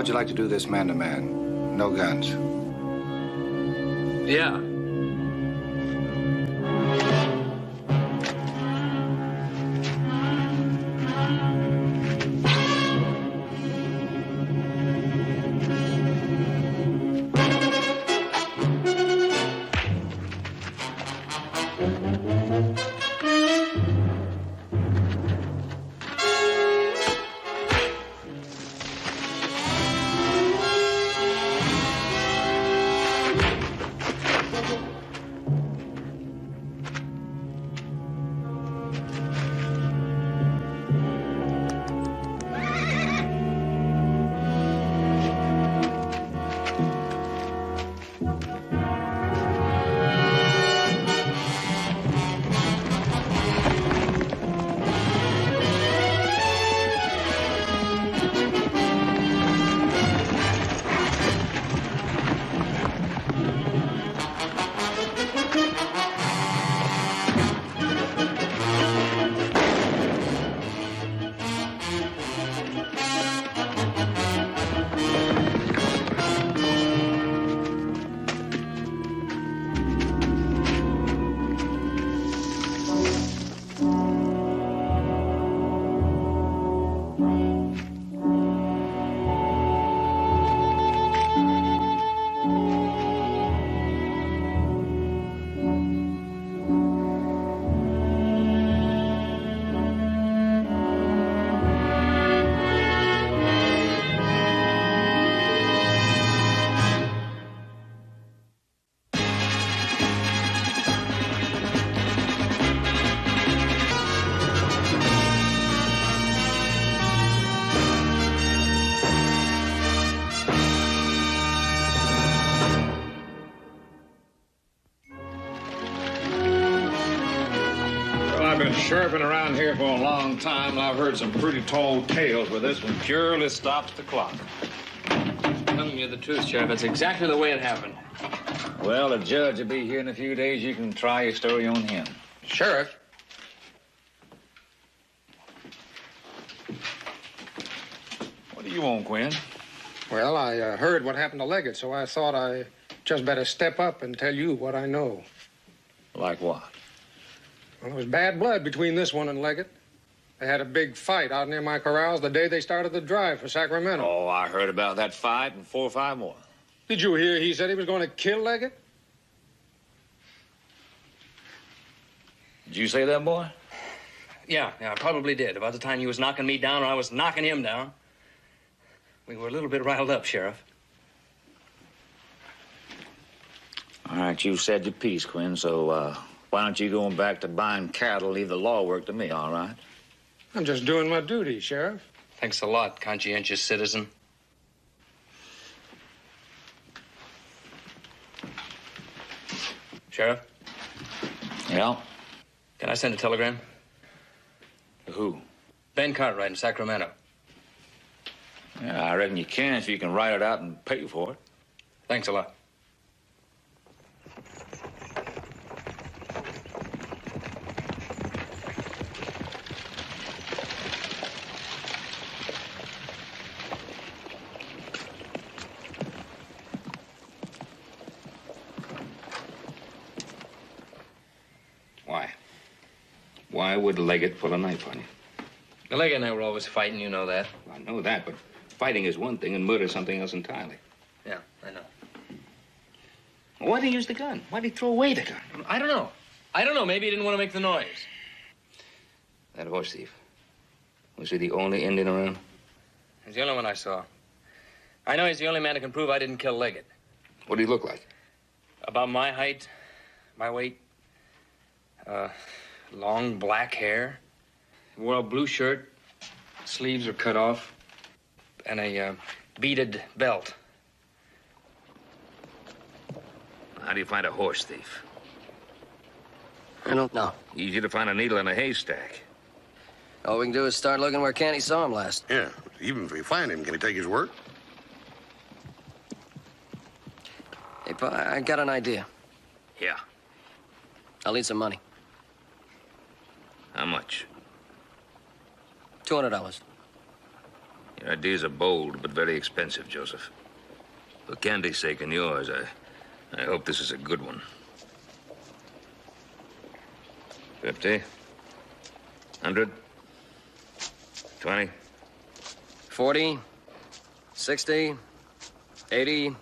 would you like to do this man-to-man? No guns. Yeah. I've been sheriffing around here for a long time, and I've heard some pretty tall tales, but this one purely stops the clock. Telling you the truth, Sheriff, that's exactly the way it happened. Well, the judge will be here in a few days. You can try your story on him. Sheriff? What do you want, Quinn? Well, I heard what happened to Leggett, so I thought I just better step up and tell you what I know. Like what? Well, there was bad blood between this one and Leggett. They had a big fight out near my corrals the day they started the drive for Sacramento. Oh, I heard about that fight and 4 or 5 more. Did you hear he said he was going to kill Leggett? Did you say that, boy? Yeah, I probably did. About the time he was knocking me down or I was knocking him down. We were a little bit riled up, Sheriff. All right, you said your piece, Quinn, so, why don't you go back to buying cattle, leave the law work to me, all right? I'm just doing my duty, Sheriff. Thanks a lot, conscientious citizen. Sheriff? Yeah? Can I send a telegram? To who? Ben Cartwright in Sacramento. Yeah, I reckon you can if you can write it out and pay for it. Thanks a lot. Why would Leggett pull a knife on you? The Leggett and I were always fighting, you know that. I know that, but fighting is one thing and murder is something else entirely. Yeah, I know. Why'd he use the gun? Why'd he throw away the gun? I don't know. I don't know. Maybe he didn't want to make the noise. That horse thief. Was he the only Indian around? He's the only one I saw. I know he's the only man who can prove I didn't kill Leggett. What did he look like? About my height, my weight. Long black hair. He wore a blue shirt. Sleeves were cut off. And a beaded belt. How do you find a horse thief? I don't know. Easy to find a needle in a haystack. All we can do is start looking where Canty saw him last. Yeah, even if we find him, can he take his word? Hey, Pa, I got an idea. Yeah. I'll need some money. How much? $200. Your ideas are bold, but very expensive, Joseph. For Candy's sake and yours, I hope this is a good one. 50. 100. 20. 40. 60. 80.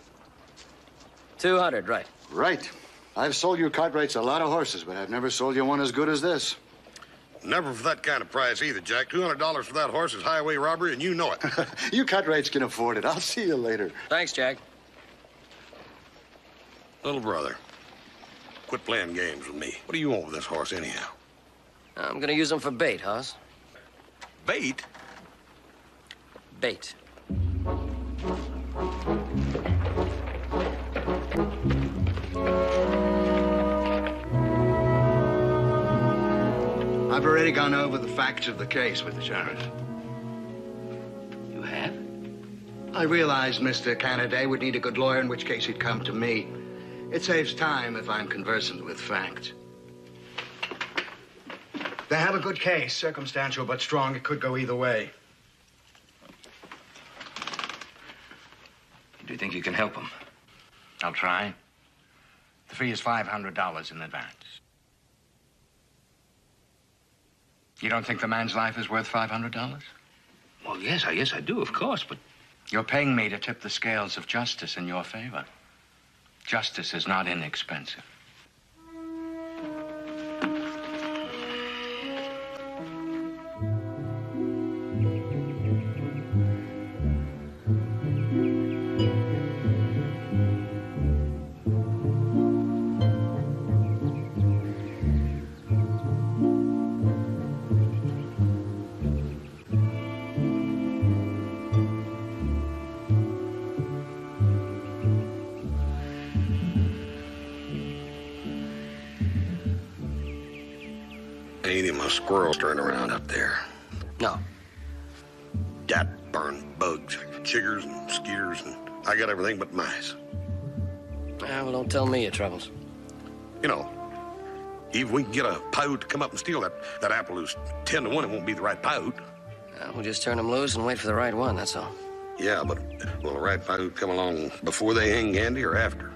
200, right. Right. I've sold you Cartwrights a lot of horses, but I've never sold you one as good as this. Never for that kind of price either, Jack. $200 for that horse is highway robbery, and you know it. You Cartwrights can afford it. I'll see you later. Thanks, Jack. Little brother, quit playing games with me. What do you want with this horse anyhow? I'm gonna use him for bait, Hoss. Bait? Bait. I've already gone over the facts of the case with the sheriff. You have? I realized Mr. Canady would need a good lawyer, in which case he'd come to me. It saves time if I'm conversant with facts. They have a good case, circumstantial but strong. It could go either way. Do you think you can help him? I'll try. The fee is $500 in advance. You don't think the man's life is worth $500? Well, yes, I do, of course, but... You're paying me to tip the scales of justice in your favor. Justice is not inexpensive. Ain't him a squirrel stirring around up there? No. Dat burn bugs, chiggers and skeeters, and I got everything but mice. Well, don't tell me your troubles. You know, even if we can get a Paiute to come up and steal that apple who's 10 to 1, it won't be the right Paiute. We'll just turn them loose and wait for the right one, that's all. Yeah, but will the right Paiute come along before they hang Candy or after?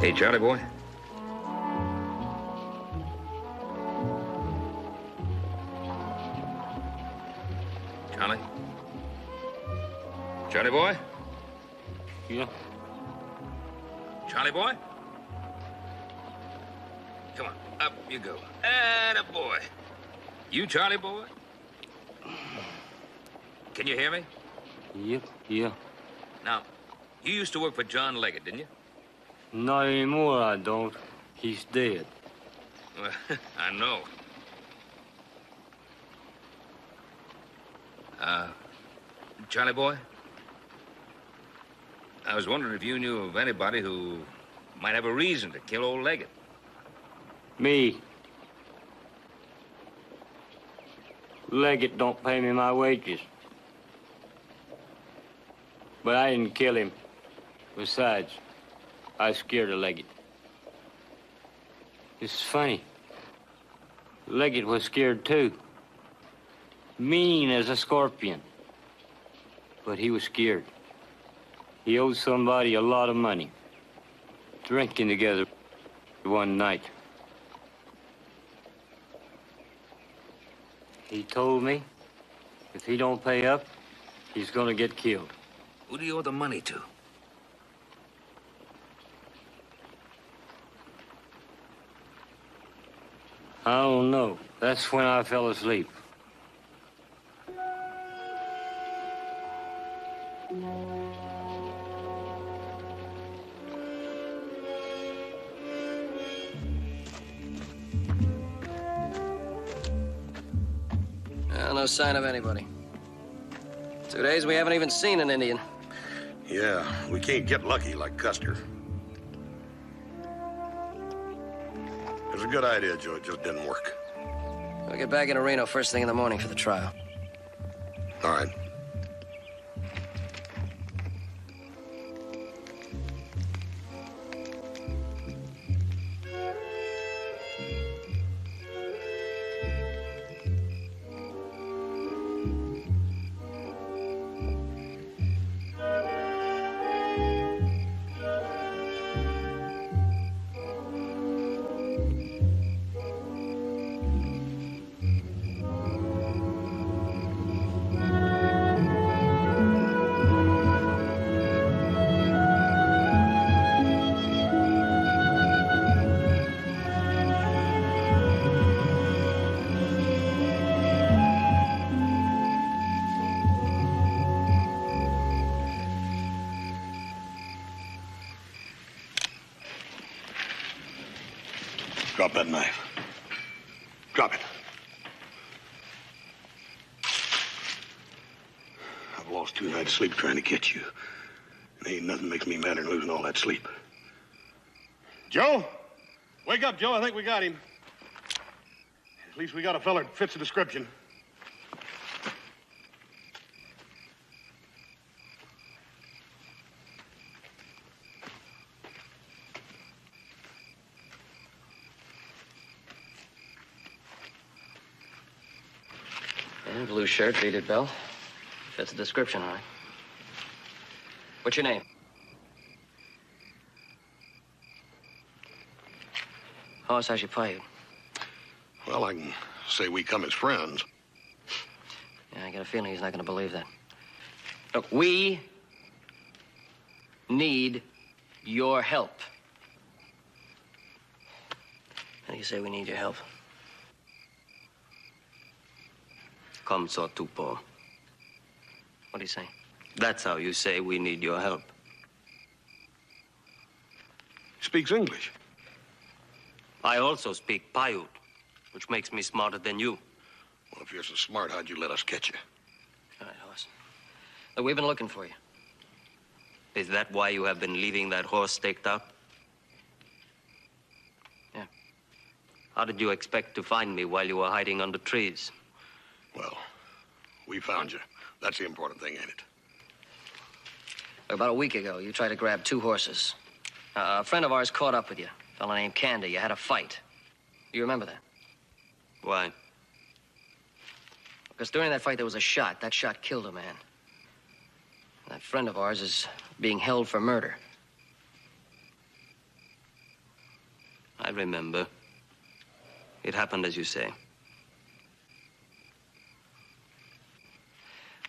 Hey, Charlie boy. Charlie? Charlie boy? Yeah. Charlie boy? Come on, up you go. And a boy. You Charlie boy? Can you hear me? Yep, yeah. Now, you used to work for John Leggett, didn't you? Not anymore, I don't. He's dead. Well, I know. Charlie boy? I was wondering if you knew of anybody who might have a reason to kill old Leggett. Me. Leggett don't pay me my wages. But I didn't kill him. Besides, I was scared of Leggett. It's funny. Leggett was scared too. Mean as a scorpion. But he was scared. He owed somebody a lot of money. Drinking together one night. He told me if he don't pay up, he's gonna get killed. Who do you owe the money to? I don't know. That's when I fell asleep. No sign of anybody. 2 days we haven't even seen an Indian. Yeah, we can't get lucky like Custer. It was a good idea, Joe. It just didn't work. We'll get back into Reno first thing in the morning for the trial. All right. Drop that knife. Drop it. I've lost 2 nights' sleep trying to catch you. And ain't nothing makes me madder than losing all that sleep. Joe? Wake up, Joe. I think we got him. At least we got a fella that fits the description. And blue shirt, beaded belt. Fits the description, all right. What's your name? How much I should pay you? Well, I can say we come as friends. Yeah, I got a feeling he's not going to believe that. Look, we need your help. How do you say we need your help? Come so tupo. What do you say? That's how you say we need your help. Speaks English. I also speak Paiute, which makes me smarter than you. Well, if you're so smart, how'd you let us catch you? All right, horse. Look, we've been looking for you. Is that why you have been leaving that horse staked out? Yeah. How did you expect to find me while you were hiding under trees? Well, we found you. That's the important thing, ain't it? About a week ago, you tried to grab 2 horses. A friend of ours caught up with you. A fellow named Candy. You had a fight. Do you remember that? Why? Because during that fight, there was a shot. That shot killed a man. That friend of ours is being held for murder. I remember. It happened as you say.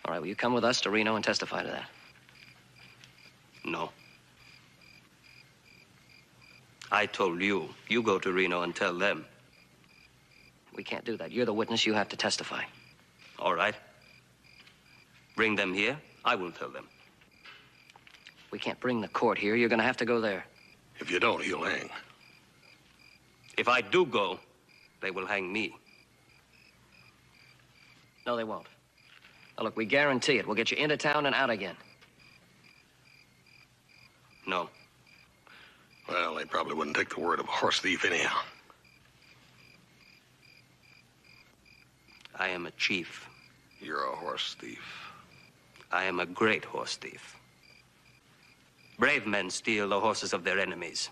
All right, will you come with us to Reno and testify to that? No. I told you, you go to Reno and tell them. We can't do that. You're the witness. You have to testify. All right. Bring them here. I will tell them. We can't bring the court here. You're going to have to go there. If you don't, he'll hang. If I do go, they will hang me. No, they won't. Now, look, we guarantee it. We'll get you into town and out again. No. Well, they probably wouldn't take the word of a horse thief anyhow. I am a chief. You're a horse thief. I am a great horse thief. Brave men steal the horses of their enemies.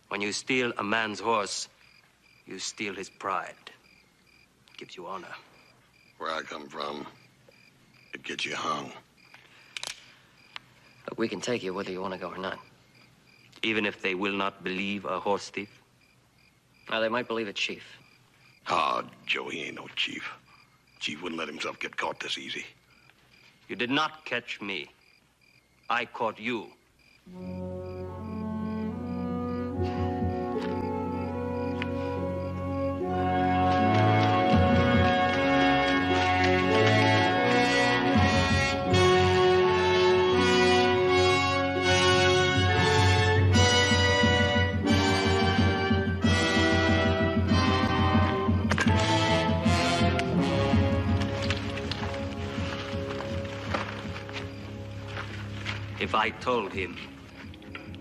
When you steal a man's horse, you steal his pride. It gives you honor. Where I come from, it gets you hung. Look, we can take you whether you want to go or not. Even if they will not believe a horse thief? Now, they might believe a chief. Ah, Joe, he ain't no chief. Chief wouldn't let himself get caught this easy. You did not catch me. I caught you. If I told him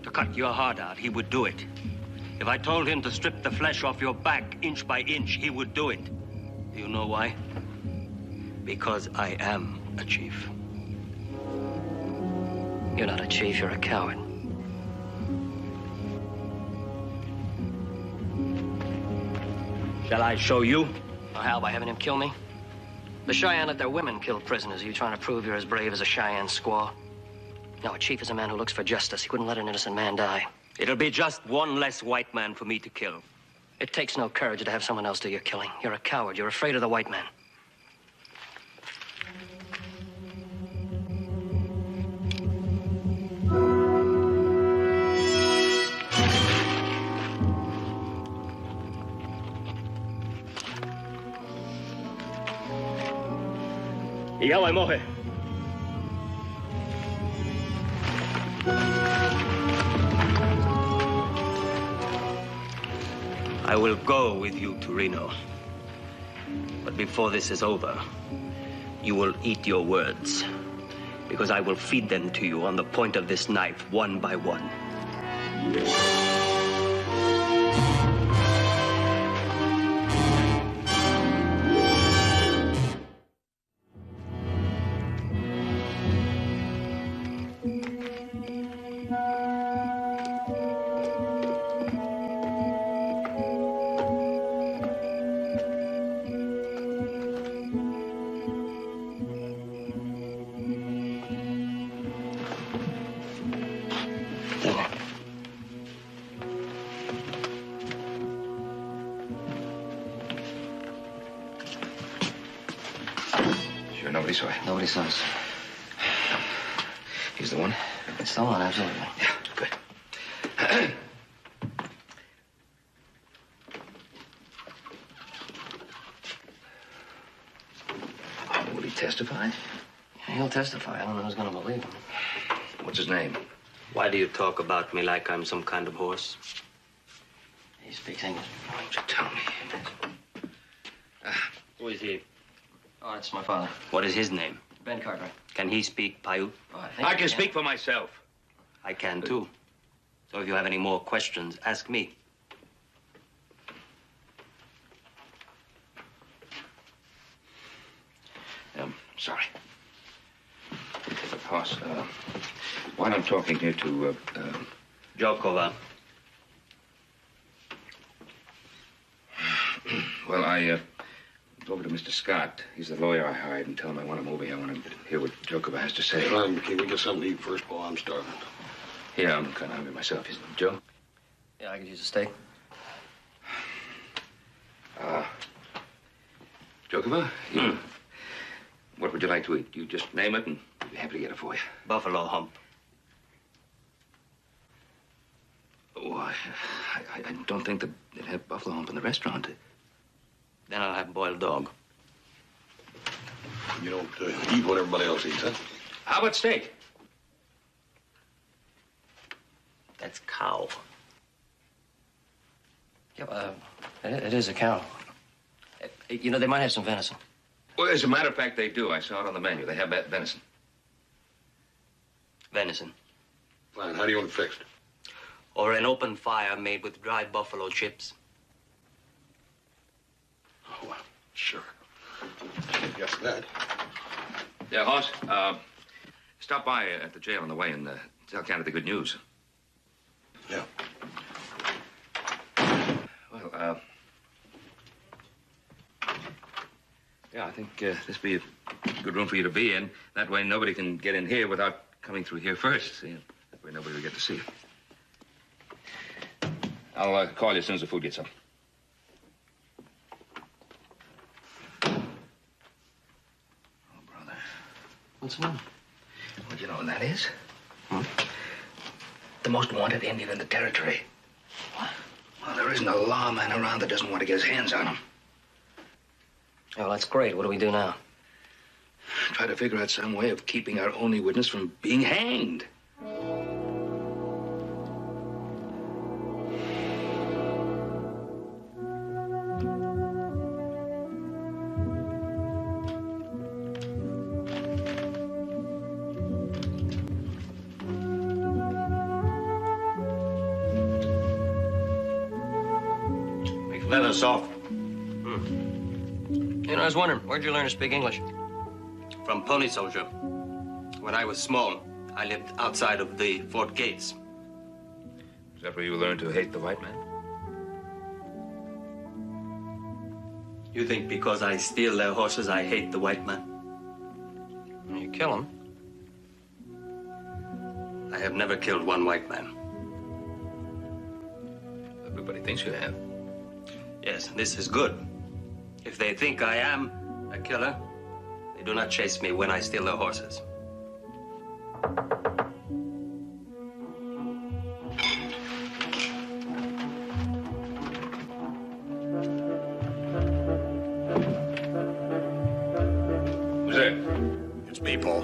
to cut your heart out, he would do it. If I told him to strip the flesh off your back inch by inch, he would do it. Do you know why? Because I am a chief. You're not a chief, you're a coward. Shall I show you? Oh, how, by having him kill me? The Cheyenne let their women kill prisoners. Are you trying to prove you're as brave as a Cheyenne squaw? No, a chief is a man who looks for justice. He wouldn't let an innocent man die. It'll be just one less white man for me to kill. It takes no courage to have someone else do your killing. You're a coward. You're afraid of the white man. Ikaw ay mohe. I will go with you to Reno. But before this is over, you will eat your words. Because I will feed them to you on the point of this knife, one by one. Nobody saw it. Nobody saw us. He's the one? It's the one, absolutely. Yeah, good. Will he testify? Yeah, he'll testify. I don't know who's going to believe him. What's his name? Why do you talk about me like I'm some kind of horse? He speaks English. Why don't you tell me? Who is he? Oh, that's my father. What is his name? Ben Cartwright. Can he speak Paiute? Oh, I can speak for myself. I can, too. So if you have any more questions, ask me. Sorry. Hoss, while I'm talking here to, Joe Koval. Well, I, over to Mr. Scott. He's the lawyer I hired, and tell him I want him over here. I want him to hear what Jokova has to say. Can we get something to eat first? Oh, I'm starving. Yeah, I'm kind of hungry myself, isn't it, Joe? Yeah, I could use a steak. Jokova, what would you like to eat? You just name it, and we'll be happy to get it for you. Buffalo hump. Oh, I don't think that they'd have buffalo hump in the restaurant. Then I'll have boiled dog. You don't eat what everybody else eats, huh? How about steak? That's cow. Yeah, it is a cow. You know, they might have some venison. Well, as a matter of fact, they do. I saw it on the menu. They have venison. Venison. Fine. How do you want it fixed? Over an open fire made with dried buffalo chips. Oh, well, sure. I guess that. Yeah, Hoss, stop by at the jail on the way and tell Canada the good news. Yeah. Well, yeah, I think this be a good room for you to be in. That way nobody can get in here without coming through here first. See? That way nobody will get to see you. I'll call you as soon as the food gets up. Oh, brother. What's wrong? Well, you know what that is? The most wanted Indian in the territory. What? Well, there isn't a lawman around that doesn't want to get his hands on him. Oh, that's great. What do we do now? Try to figure out some way of keeping our only witness from being hanged. Make leather soft. You know, I was wondering, where'd you learn to speak English? From Pony Soldier. When I was small, I lived outside of the fort gates. Is that where you learned to hate the white man? You think because I steal their horses, I hate the white man? You kill him. I have never killed one white man. Everybody thinks you have. Yes, this is good. If they think I am a killer, they do not chase me when I steal their horses. Who's there? It's me, Paul.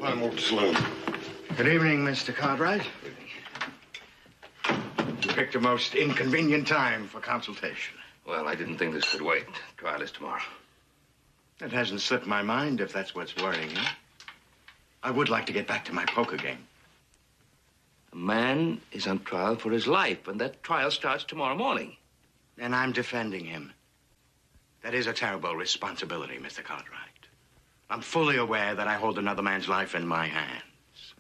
I'm over to the saloon. Good evening, Mr. Cartwright. You You picked a most inconvenient time for consultation. Well, I didn't think this could wait. Trial is tomorrow. It hasn't slipped my mind, if that's what's worrying you. I would like to get back to my poker game. A man is on trial for his life, and that trial starts tomorrow morning. And I'm defending him. That is a terrible responsibility, Mr. Cartwright. I'm fully aware that I hold another man's life in my hands.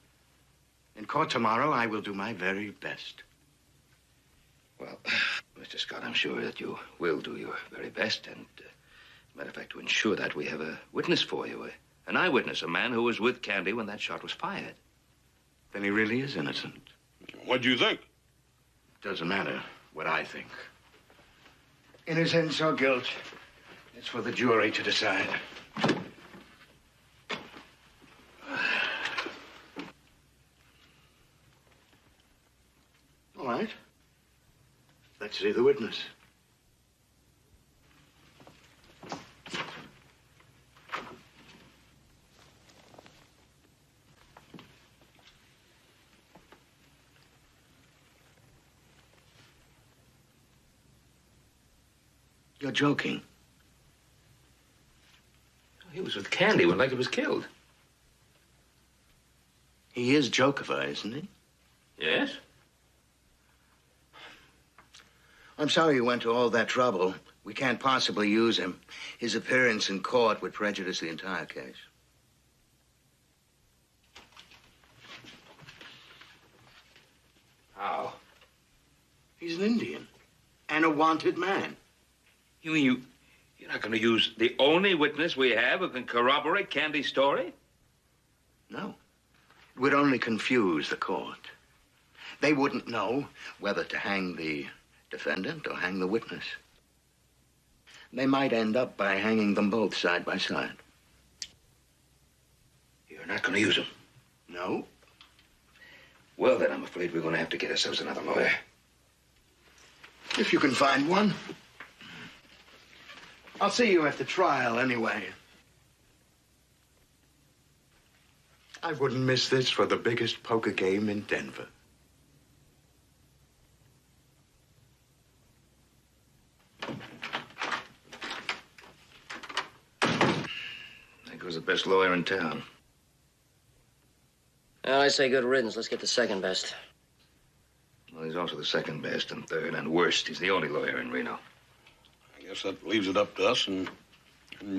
In court tomorrow, I will do my very best. Well, Mr. Scott, I'm sure that you will do your very best. And, as a matter of fact, to ensure that, we have a witness for you. An eyewitness, a man who was with Candy when that shot was fired. Then he really is innocent. What do you think? Doesn't matter what I think. Innocence or guilt, it's for the jury to decide. All right. Let's see the witness. You're joking. He was with Candy when Leggett was killed. He is Jokover, isn't he? Yes? I'm sorry you went to all that trouble. We can't possibly use him. His appearance in court would prejudice the entire case. How? He's an Indian and a wanted man. You mean you're not going to use the only witness we have who can corroborate Candy's story? No. It would only confuse the court. They wouldn't know whether to hang the defendant or hang the witness. They might end up by hanging them both side by side. You're not going to use them? No. Well, then I'm afraid we're going to have to get ourselves another lawyer. If you can find one. I'll see you at the trial anyway. I wouldn't miss this for the biggest poker game in Denver. There goes the best lawyer in town. Well, I say good riddance. Let's get the second best. Well, he's also the second best and third and worst. He's the only lawyer in Reno. I guess that leaves it up to us and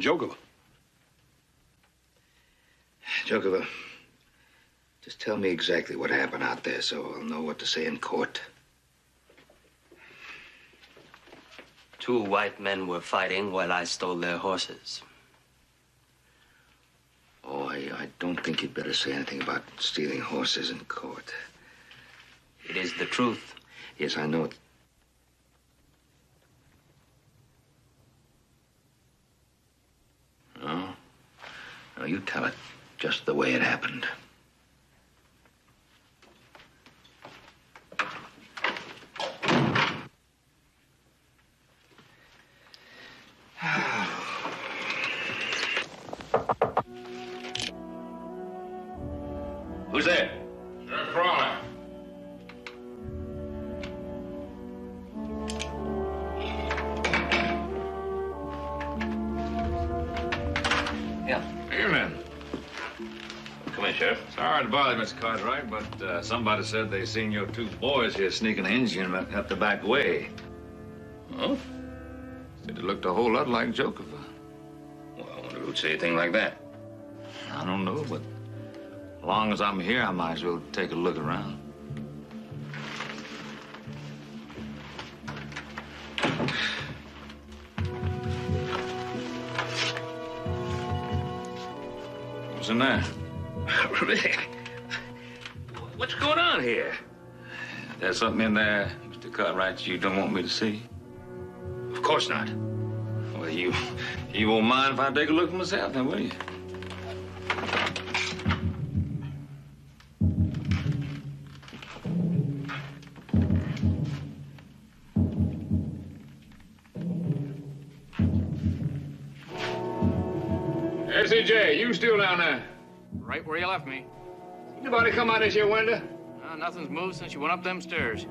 Jokover. Jokover, just tell me exactly what happened out there so I'll know what to say in court. 2 white men were fighting while I stole their horses. Oh, I don't think you'd better say anything about stealing horses in court. It is the truth. Yes, I know it. No? No, you tell it just the way it happened. Who's there? Sheriff Crawley. Yeah. Evening. Come in, Sheriff. Sorry to bother you, Mr. Cartwright, but somebody said they seen your 2 boys here sneaking an Indian up the back way. Oh? Said it looked a whole lot like Jokover. Well, I wonder who'd say anything like that. I don't know, but as long as I'm here, I might as well take a look around. What's in there? Really? What's going on here? There's something in there, Mr. Cartwright, you don't want me to see? Of course not. Well, you won't mind if I take a look myself, then, will you? CJ, you still down there? Right where you left me. Anybody come out this your window? Nothing's moved since you went up them stairs.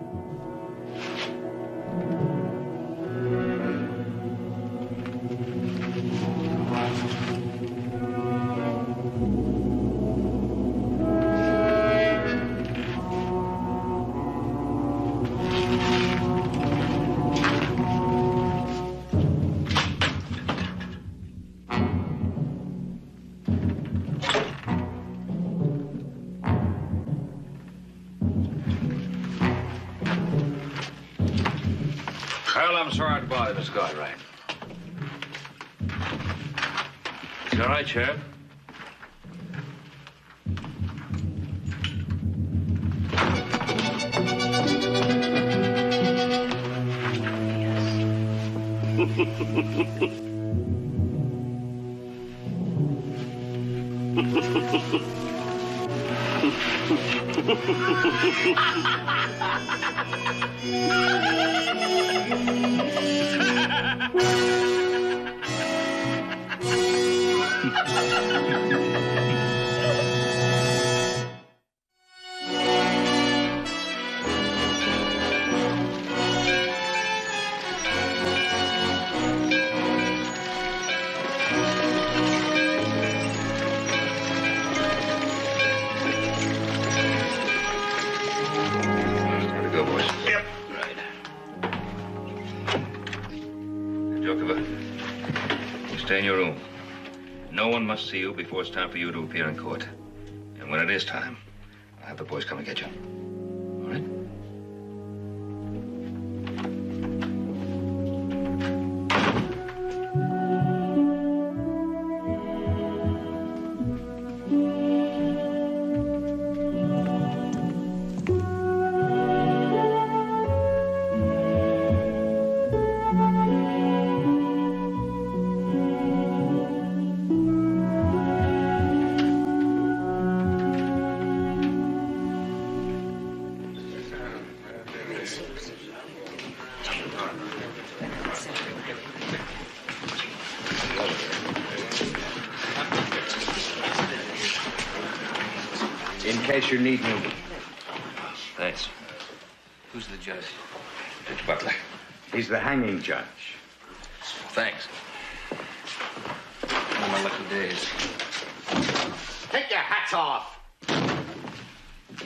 Well, I'm sorry to bother, Miss Cartwright. Is all right, Sheriff? Stay in your room. No one must see you before it's time for you to appear in court. And when it is time, I'll have the boys come and get you. All right? In case you need me. Thanks. Who's the judge? Judge Butler. He's the hanging judge. Thanks. One of my lucky days. Take your hats off.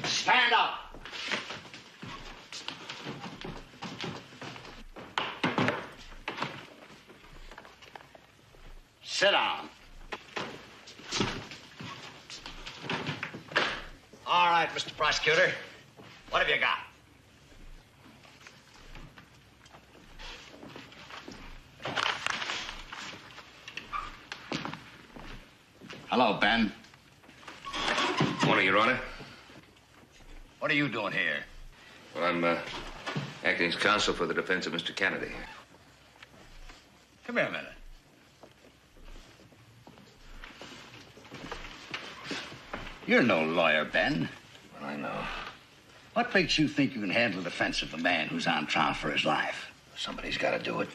Stand up. Sit down. All right, Mr. Prosecutor. What have you got? Hello, Ben. Morning, Your Honor. What are you doing here? Well, I'm acting as counsel for the defense of Mr. Canary. Come here a minute. You're no lawyer, Ben. Well, I know. What makes you think you can handle the defense of a man who's on trial for his life? Somebody's got to do it.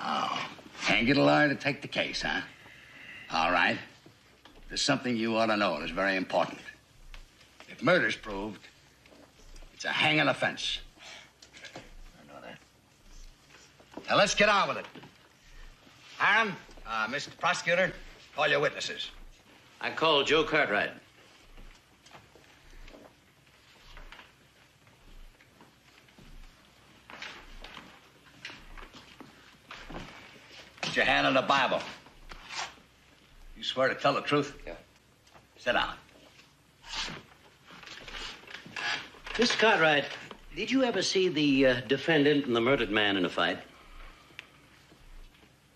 Oh, can't get a lawyer to take the case, huh? All right. There's something you ought to know, and it's very important. If murder's proved, it's a hanging offense. I know that. Now, let's get on with it. Hiram, Mr. Prosecutor, call your witnesses. I call Joe Cartwright. Put your hand on the Bible. You swear to tell the truth? Yeah. Sit down. Mr. Cartwright, did you ever see the defendant and the murdered man in a fight?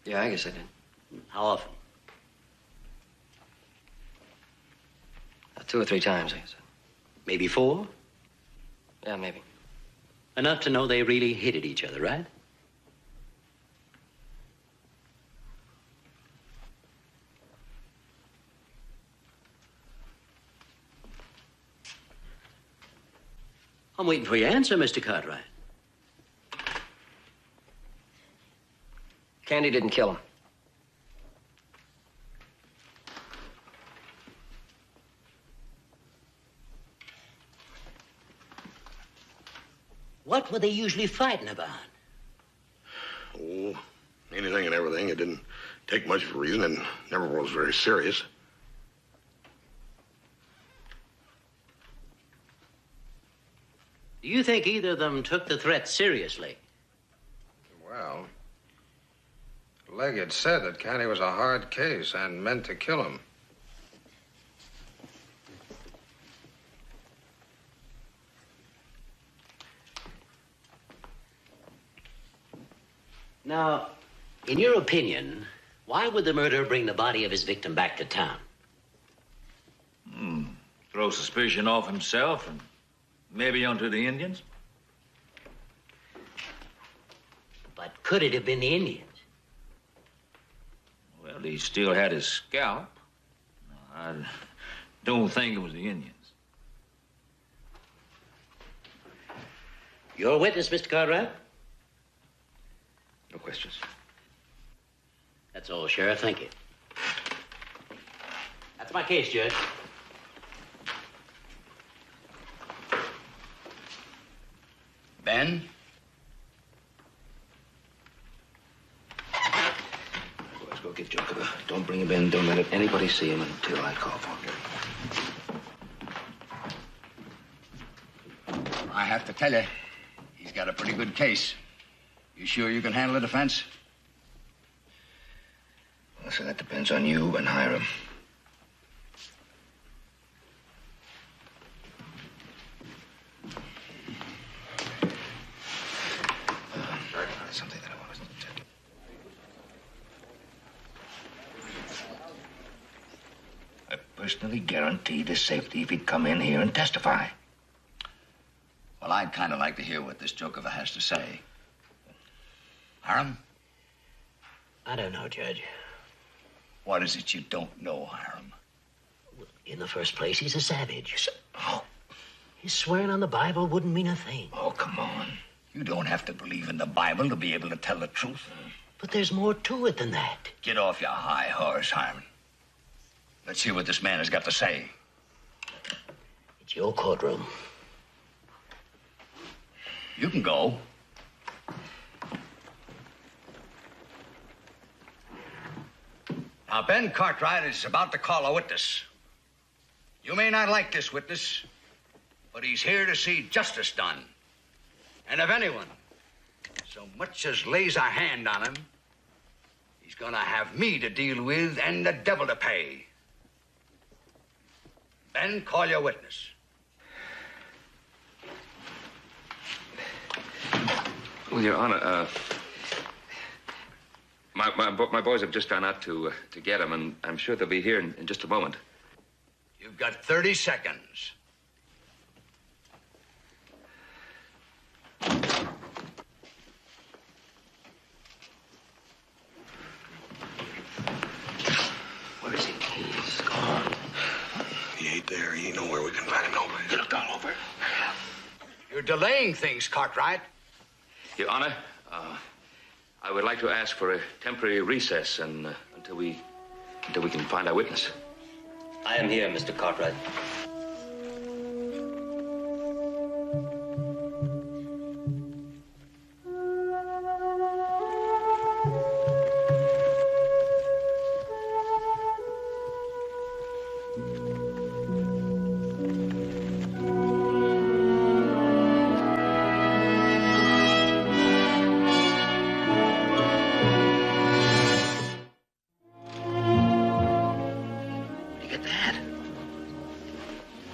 Yeah, I guess I did. How often? 2 or 3 times, I guess. Maybe 4? Yeah, maybe. Enough to know they really hated each other, right? I'm waiting for your answer, Mr. Cartwright. Candy didn't kill him. What were they usually fighting about? Oh, anything and everything. It didn't take much of a reason and never was very serious. Do you think either of them took the threat seriously? Well, Leggett said that Canary was a hard case and meant to kill him. Now, in your opinion, why would the murderer bring the body of his victim back to town? Throw suspicion off himself and maybe onto the Indians. But could it have been the Indians? Well, he still had his scalp. I don't think it was the Indians. Your witness, Mr. Cartwright? No questions. That's all, Sheriff. Thank you. That's my case, Judge. Ben? Let's go get Joker. Don't bring him in. Don't let anybody see him until I call for him. I have to tell you, he's got a pretty good case. You sure you can handle the defense? Well, so that depends on you and Hiram. Something that I wanted to tell you. I personally guaranteed his safety if he'd come in here and testify. Well, I'd kind of like to hear what this Joker has to say. Hiram? I don't know, Judge. What is it you don't know, Hiram? In the first place, he's a savage. Oh. His swearing on the Bible wouldn't mean a thing. Oh, come on. You don't have to believe in the Bible to be able to tell the truth. But there's more to it than that. Get off your high horse, Hiram. Let's hear what this man has got to say. It's your courtroom. You can go. Now, Ben Cartwright is about to call a witness. You may not like this witness, but he's here to see justice done. And if anyone so much as lays a hand on him, he's gonna have me to deal with and the devil to pay. Ben, call your witness. Well, Your Honor, my boys have just gone out to get him, and I'm sure they'll be here in just a moment. You've got 30 seconds. Where is he? He's gone. He ain't there. He ain't nowhere. We can find him nowhere. You looked all over. You're delaying things, Cartwright. Your Honor, I would like to ask for a temporary recess until we can find our witness. I am here, Mr. Cartwright.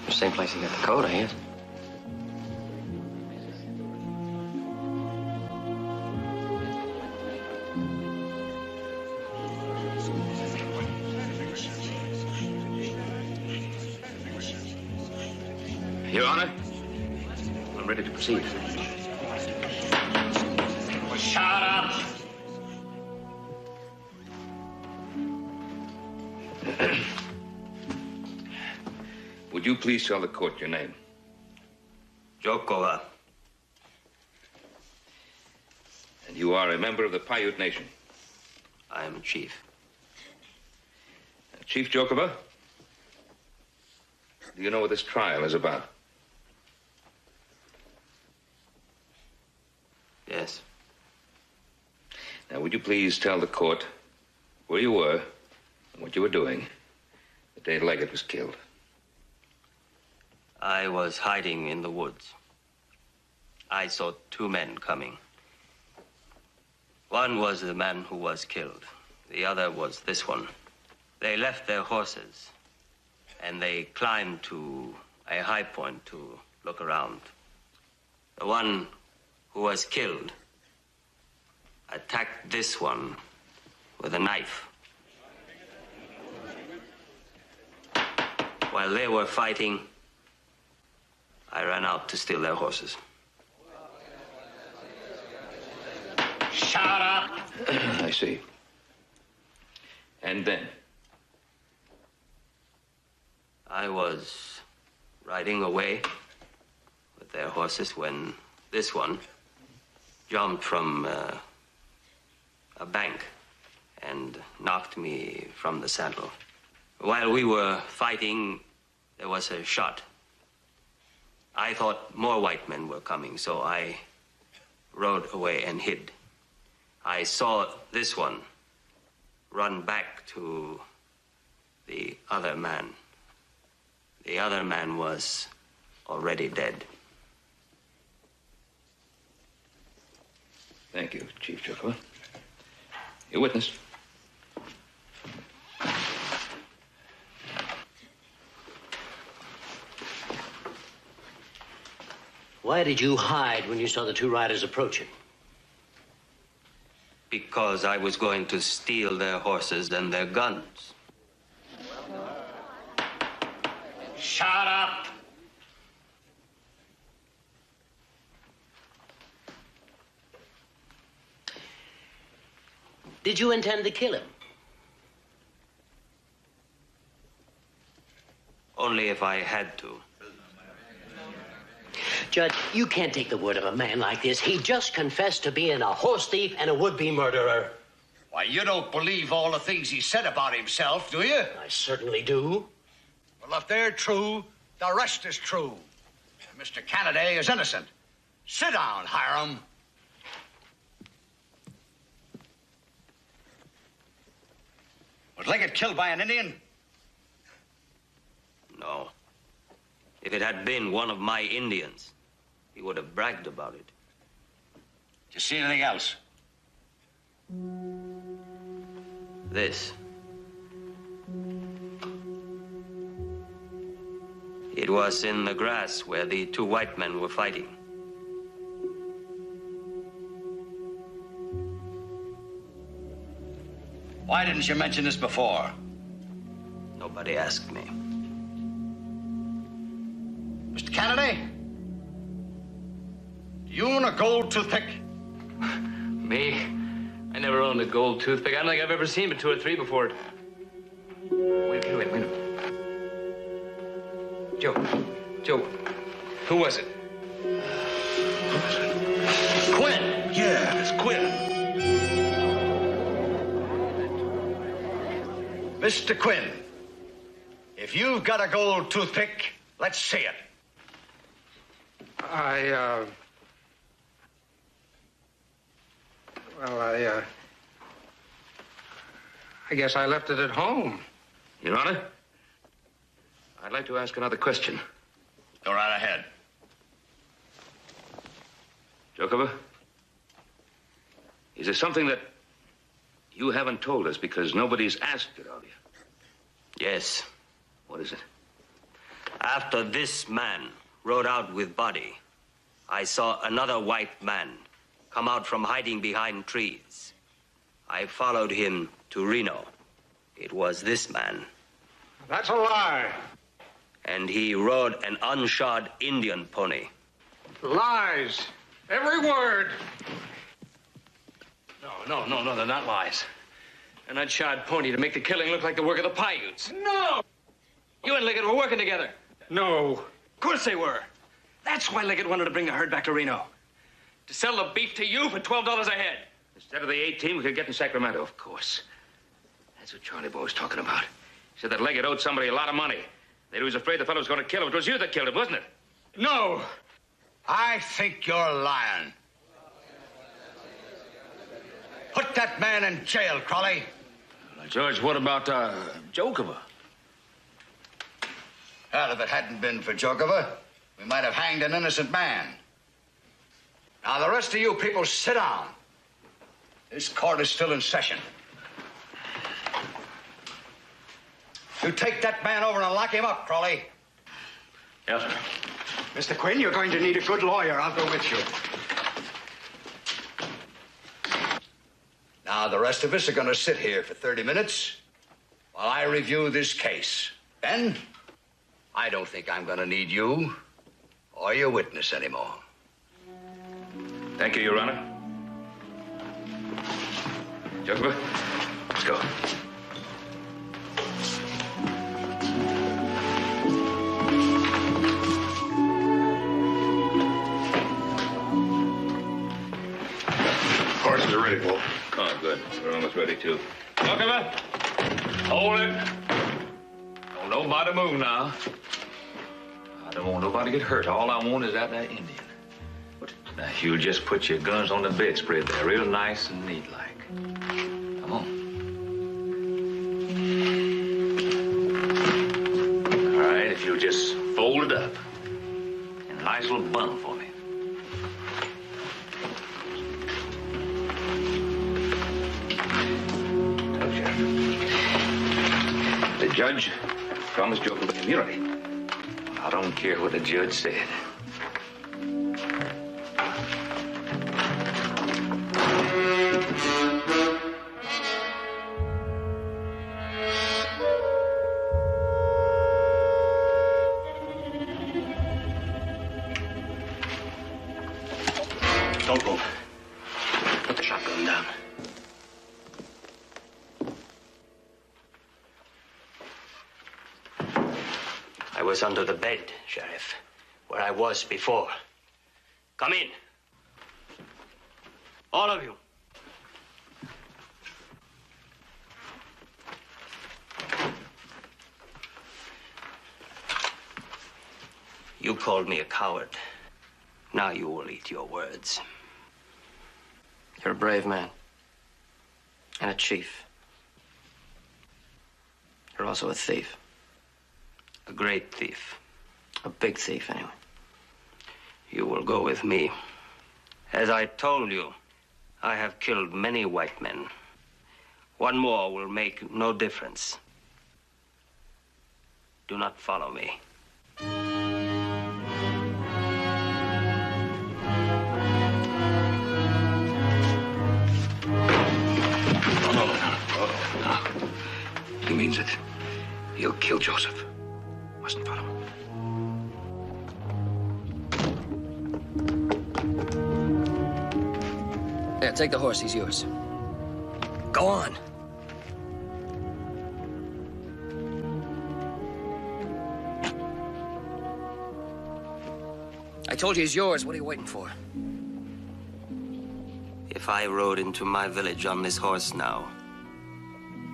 Same place he got the coat, ain't it? Your Honor, I'm ready to proceed. Shut up! Would you please tell the court your name? Jokola. And you are a member of the Paiute Nation? I am chief. Chief Jokoba, do you know what this trial is about? Yes. Now, would you please tell the court where you were and what you were doing the day Leggett was killed? I was hiding in the woods. I saw two men coming. One was the man who was killed. The other was this one. They left their horses, and they climbed to a high point to look around. The one who was killed attacked this one with a knife. While they were fighting, I ran out to steal their horses. Shut up! I see. And then? I was riding away with their horses when this one jumped from a bank and knocked me from the saddle. While we were fighting, there was a shot. I thought more white men were coming, so I rode away and hid. I saw this one run back to the other man. The other man was already dead. Thank you, Chief Chukwa. Your witness. Why did you hide when you saw the two riders approaching? Because I was going to steal their horses and their guns. Shut up! Did you intend to kill him? Only if I had to. Judge, you can't take the word of a man like this. He just confessed to being a horse thief and a would-be murderer. Why, you don't believe all the things he said about himself, do you? I certainly do. Well, if they're true, the rest is true. Mr. Canary is innocent. Sit down, Hiram. Was Leggett killed by an Indian? No. If it had been one of my Indians, he would have bragged about it. Did you see anything else? This. It was in the grass where the two white men were fighting. Why didn't you mention this before? Nobody asked me. Mr. Canary? Do you own a gold toothpick? Me? I never owned a gold toothpick. I don't think I've ever seen but 2 or 3 before. Wait a minute. Joe, who was it? Quinn! Yeah, it's Quinn. Mr. Quinn, if you've got a gold toothpick, let's see it. I guess I left it at home. Your Honor, I'd like to ask another question. Go right ahead. Jokover, is there something that you haven't told us because nobody's asked it of you? Yes. What is it? After this man rode out with body, I saw another white man come out from hiding behind trees. I followed him to Reno. It was this man. That's a lie. And he rode an unshod Indian pony. Lies. Every word. No, they're not lies. An unshod pony to make the killing look like the work of the Paiutes. No! You and Liggett were working together. No. Of course they were. That's why Liggett wanted to bring the herd back to Reno. To sell the beef to you for $12 a head. Instead of the 18 we could get in Sacramento. Of course. That's what Charlie Boy was talking about. He said that Leggett owed somebody a lot of money. That he was afraid the fellow was going to kill him. It was you that killed him, wasn't it? No. I think you're lying. Put that man in jail, Crawley. George, what about, Jokover? Well, if it hadn't been for Jokover, we might have hanged an innocent man. Now, the rest of you people sit down. This court is still in session. You take that man over and lock him up, Crawley. Yes, sir. Mr. Quinn, you're going to need a good lawyer. I'll go with you. Now, the rest of us are going to sit here for 30 minutes while I review this case. Then, I don't think I'm going to need you or your witness anymore. Thank you, Your Honor. Joker, let's go. Horses are ready, Paul. Oh, good. We're almost ready, too. Joker, hold it. Don't nobody move now. I don't want nobody to get hurt. All I want is that Indian. Now, you just put your guns on the bedspread there, real nice and neat-like. Come on. All right, if you'll just fold it up in a nice little bundle for me. Now, Sheriff, the judge promised Joker immunity. I don't care what the judge said. Don't move. Put the shotgun down. I was under the bed, Sheriff, where I was before. Come in. All of you. You called me a coward. Now you will eat your words. You're a brave man. And a chief. You're also a thief. A great thief. A big thief, anyway. You will go with me. As I told you, I have killed many white men. One more will make no difference. Do not follow me. No. He means it. He'll kill Joseph. Mustn't follow him. There, take the horse. He's yours. Go on. I told you he's yours. What are you waiting for? If I rode into my village on this horse now,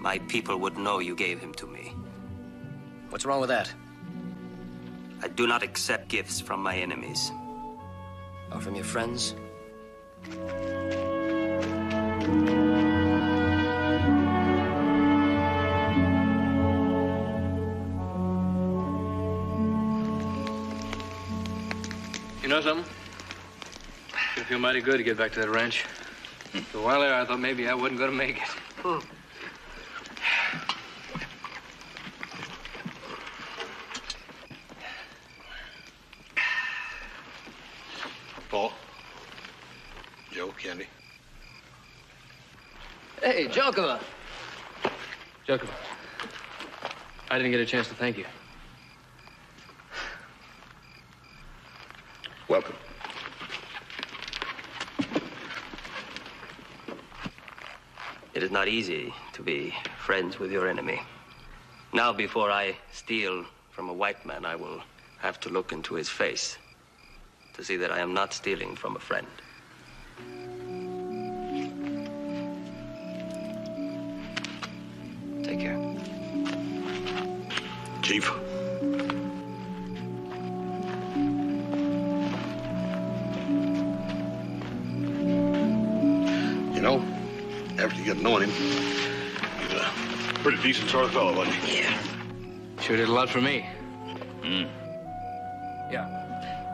my people would know you gave him to me. What's wrong with that? I do not accept gifts from my enemies. Or from your friends? You know something? I feel mighty good to get back to that ranch. For a while there, I thought maybe I wasn't going to make it. Paul. Joe, Candy. Hey, Joker. Joker, I didn't get a chance to thank you. Welcome. It is not easy to be friends with your enemy. Now, before I steal from a white man, I will have to look into his face to see that I am not stealing from a friend. Take care. Chief. You know, after you get knowing him, he's a pretty decent sort of fellow, wasn't he? Yeah. Sure did a lot for me. Yeah.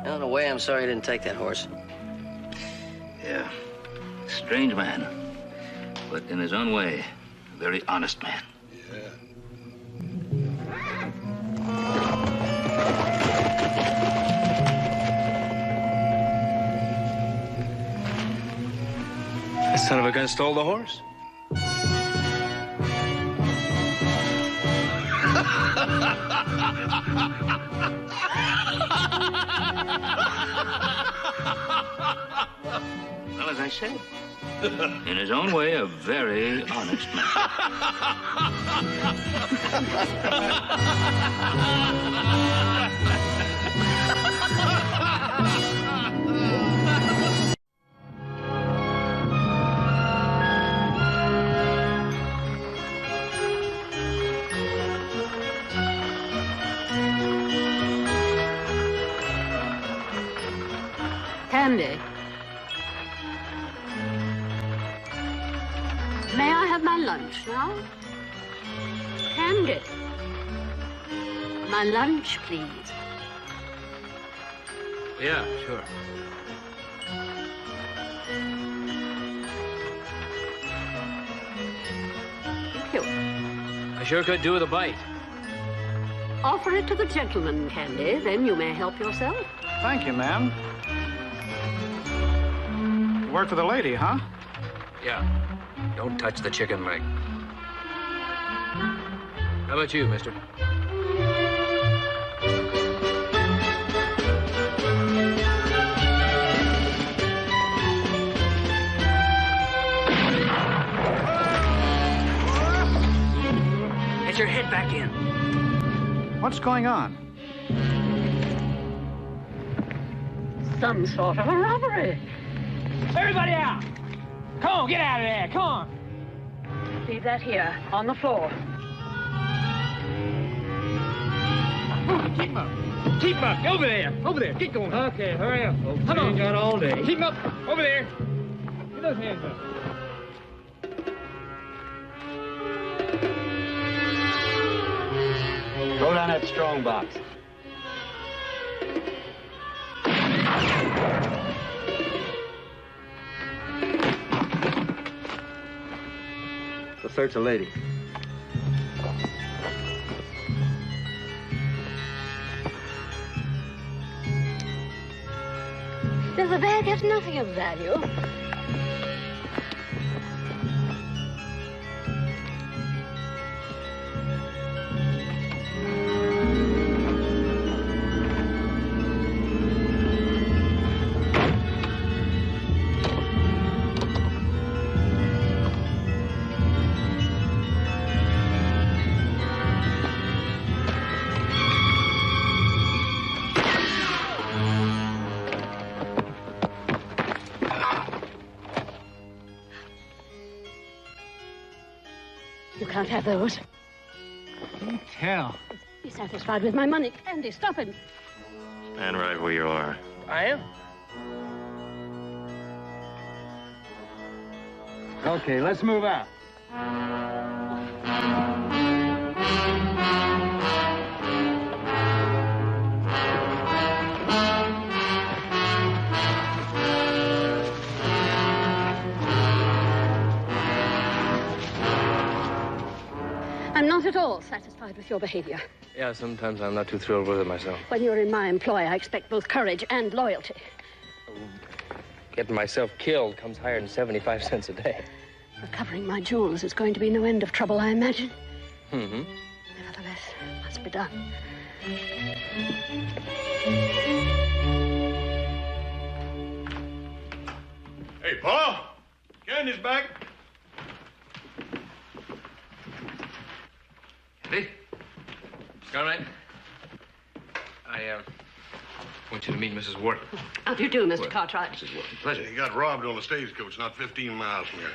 In a way, I'm sorry I didn't take that horse. Yeah. Strange man. But in his own way, a very honest man. Yeah. That son of a gun stole the horse? Well, as I said, in his own way, a very honest man. Candy. May I have my lunch now? Candy. My lunch, please. Yeah, sure. Thank you. I sure could do with a bite. Offer it to the gentleman, Candy. Then you may help yourself. Thank you, ma'am. You work for the lady, huh? Yeah. Don't touch the chicken leg. How about you, mister? Get your head back in. What's going on? Some sort of a robbery. Everybody out! Come on, get out of there, come on! Leave that here, on the floor. Keep him up! Keep him up! Over there! Over there! Get going! Okay, hurry up. Okay, Come on! got all day. Keep him up! Over there! Get those hands up. Throw down that strong box. To search a lady. There's a bag has nothing of value. You can't have those. Can't tell. Be satisfied with my money. Candy, stop him. Stand right where you are. I am? Okay, let's move out. I'm not at all satisfied with your behavior. Yeah, sometimes I'm not too thrilled with it myself. When you're in my employ, I expect both courage and loyalty. Getting myself killed comes higher than 75 cents a day. Recovering my jewels is going to be no end of trouble, I imagine. Mm-hmm. Nevertheless, it must be done. Hey, Paul. Candy's back. Candy? All right. I want you to meet Mrs. Wharton. How do you do, Mr. Cartwright? Mrs. Wharton, pleasure. He got robbed on the stagecoach, not 15 miles from here.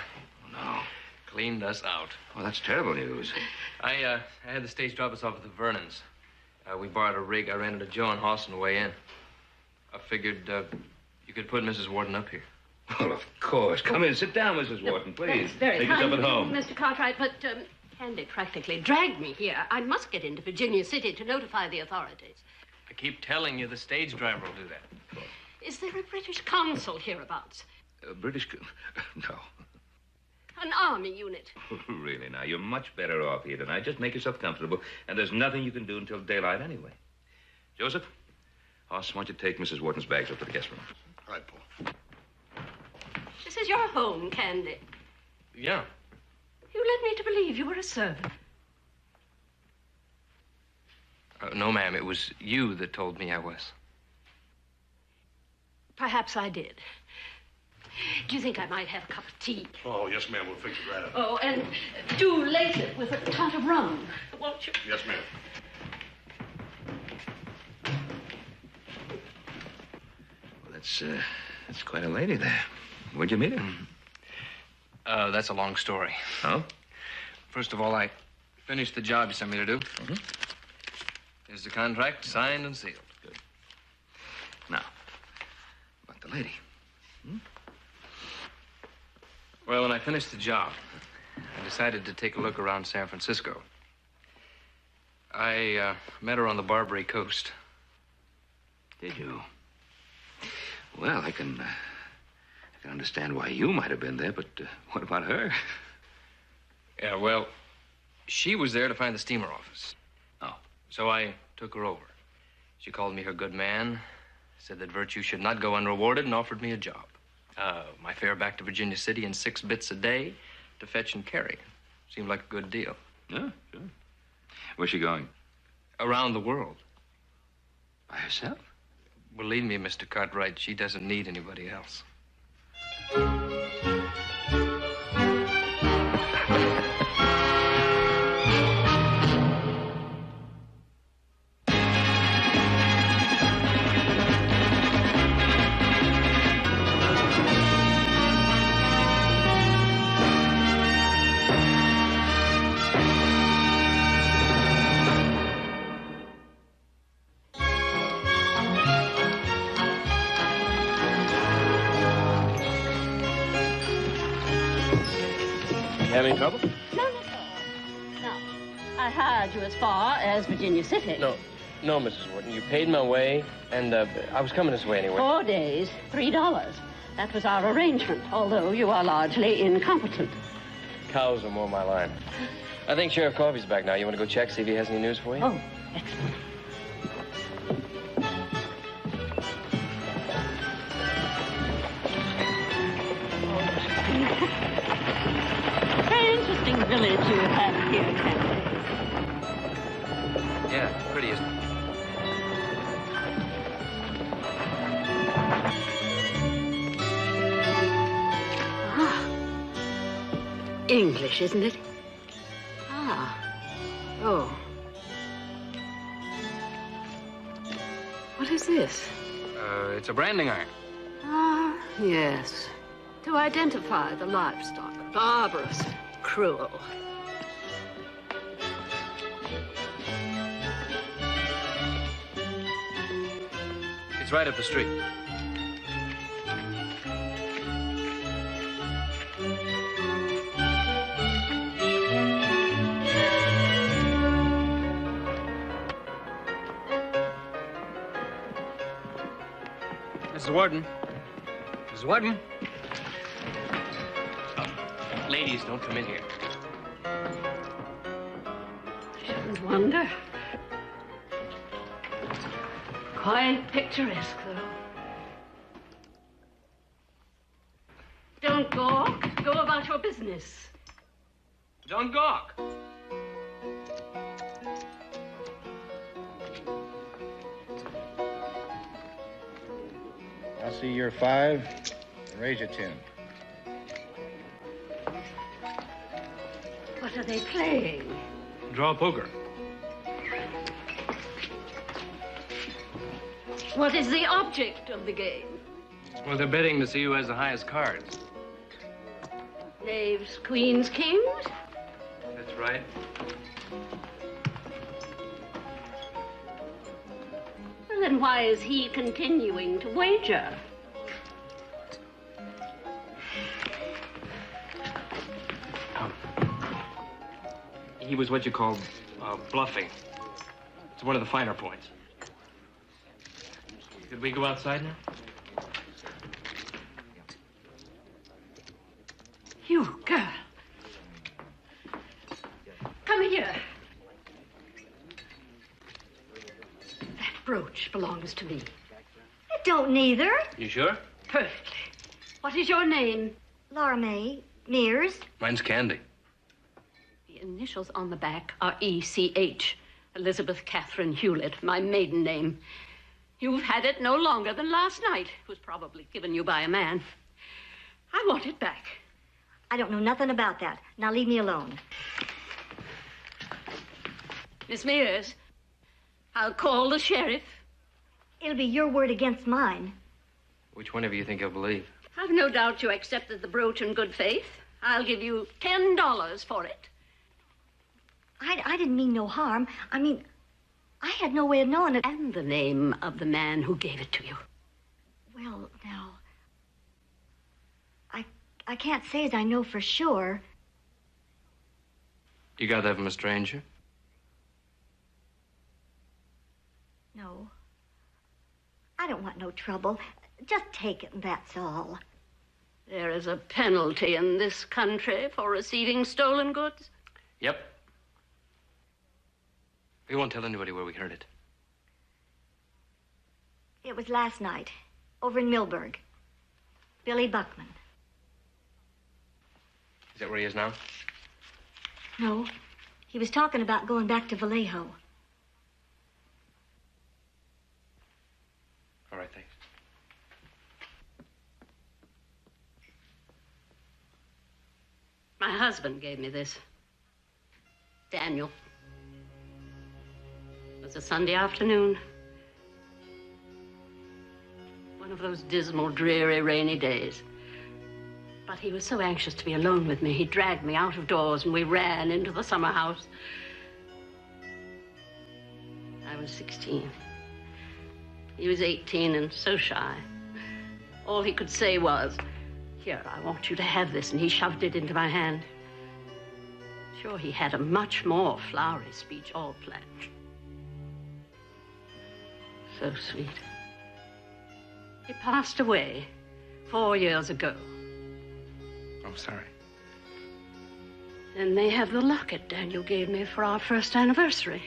No. Cleaned us out. Well, that's terrible news. I had the stage drop us off at the Vernons. We borrowed a rig. I ran into Joe and Hoss on the way in. I figured you could put Mrs. Wharton up here. Well, of course. Come in. Sit down, Mrs. Wharton, please. That's very Make kind yourself at of you, home. Mr. Cartwright, but Candy practically dragged me here. I must get into Virginia City to notify the authorities. I keep telling you the stage driver will do that. Is there a British consul hereabouts? British... No. An army unit? Really, now, you're much better off here tonight. Just make yourself comfortable, and there's nothing you can do until daylight anyway. Joseph, Hoss, why don't you take Mrs. Wharton's bags up to the guest room? All right, Paul. This is your home, Candy. Yeah. You led me to believe you were a servant. No, ma'am, it was you that told me I was. Perhaps I did. Do you think I might have a cup of tea? Oh, yes, ma'am. We'll fix it right up. Oh, and do lace it with a tot of rum, won't you? Yes, ma'am. Well, that's quite a lady there. Where'd you meet her? That's a long story. Oh? First of all, I finished the job you sent me to do. Mm-hmm. Here's the contract, signed and sealed. Good. Now, about the lady. Well, when I finished the job, I decided to take a look around San Francisco. I met her on the Barbary Coast. Did you? Well, I can understand why you might have been there, but what about her? Yeah, well, she was there to find the steamer office. Oh. So I took her over. She called me her good man, said that virtue should not go unrewarded, and offered me a job. My fare back to Virginia City in 6 bits a day to fetch and carry. Seemed like a good deal. Yeah, sure. Where's she going? Around the world. By herself? Believe me, Mr. Cartwright, she doesn't need anybody else. Have any trouble? No. I hired you as far as Virginia City. No, Mrs. Wharton. You paid my way, and I was coming this way anyway. 4 days, $3. That was our arrangement, although you are largely incompetent. Cows are more my line. I think Sheriff Coffey's back now. You want to go check, see if he has any news for you? Oh, excellent. Very interesting village you have here, Canary. Yeah, pretty, isn't it? English, isn't it? Oh. What is this? It's a branding iron. Yes. To identify the livestock. Barbarous, cruel. It's right up the street. Mrs. Warden. Mrs. Warden. Ladies, don't come in here. Shouldn't wonder. Quite picturesque, though. Don't gawk. Go about your business. Don't gawk. I see you're 5. Raise you 10. What are they playing? Draw poker. What is the object of the game? Well, they're betting to see who has the highest cards. Knaves, queens, kings? That's right. Well, then why is he continuing to wager? He was what you call bluffing. It's one of the finer points. Could we go outside now? You girl. Come here. That brooch belongs to me. It don't neither. You sure? Perfectly. What is your name? Laura May Mears. Mine's Candy. The initials on the back are E.C.H. Elizabeth Catherine Hewlett, my maiden name. You've had it no longer than last night. It was probably given you by a man. I want it back. I don't know nothing about that. Now leave me alone. Miss Mears, I'll call the sheriff. It'll be your word against mine. Which one of you think you'll believe? I've no doubt you accepted the brooch in good faith. I'll give you $10 for it. I didn't mean no harm. I mean, I had no way of knowing it. And the name of the man who gave it to you. Well, now, I can't say as I know for sure. You got that from a stranger? No. I don't want no trouble. Just take it and that's all. There is a penalty in this country for receiving stolen goods. Yep. We won't tell anybody where we heard it. It was last night, over in Millburg. Billy Buckman. Is that where he is now? No. He was talking about going back to Vallejo. All right, thanks. My husband gave me this. Daniel. It was a Sunday afternoon. One of those dismal, dreary, rainy days. But he was so anxious to be alone with me, he dragged me out of doors and we ran into the summer house. I was 16. He was 18 and so shy. All he could say was, "Here, I want you to have this," and he shoved it into my hand. Sure, he had a much more flowery speech all planned. So sweet. He passed away 4 years ago. I'm sorry. Then they have the locket Daniel gave me for our first anniversary.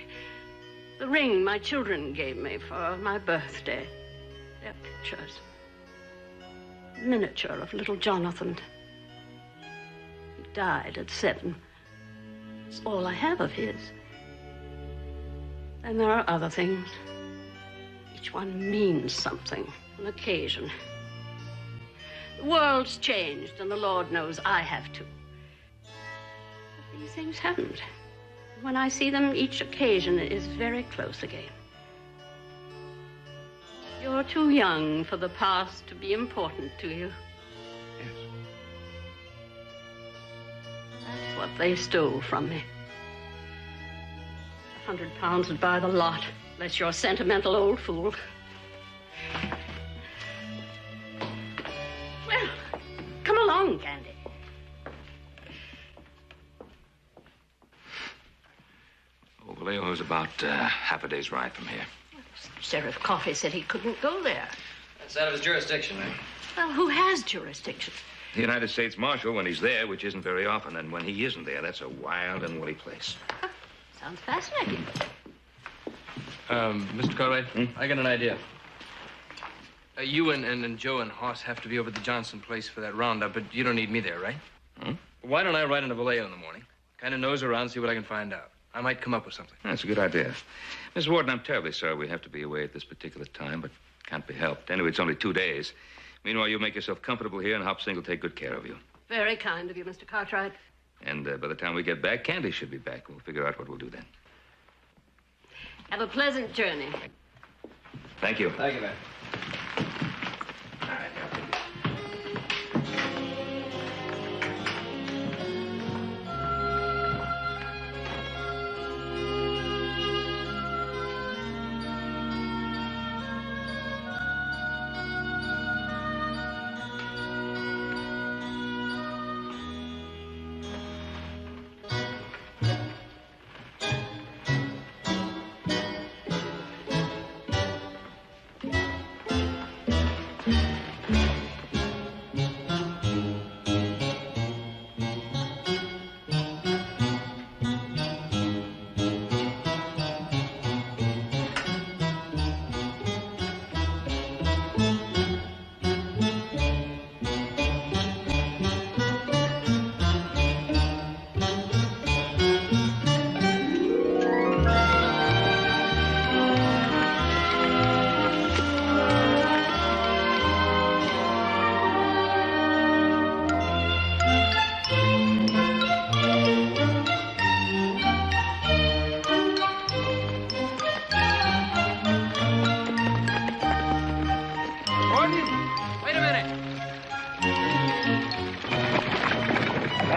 The ring my children gave me for my birthday. Their pictures. Miniature of little Jonathan. He died at 7. It's all I have of his. And there are other things. Each one means something, an occasion. The world's changed, and the Lord knows I have too. But these things haven't. When I see them, each occasion is very close again. You're too young for the past to be important to you. Yes. That's what they stole from me. £100 would buy the lot, unless you're a sentimental old fool. Well, come along, Candy. Oh, Vallejo's about half a day's ride from here. Sheriff Coffey said he couldn't go there. That's out of his jurisdiction, right? Well, who has jurisdiction? The United States Marshal when he's there, which isn't very often, and when he isn't there, that's a wild and woolly place. Sounds fascinating. Mr. Cartwright, I got an idea. You and Joe and Hoss have to be over at the Johnson place for that roundup, but you don't need me there, right? Why don't I ride into Vallejo in the morning? Kind of nose around, see what I can find out. I might come up with something. That's a good idea. Miss Warden, I'm terribly sorry we have to be away at this particular time, but can't be helped. Anyway, it's only 2 days. Meanwhile, you make yourself comfortable here, and Hop Sing will take good care of you. Very kind of you, Mr. Cartwright. And by the time we get back, Candy should be back. We'll figure out what we'll do then. Have a pleasant journey. Thank you. Thank you, man.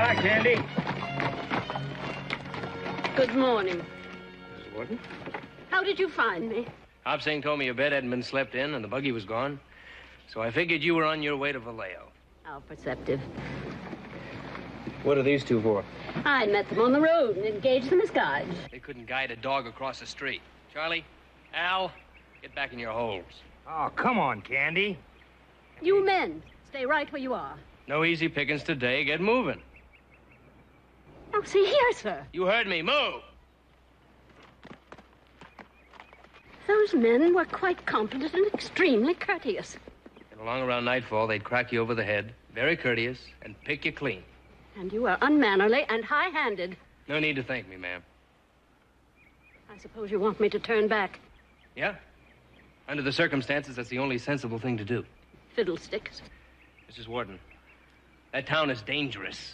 Hi, Candy. Good morning. Mrs. Wharton? How did you find me? Hop Singh told me your bed hadn't been slept in and the buggy was gone. So I figured you were on your way to Vallejo. How perceptive. What are these two for? I met them on the road and engaged them as guides. They couldn't guide a dog across the street. Charlie, Al, get back in your holes. Oh, come on, Candy. You men, stay right where you are. No easy pickings today. Get moving. Now, see here, sir. You heard me. Move! Those men were quite competent and extremely courteous. Get along around nightfall, they'd crack you over the head, very courteous, and pick you clean. And you were unmannerly and high-handed. No need to thank me, ma'am. I suppose you want me to turn back. Yeah? Under the circumstances, that's the only sensible thing to do. Fiddlesticks. Mrs. Wharton, that town is dangerous.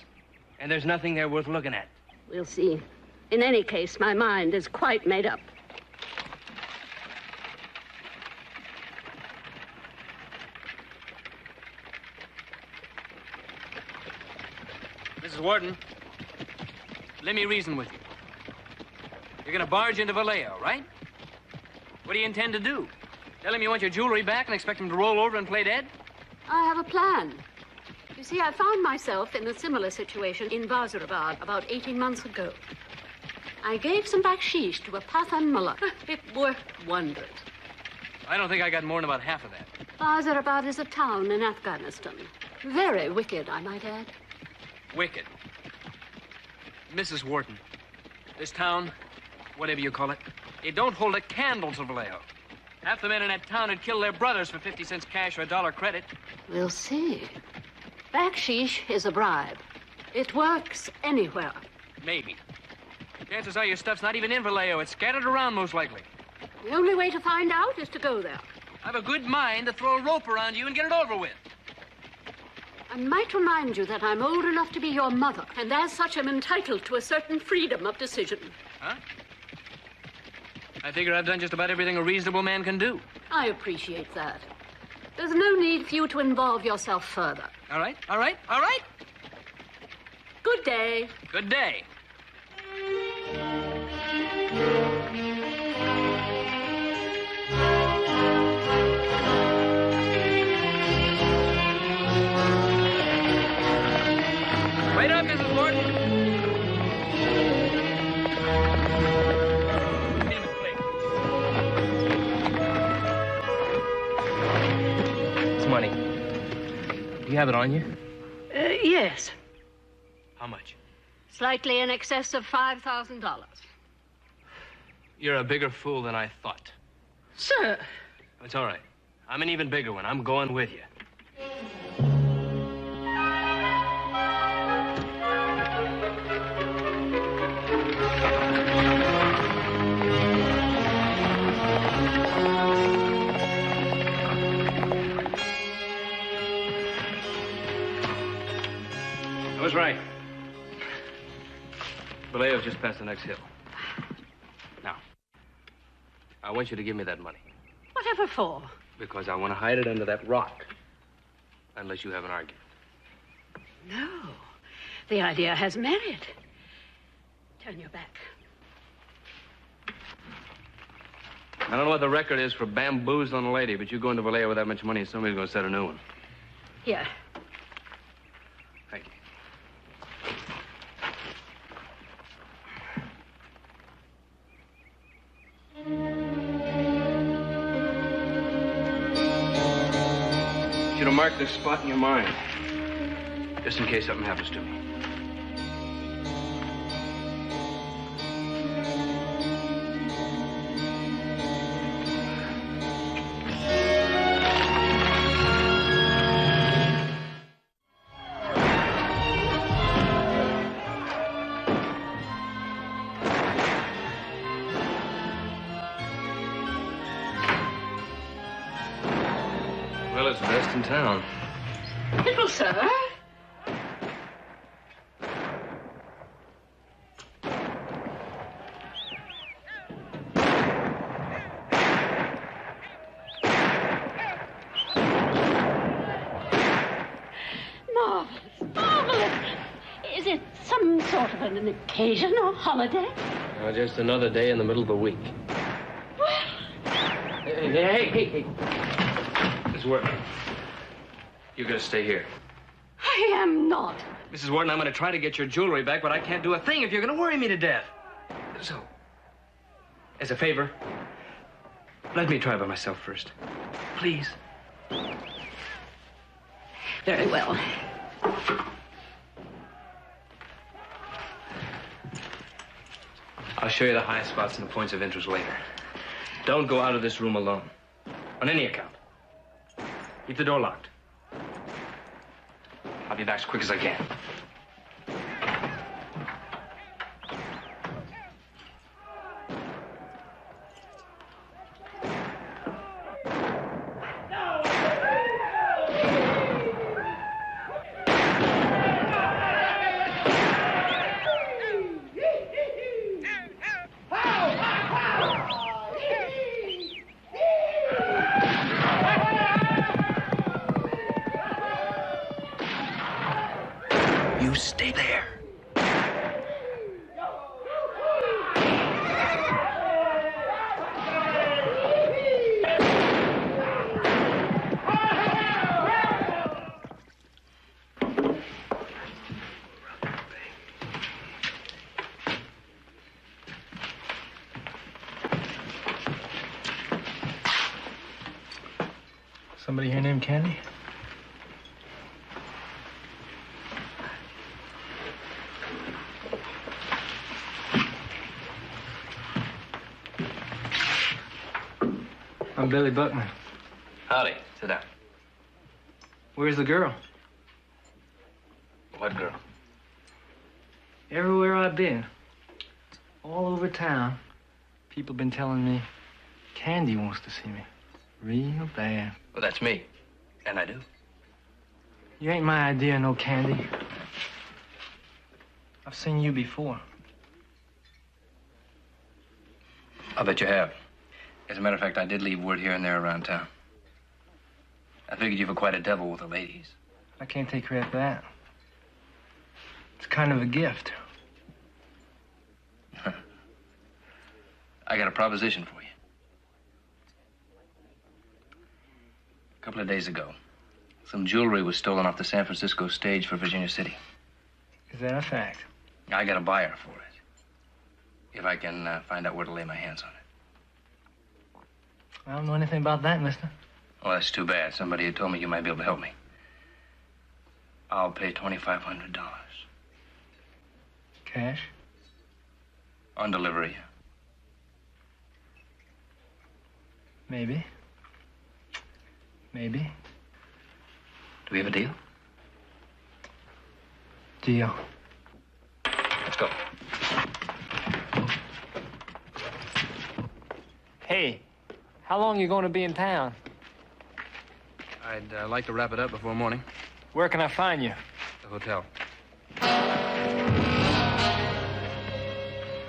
And there's nothing there worth looking at. We'll see. In any case, my mind is quite made up. Mrs. Wharton, let me reason with you. You're going to barge into Vallejo, right? What do you intend to do? Tell him you want your jewelry back and expect him to roll over and play dead? I have a plan. You see, I found myself in a similar situation in Wazirabad about 18 months ago. I gave some baksheesh to a Pathan mullah. It worked wonders. I don't think I got more than about half of that. Wazirabad is a town in Afghanistan. Very wicked, I might add. Wicked. Mrs. Wharton, this town, whatever you call it, it don't hold a candle to Vallejo. Half the men in that town would kill their brothers for 50 cents cash or $1 credit. We'll see. Baksheesh is a bribe. It works anywhere. Maybe. Chances are your stuff's not even in Vallejo. It's scattered around, most likely. The only way to find out is to go there. I've a good mind to throw a rope around you and get it over with. I might remind you that I'm old enough to be your mother, and as such am entitled to a certain freedom of decision. Huh? I figure I've done just about everything a reasonable man can do. I appreciate that. There's no need for you to involve yourself further. All right, all right, all right. Good day. Good day. Wait up, Mrs. Wharton. It's money. Do you have it on you? Yes. How much? Slightly in excess of $5,000. You're a bigger fool than I thought. Sir. It's all right. I'm an even bigger one. I'm going with you. I was right. Vallejo's just past the next hill. Now, I want you to give me that money. Whatever for? Because I want to hide it under that rock. Unless you have an argument. No. The idea has merit. Turn your back. I don't know what the record is for bamboozling a lady, but you go into Vallejo with that much money, somebody's going to set a new one. Here. Thank you. You should have marked this spot in your mind, just in case something happens to me. Well, it's the best in town. Little sir. Marvelous, marvelous. Is it some sort of an occasion or holiday? No, just another day in the middle of the week. Hey. Mrs. Wharton, you're going to stay here. I am not. Mrs. Wharton, I'm going to try to get your jewelry back, but I can't do a thing if you're going to worry me to death. So, as a favor, let me try by myself first. Please. Very well. I'll show you the high spots and the points of interest later. Don't go out of this room alone. On any account. Keep the door locked. I'll be back as quick as I can. Stay there. Somebody here named Candy? I'm Billy Buckman. Howdy. Sit down. Where's the girl? What girl? Everywhere I've been, all over town, people been telling me Candy wants to see me. Real bad. Well, that's me. And I do. You ain't my idea, no Candy. I've seen you before. I'll bet you have. As a matter of fact, I did leave word here and there around town. I figured you were quite a devil with the ladies. I can't take credit for that. It's kind of a gift. I got a proposition for you. A couple of days ago, some jewelry was stolen off the San Francisco stage for Virginia City. Is that a fact? I got a buyer for it. If I can find out where to lay my hands on it. I don't know anything about that, mister. Oh, that's too bad. Somebody had told me you might be able to help me. I'll pay $2,500. Cash? On delivery. Maybe. Maybe. Do we have a deal? Deal. Let's go. Hey, how long you going to be in town? I'd like to wrap it up before morning. Where can I find you? The hotel.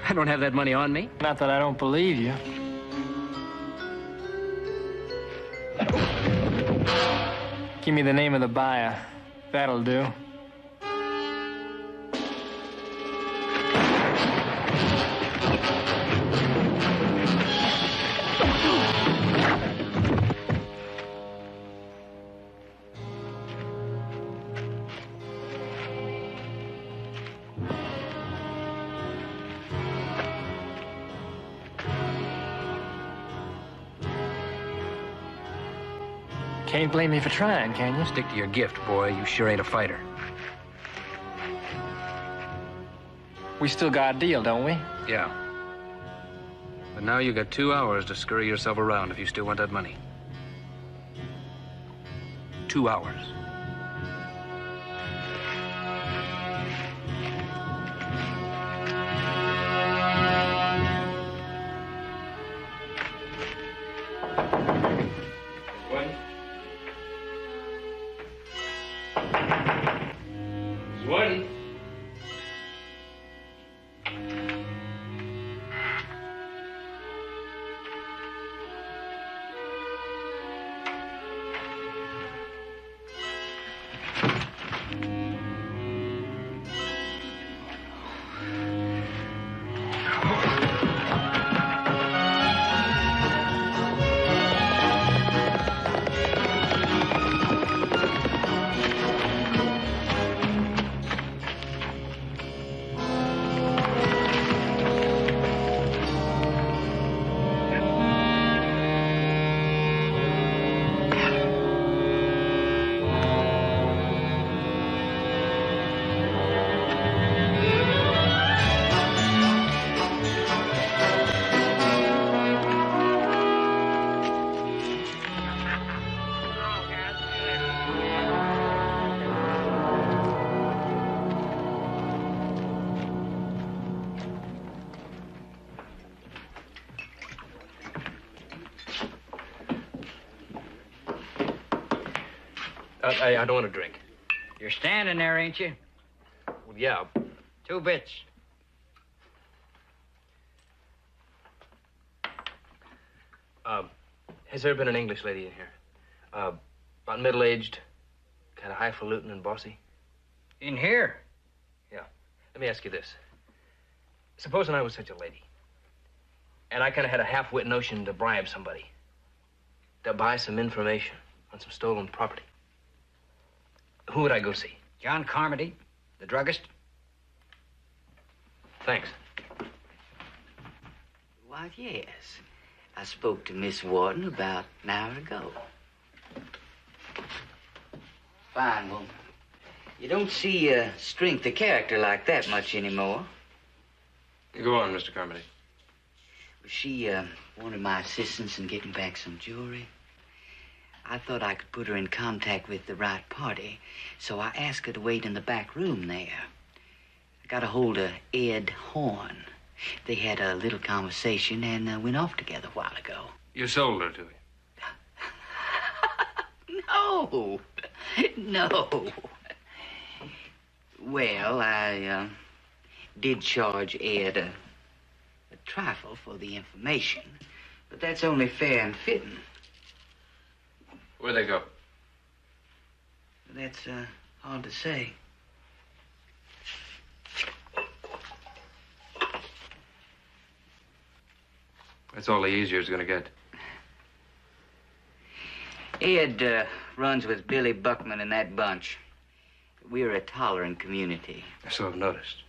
I don't have that money on me. Not that I don't believe you. Give me the name of the buyer. That'll do. Can't blame me for trying, can you? Stick to your gift, boy. You sure ain't a fighter. We still got a deal, don't we? Yeah. But now you got 2 hours to scurry yourself around if you still want that money. 2 hours. I don't want to drink. You're standing there, ain't you? Well, yeah. 2 bits. Has there been an English lady in here? About middle-aged, kind of highfalutin and bossy? In here? Yeah. Let me ask you this. Supposing I was such a lady, and I kind of had a half-wit notion to bribe somebody, to buy some information on some stolen property. Who would I go see? John Carmody, the druggist. Thanks. Why, yes. I spoke to Miss Wharton about an hour ago. Fine woman. You don't see strength of character like that much anymore. Go on, Mr. Carmody. She wanted my assistance in getting back some jewelry. I thought I could put her in contact with the right party, so I asked her to wait in the back room there. I got a hold of Ed Horn. They had a little conversation and went off together a while ago. You sold her to him? No. No. Well, I did charge Ed a trifle for the information, but that's only fair and fitting. Where'd they go? That's hard to say. That's all the easier it's gonna get. Ed runs with Billy Buckman and that bunch. We're a tolerant community. So I've noticed.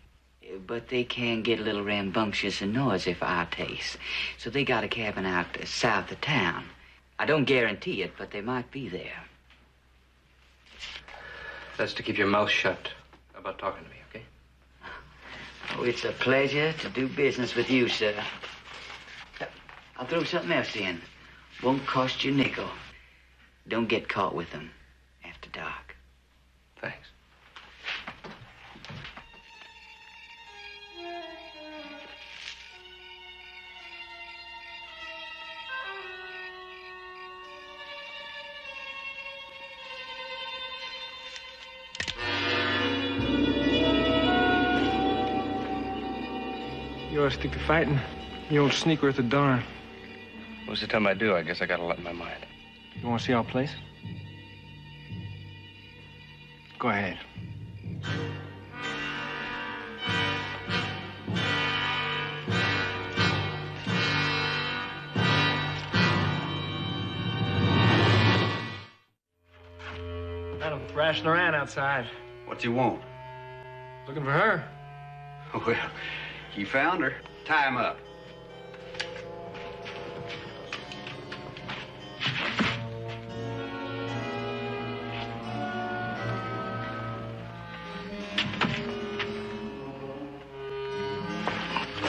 But they can get a little rambunctious and noisy for our taste. So they got a cabin out south of town. I don't guarantee it, but they might be there. That's to keep your mouth shut about talking to me, okay? Oh, it's a pleasure to do business with you, sir. I'll throw something else in. Won't cost you a nickel. Don't get caught with them after dark. Thanks. You ought to stick to fighting. You old sneaker at the darn. Most of the time I do, I guess I got a lot in my mind. You want to see our place? Go ahead. I'm thrashing around outside. What's he want? Looking for her. Well, you found her. Tie him up.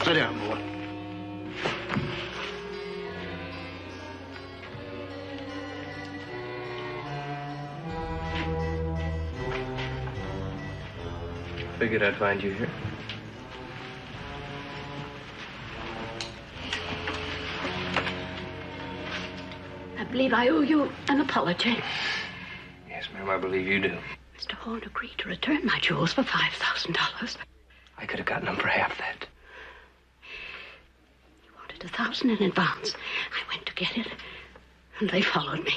Sit down, boy. Figured I'd find you here. I believe I owe you an apology. Yes, ma'am, I believe you do. Mr. Horn agreed to return my jewels for $5,000. I could have gotten them for half that. He wanted $1,000 in advance. I went to get it, and they followed me.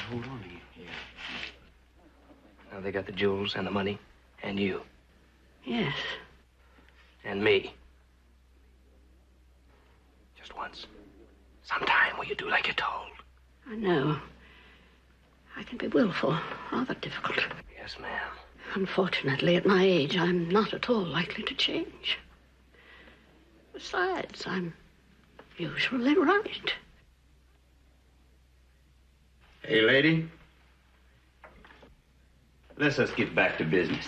Hold on to you. Yeah. Now they got the jewels and the money, and you. Yes. And me. Just once. Sometime will you do like you're told? I know. I can be willful, rather difficult. Yes, ma'am. Unfortunately, at my age, I'm not at all likely to change. Besides, I'm usually right. Hey, lady. Let's just get back to business.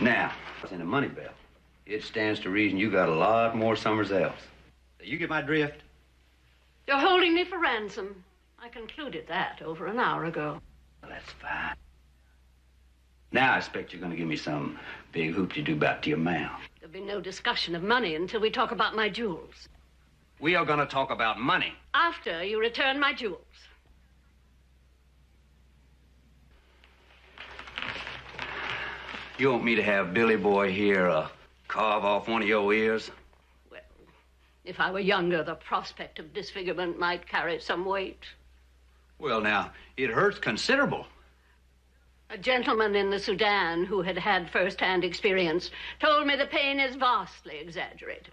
Now, it's in the money belt. It stands to reason you got a lot more somewheres else. You get my drift? You're holding me for ransom. I concluded that over an hour ago. Well, that's fine. Now I expect you're going to give me some big hoop-de-doo about to your mouth. There'll be no discussion of money until we talk about my jewels. We are going to talk about money. After you return my jewels. You want me to have Billy Boy here carve off one of your ears? Well, if I were younger, the prospect of disfigurement might carry some weight. Well, now, it hurts considerable. A gentleman in the Sudan who had had first-hand experience told me the pain is vastly exaggerated.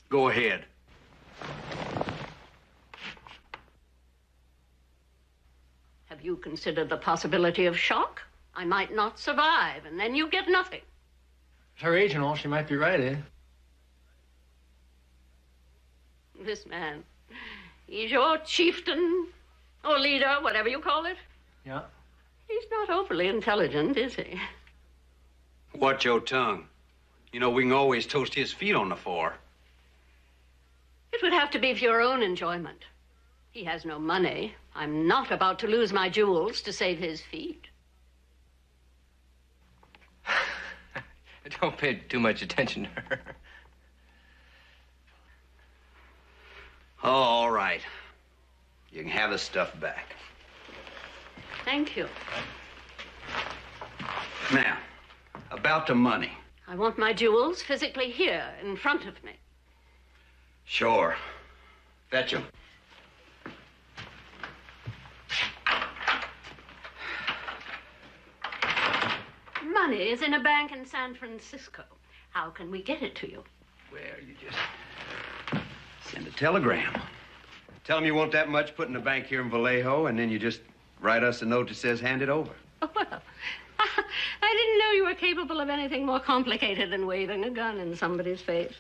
Go ahead. Have you considered the possibility of shock? I might not survive, and then you get nothing. It's her age and all, she might be right, eh? This man, he's your chieftain, or leader, whatever you call it. Yeah. He's not overly intelligent, is he? Watch your tongue. You know, we can always toast his feet on the floor. It would have to be for your own enjoyment. He has no money. I'm not about to lose my jewels to save his feet. Don't pay too much attention to her. Oh, all right. You can have the stuff back. Thank you. Now, about the money. I want my jewels physically here, in front of me. Sure. Fetch 'em. Money is in a bank in San Francisco. How can we get it to you? Well, you just send a telegram. Tell them you want that much put in the bank here in Vallejo, and then you just write us a note that says hand it over. Oh, well, I didn't know you were capable of anything more complicated than waving a gun in somebody's face.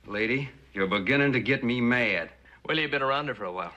Lady, you're beginning to get me mad. Well, you've been around her for a while.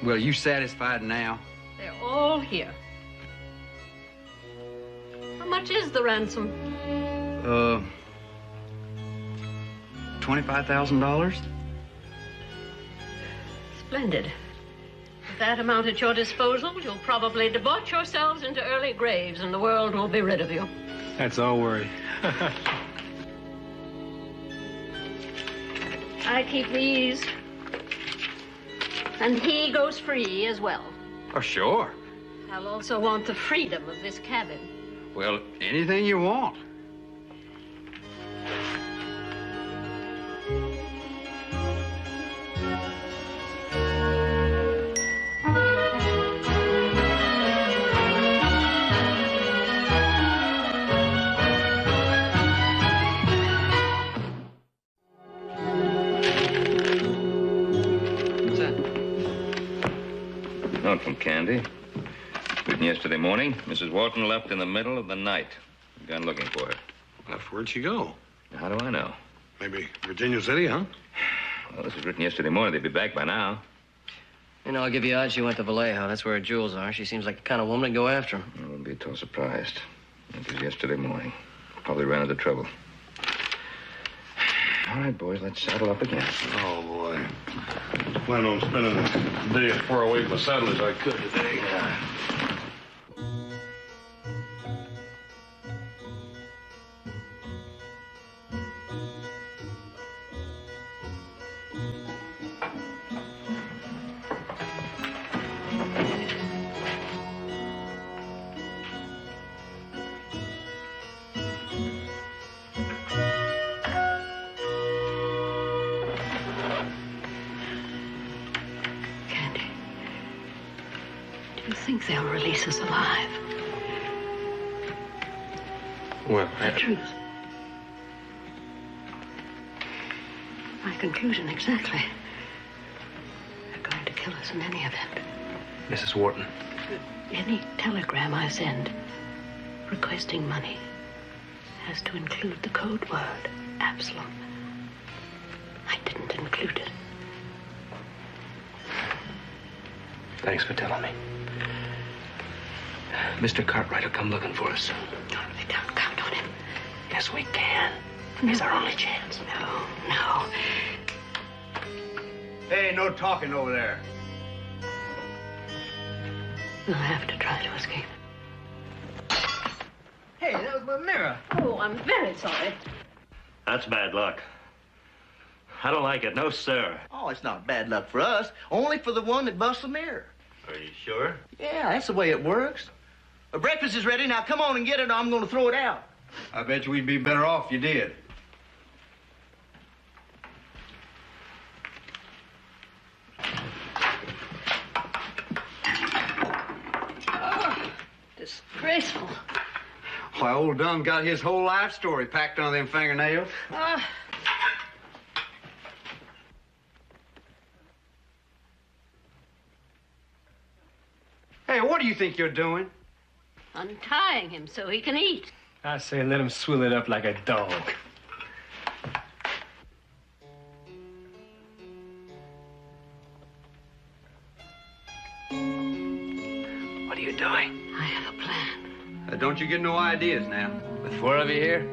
Well, you satisfied now? They're all here. How much is the ransom? $25,000? Splendid. With that amount at your disposal, you'll probably debauch yourselves into early graves and the world will be rid of you. That's all worry. I keep these. And he goes free as well. Oh, sure. I'll also want the freedom of this cabin. Well, anything you want. Note from Candy. Written yesterday morning. Mrs. Walton left in the middle of the night. Gone looking for her. Left, where'd she go? How do I know? Maybe Virginia City, huh? Well, this was written yesterday morning. They'd be back by now. You know, I'll give you odds she went to Vallejo. That's where her jewels are. She seems like the kind of woman to go after them. I wouldn't be at all surprised. It was yesterday morning. Probably ran into trouble. All right, boys, let's saddle up again. Oh, boy. Plan on spending the day as far away from the saddle as I could today. Do you think they'll release us alive? Well, The truth. My conclusion exactly. They're going to kill us in any event. Mrs. Wharton. Any telegram I send Requesting money has to include the code word, Absalom. I didn't include it. Thanks for telling me. Mr. Cartwright will come looking for us soon. We don't count on him. Yes, we can. He's our only chance. No. Hey, no talking over there. I'll have to try to escape. Hey, that was my mirror. Oh, I'm very sorry. That's bad luck. I don't like it. No, sir. Oh, it's not bad luck for us. Only for the one that busts the mirror. Are you sure? Yeah, that's the way it works. Breakfast is ready. Now come on and get it or I'm going to throw it out. I bet you we'd be better off if you did. Disgraceful. Why, old Dunn got his whole life story packed on them fingernails. Hey, what do you think you're doing? Untying him so he can eat. I say let him swill it up like a dog. What are you doing? I have a plan. Don't you get no ideas now. With 4 of you here,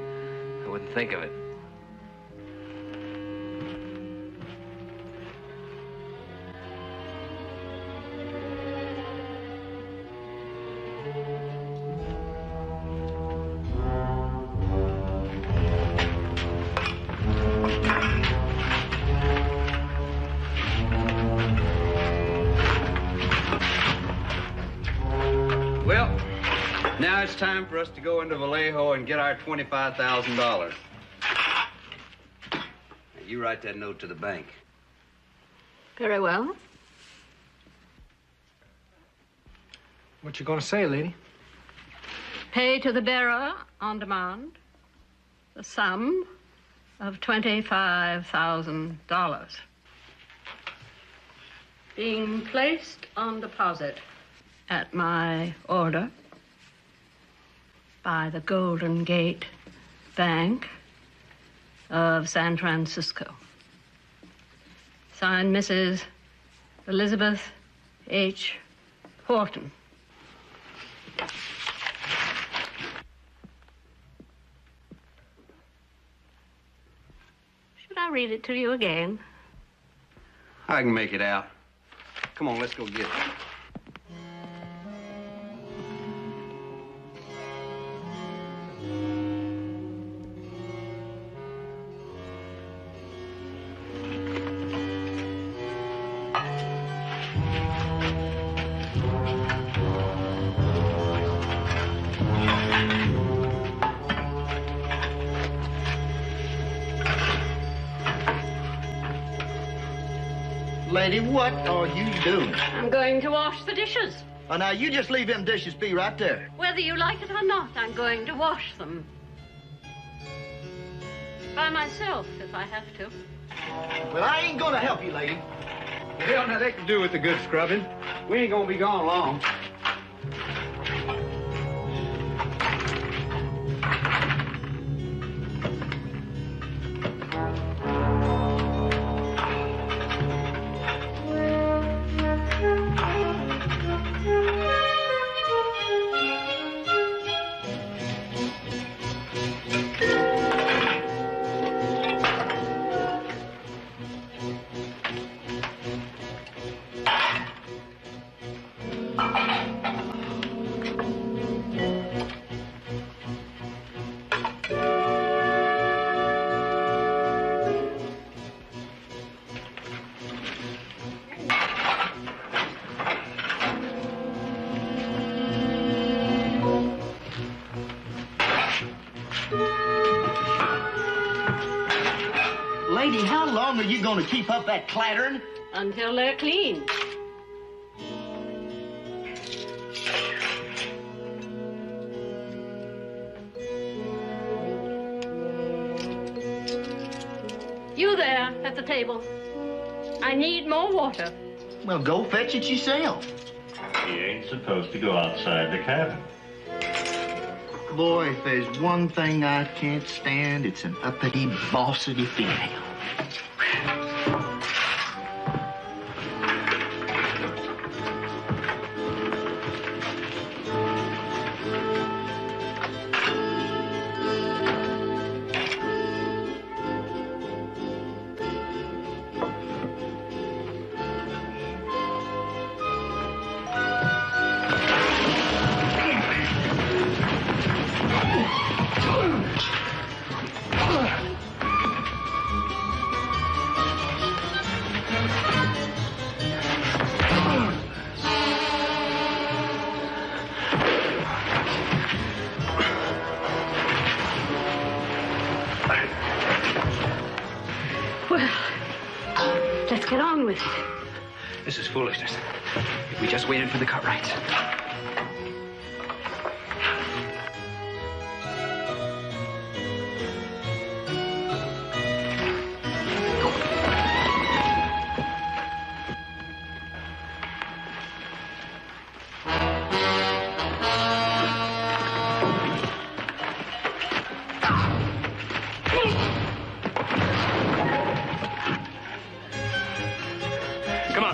I wouldn't think of it. Well, now it's time for us to go into Vallejo and get our $25,000. Now, you write that note to the bank. Very well. What you gonna say, lady? Pay to the bearer on demand the sum of $25,000. Being placed on deposit at my order by the Golden Gate Bank of San Francisco. Signed, Mrs. Elizabeth H. Horton. Should I read it to you again? I can make it out. Come on, let's go get it. Lady, what are you doing? I'm going to wash the dishes. Oh, now, you just leave them dishes be right there. Whether you like it or not, I'm going to wash them. By myself, if I have to. Well, I ain't gonna help you, lady. Hell, now, they can do with the good scrubbing. We ain't gonna be gone long. Lady, how long are you gonna keep up that clattering? Until they're clean. You there at the table. I need more water. Well, go fetch it yourself. He ain't supposed to go outside the cabin. Boy, if there's one thing I can't stand, it's an uppity, bossity female. This is foolishness. If we just waited for the Cartwrights.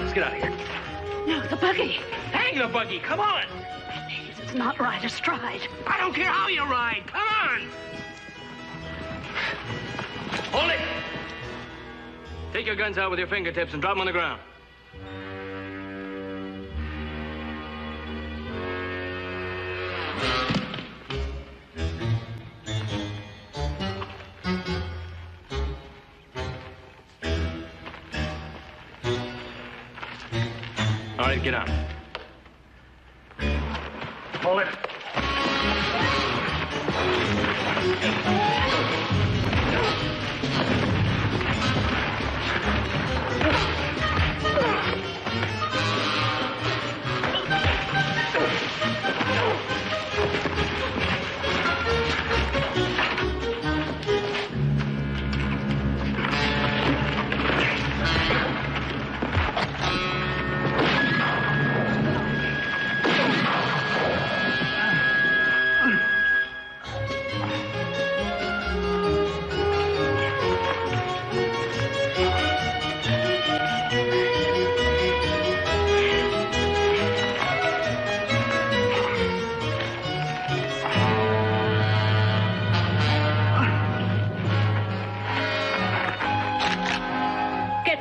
Let's get out of here. No, the buggy. Hang the buggy. Come on. It's not right astride. I don't care how you ride. Come on. Hold it. Take your guns out with your fingertips and drop them on the ground. All right, get out. Hold it.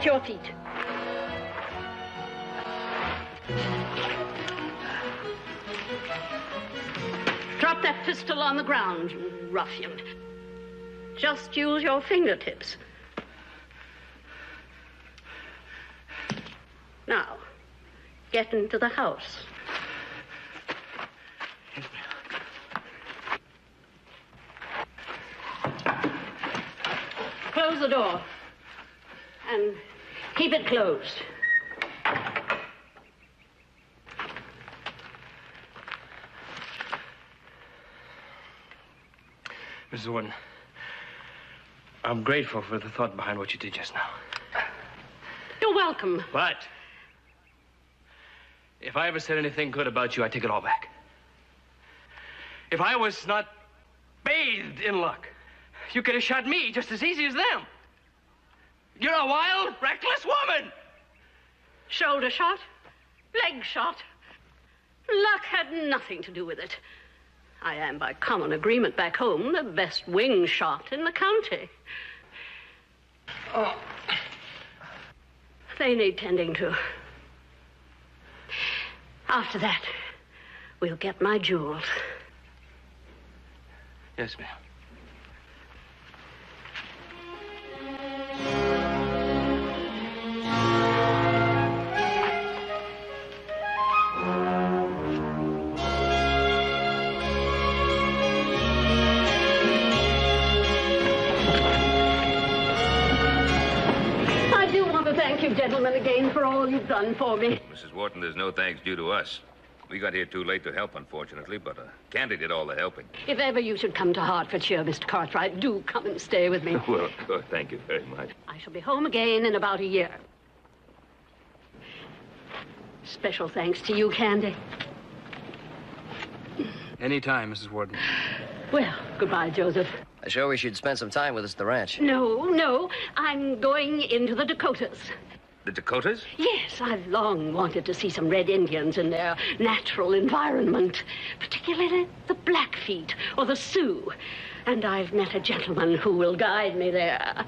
Your feet. Drop that pistol on the ground, you ruffian. Just use your fingertips. Now, get into the house. Close the door. And keep it closed. Mrs. Warden, I'm grateful for the thought behind what you did just now. You're welcome. But if I ever said anything good about you, I take it all back. If I was not bathed in luck, you could have shot me just as easy as them. You're a wild, reckless woman! Shoulder shot, leg shot. Luck had nothing to do with it. I am, by common agreement back home, the best wing shot in the county. Oh. They need tending to. After that, we'll get my jewels. Yes, ma'am. Thank you, gentlemen, again for all you've done for me. Mrs. Wharton, there's no thanks due to us. We got here too late to help, unfortunately, but Candy did all the helping. If ever you should come to Hertfordshire, Mr. Cartwright, do come and stay with me. Well, of course, thank you very much. I shall be home again in about a year. Special thanks to you, Candy. Anytime, Mrs. Warden. Well, goodbye, Joseph. I sure wish you'd spend some time with us at the ranch. No, I'm going into the Dakotas. The Dakotas? Yes, I've long wanted to see some Red Indians in their natural environment, particularly the Blackfeet or the Sioux. And I've met a gentleman who will guide me there.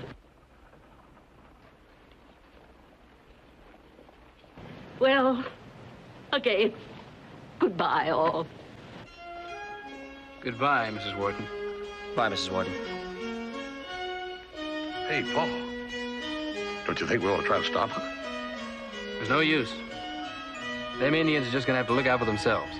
Well, again, goodbye, all. Goodbye, Mrs. Wharton. Bye, Mrs. Wharton. Hey, Paul. Don't you think we ought to try to stop her? There's no use. Them Indians are just gonna have to look out for themselves.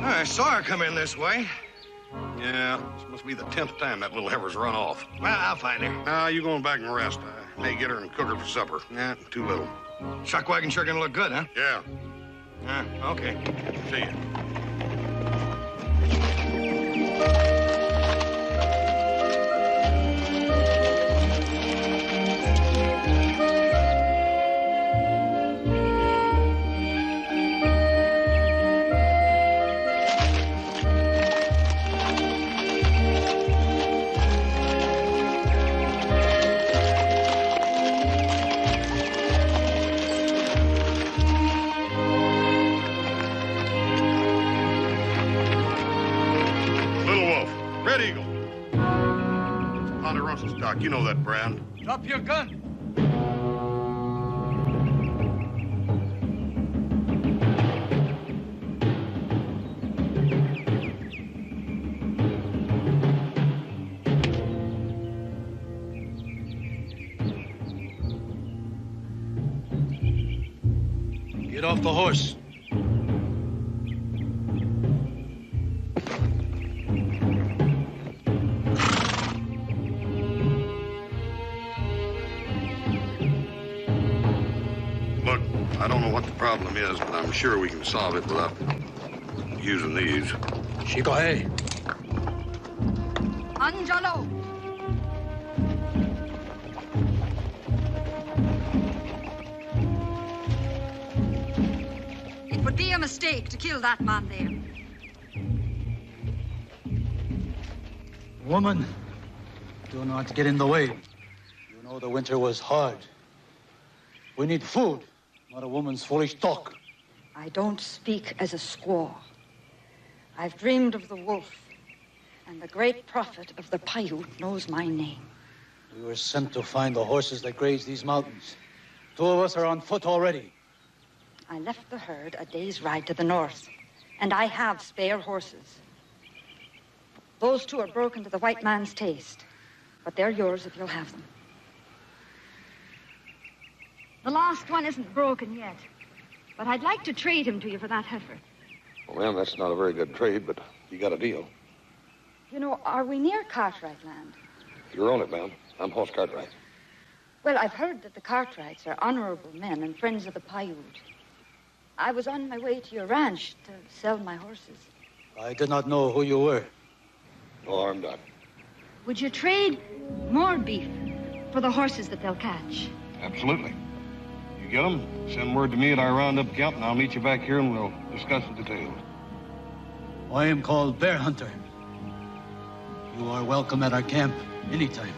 I saw her come in this way. Yeah, this must be the 10th time that little heifer's run off. Well, I'll find her. Nah, you going back and rest. I may get her and cook her for supper. Nah, too little. Chuck wagon sure gonna look good, huh? Yeah. Okay. See ya. Doc, you know that brand. Drop your gun. Get off the horse. I don't know what the problem is, but I'm sure we can solve it without using these. Shikohe. Anjalo. It would be a mistake to kill that man there. Woman, do not get in the way. You know the winter was hard. We need food. Not a woman's foolish talk. I don't speak as a squaw. I've dreamed of the wolf, and the great prophet of the Paiute knows my name. We were sent to find the horses that graze these mountains. 2 of us are on foot already. I left the herd a day's ride to the north, and I have spare horses. Those 2 are broken to the white man's taste, but they're yours if you'll have them. The last one isn't broken yet, but I'd like to trade him to you for that heifer. Well, ma'am, that's not a very good trade, but you got a deal. You know, are we near Cartwright land? You're on it, ma'am. I'm Horse Cartwright. Well, I've heard that the Cartwrights are honorable men and friends of the Paiute. I was on my way to your ranch to sell my horses. I did not know who you were. No harm done. Would you trade more beef for the horses that they'll catch? Absolutely. You get them, send word to me at our roundup camp, and I'll meet you back here and we'll discuss the details. I am called Bear Hunter. You are welcome at our camp anytime.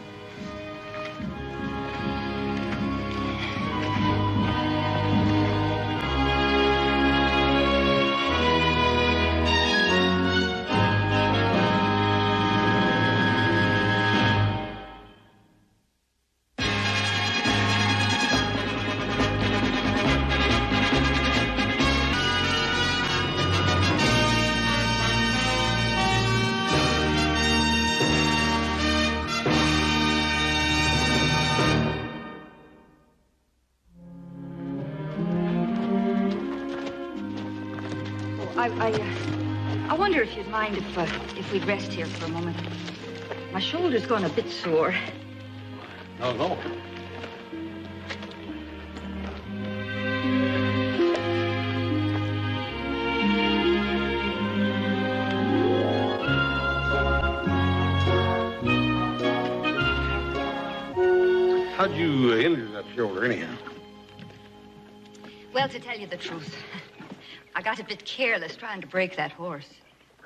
I wonder if you'd mind if we'd rest here for a moment. My shoulder's gone a bit sore. No. How'd you injure that shoulder anyhow? Well, to tell you the truth, I got a bit careless trying to break that horse.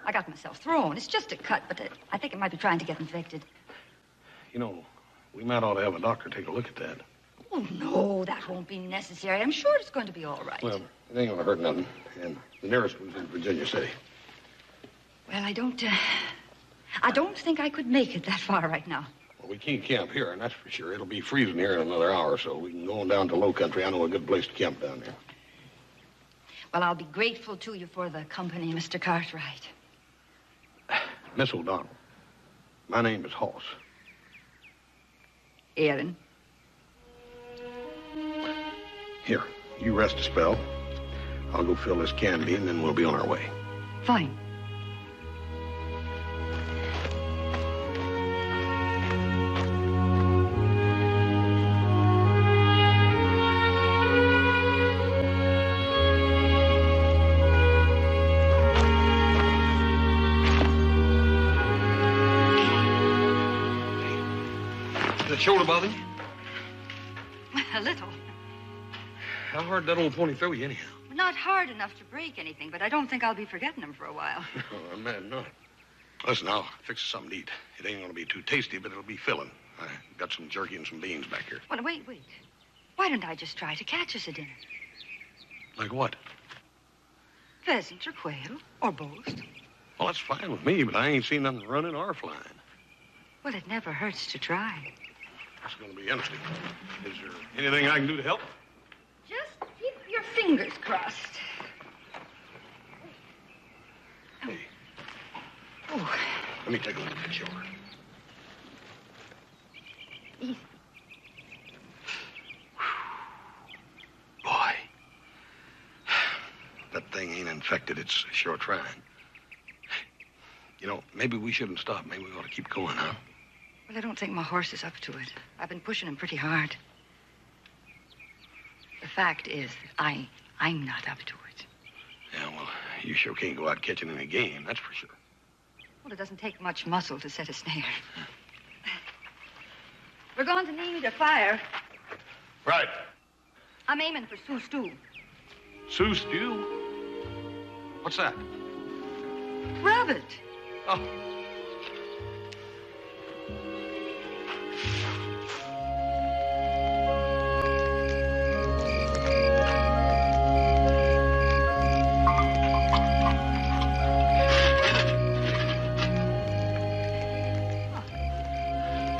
I got myself thrown. It's just a cut, but I think it might be trying to get infected. You know, we might ought to have a doctor take a look at that. Oh, no, that won't be necessary. I'm sure it's going to be all right. Well, it ain't gonna hurt nothing. And the nearest one's in Virginia City. Well, I don't think I could make it that far right now. Well, we can't camp here, and that's for sure. It'll be freezing here in another hour or so. We can go on down to low country. I know a good place to camp down there. Well, I'll be grateful to you for the company, Mr. Cartwright. Miss O'Donnell, my name is Hoss. Aaron. Here, you rest a spell. I'll go fill this candy, and then we'll be on our way. Fine. Shoulder bother you? A little. How hard did that old pony throw you, anyhow? Not hard enough to break anything, but I don't think I'll be forgetting him for a while. Oh, man, no. Listen, I'll fix something to eat. It ain't gonna be too tasty, but it'll be filling. I got some jerky and some beans back here. Well, wait. Why don't I just try to catch us a dinner? Like what? Pheasant or quail, or both. Well, that's fine with me, but I ain't seen nothing running or flying. Well, it never hurts to try. That's gonna be interesting. Is there anything I can do to help? Just keep your fingers crossed. Hey. Oh. Let me take a look at that shoulder. Easy. Boy. That thing ain't infected. It's sure trying. You know, maybe we shouldn't stop. Maybe we ought to keep going, huh? Well, I don't think my horse is up to it. I've been pushing him pretty hard. The fact is that I'm not up to it. Yeah, well, you sure can't go out catching any game, that's for sure. Well, it doesn't take much muscle to set a snare. We're going to need a fire. Right. I'm aiming for Sioux stew. Sioux stew? What's that? Rabbit. Oh.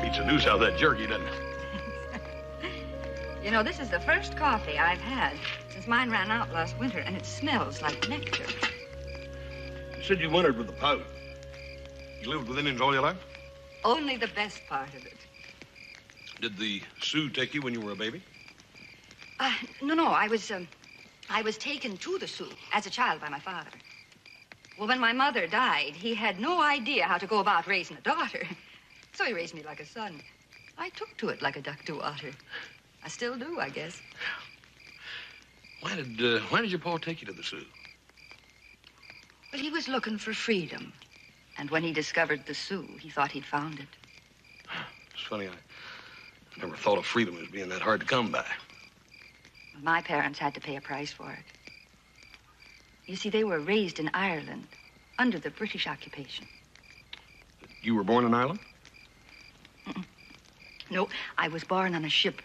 Beats the deuce out of that jerky, doesn't it? You know, this is the first coffee I've had since mine ran out last winter, and it smells like nectar. You said you wintered with the Pout. You lived with Indians all your life? Only the best part of it. Did the Sioux take you when you were a baby? No. I was taken to the Sioux as a child by my father. Well, when my mother died, he had no idea how to go about raising a daughter. So he raised me like a son. I took to it like a duck to water. I still do, I guess. Why did your pa take you to the Sioux? Well, he was looking for freedom. And when he discovered the Sioux, he thought he'd found it. It's funny, I never thought of freedom as being that hard to come by. My parents had to pay a price for it. You see, they were raised in Ireland under the British occupation. You were born in Ireland? No, I was born on a ship.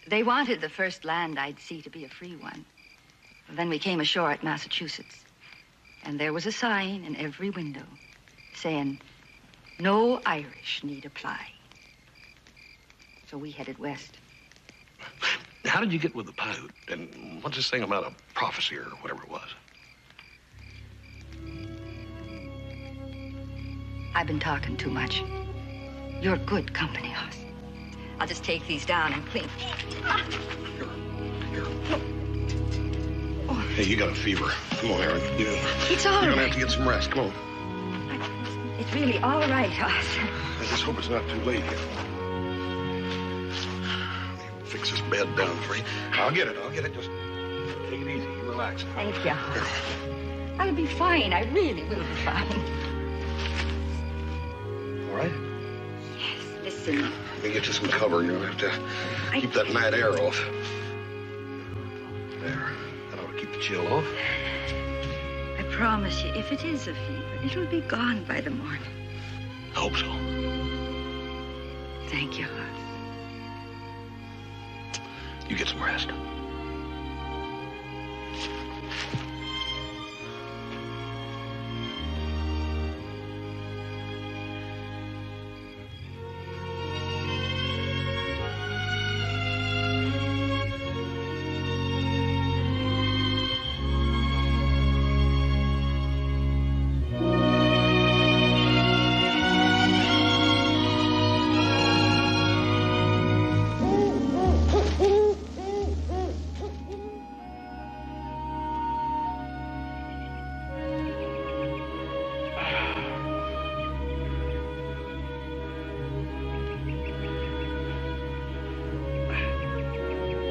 They wanted the first land I'd see to be a free one. Then we came ashore at Massachusetts. And there was a sign in every window saying, "No Irish need apply." So we headed west. How did you get with the Pout? And what's this thing about a prophecy or whatever it was? I've been talking too much. You're good company, Hoss. I'll just take these down and clean. Here. Oh. Hey, you got a fever. Come on, Aaron. It's all You're gonna right. have to get some rest. Come on. It's really all right, Hoss. I just hope it's not too late yet. Fix this bed down for you. I'll get it. Just take it easy. You relax. Thank you. I'll be fine. I really will be fine. All right? Listen, Let me get you some cover. You're gonna have to keep that night air off. There. That ought to keep the chill off. I promise you, if it is a fever, it'll be gone by the morning. I hope so. Thank you, Hoss. You get some rest.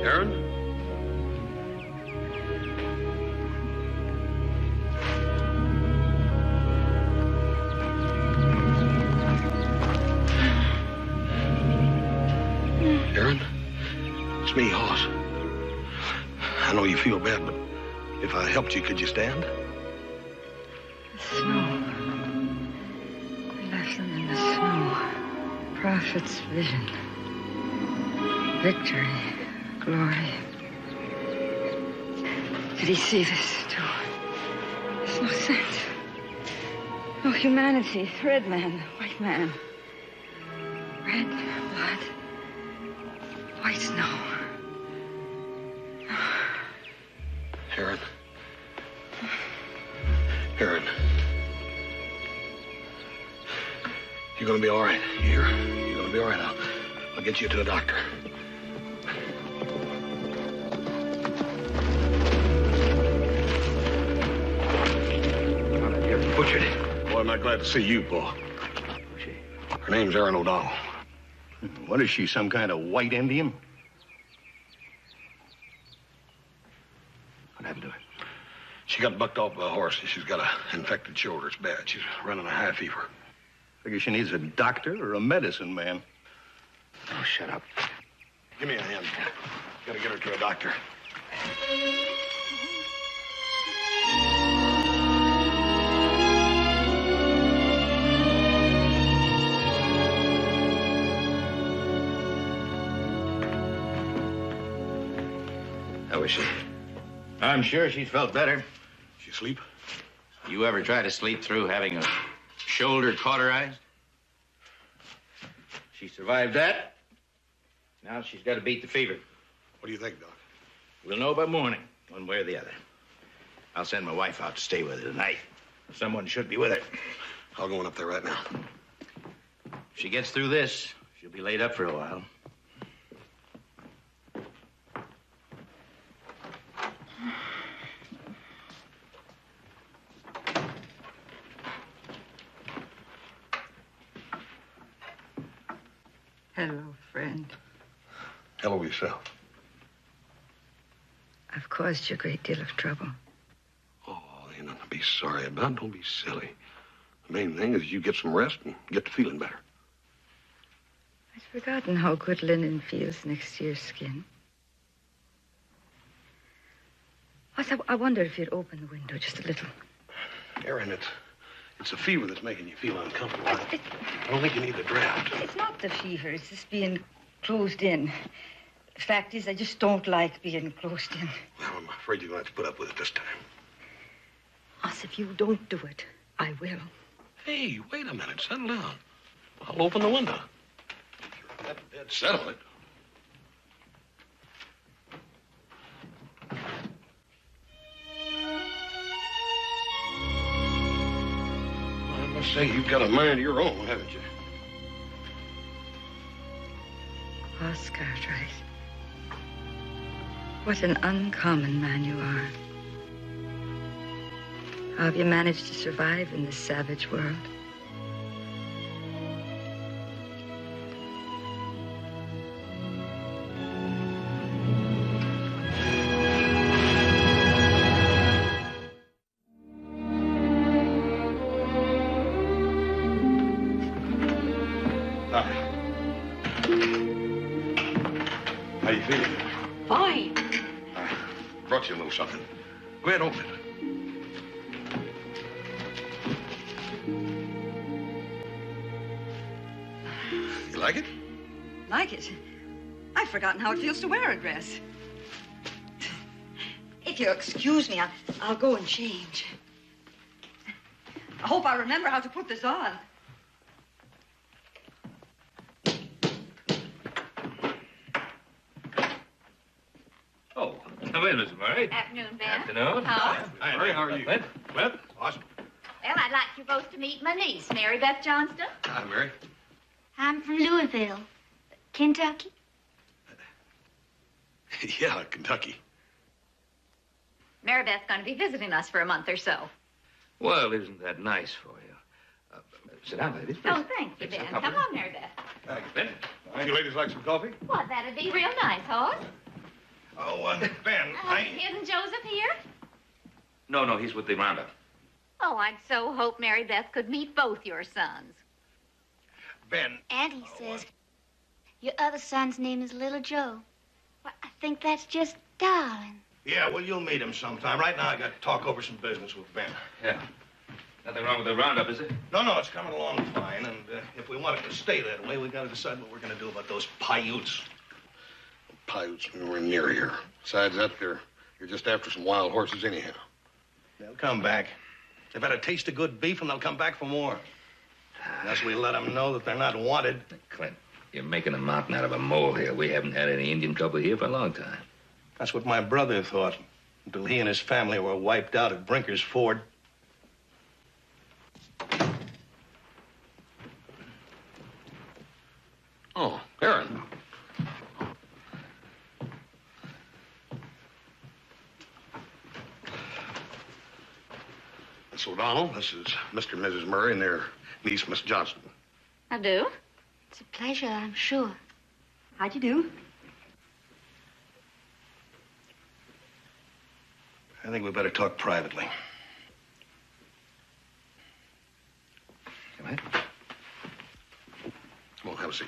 Aaron? Aaron? It's me, Hoss. I know you feel bad, but if I helped you, could you stand? The snow. We left them in the snow. Prophet's vision. Victory. Glory. Did he see this, too? There's no sense. No humanity. Red man, white man. Red blood. White snow. Aaron. Aaron. You're gonna be all right. You hear? You're gonna be all right. I'll get you to the doctor. Butchered. Well, I'm not glad to see you, Paul. Her name's Erin O'Donnell. What is she, some kind of white Indian? What happened to her? She got bucked off by a horse. She's got an infected shoulder. It's bad. She's running a high fever. Figure she needs a doctor or a medicine man. Oh, shut up. Give me a hand. Gotta get her to a doctor. How is she? I'm sure she's felt better. She asleep? You ever try to sleep through having a shoulder cauterized? She survived that. Now she's got to beat the fever. What do you think, Doc? We'll know by morning, one way or the other. I'll send my wife out to stay with her tonight. Someone should be with her. I'll go on up there right now. If she gets through this, she'll be laid up for a while. Hello, friend. Hello yourself. I've caused you a great deal of trouble. Oh, ain't nothing to be sorry about. Don't be silly. The main thing is you get some rest and get to feeling better. I'd forgotten how good linen feels next to your skin. I wonder if you'd open the window just a little. Aaron, it's a fever that's making you feel uncomfortable. I don't think you need the draft. It's not the fever. It's just being closed in. The fact is, I just don't like being closed in. Well, I'm afraid you're going to have to put up with it this time. Us, if you don't do it, I will. Hey, wait a minute. Settle down. I'll open the window. That'd settle it. I must say, you've got a mind of your own, haven't you? Oscar, right? What an uncommon man you are. How have you managed to survive in this savage world? How you feeling? Fine. Brought you a little something. Go ahead, open it. You like it? Like it? I've forgotten how it feels to wear a dress. If you'll excuse me, I'll go and change. I hope I remember how to put this on. Oh, come in, Mrs. Murray. Afternoon, Ben. Afternoon. How? Hi, Mary. How are you? Clint? Clint? Awesome. Well, I'd like you both to meet my niece, Mary Beth Johnston. Hi, Mary. I'm from Louisville, Kentucky. Yeah, Kentucky. Mary Beth's going to be visiting us for a month or so. Well, isn't that nice for you? Sit down, ladies. Oh, thank you, Ben. Come on, Mary Beth. Thank you, Ben. You ladies like some coffee? Well, that'd be real nice, Hoss. Oh, Ben, Isn't Joseph here? No, he's with the roundup. Oh, I'd so hope Mary Beth could meet both your sons. Ben. Auntie says your other son's name is Little Joe. Well, I think that's just darling. Yeah, well, you'll meet him sometime. Right now, I got to talk over some business with Ben. Yeah. Nothing wrong with the roundup, is it? No, it's coming along fine. And if we want it to stay that way, we got to decide what we're going to do about those Paiutes. Paiutes nowhere near here. Besides that, you're just after some wild horses anyhow. They'll come back. They've had a taste of good beef, and they'll come back for more. Unless we let them know that they're not wanted. Clint, you're making a mountain out of a molehill. We haven't had any Indian trouble here for a long time. That's what my brother thought, until he and his family were wiped out at Brinker's Ford. Oh, Aaron. Miss O'Donnell, this is Mr. and Mrs. Murray and their niece, Miss Johnston. I do. It's a pleasure, I'm sure. How'd you do? I think we better talk privately. Come in. Come on, have a seat.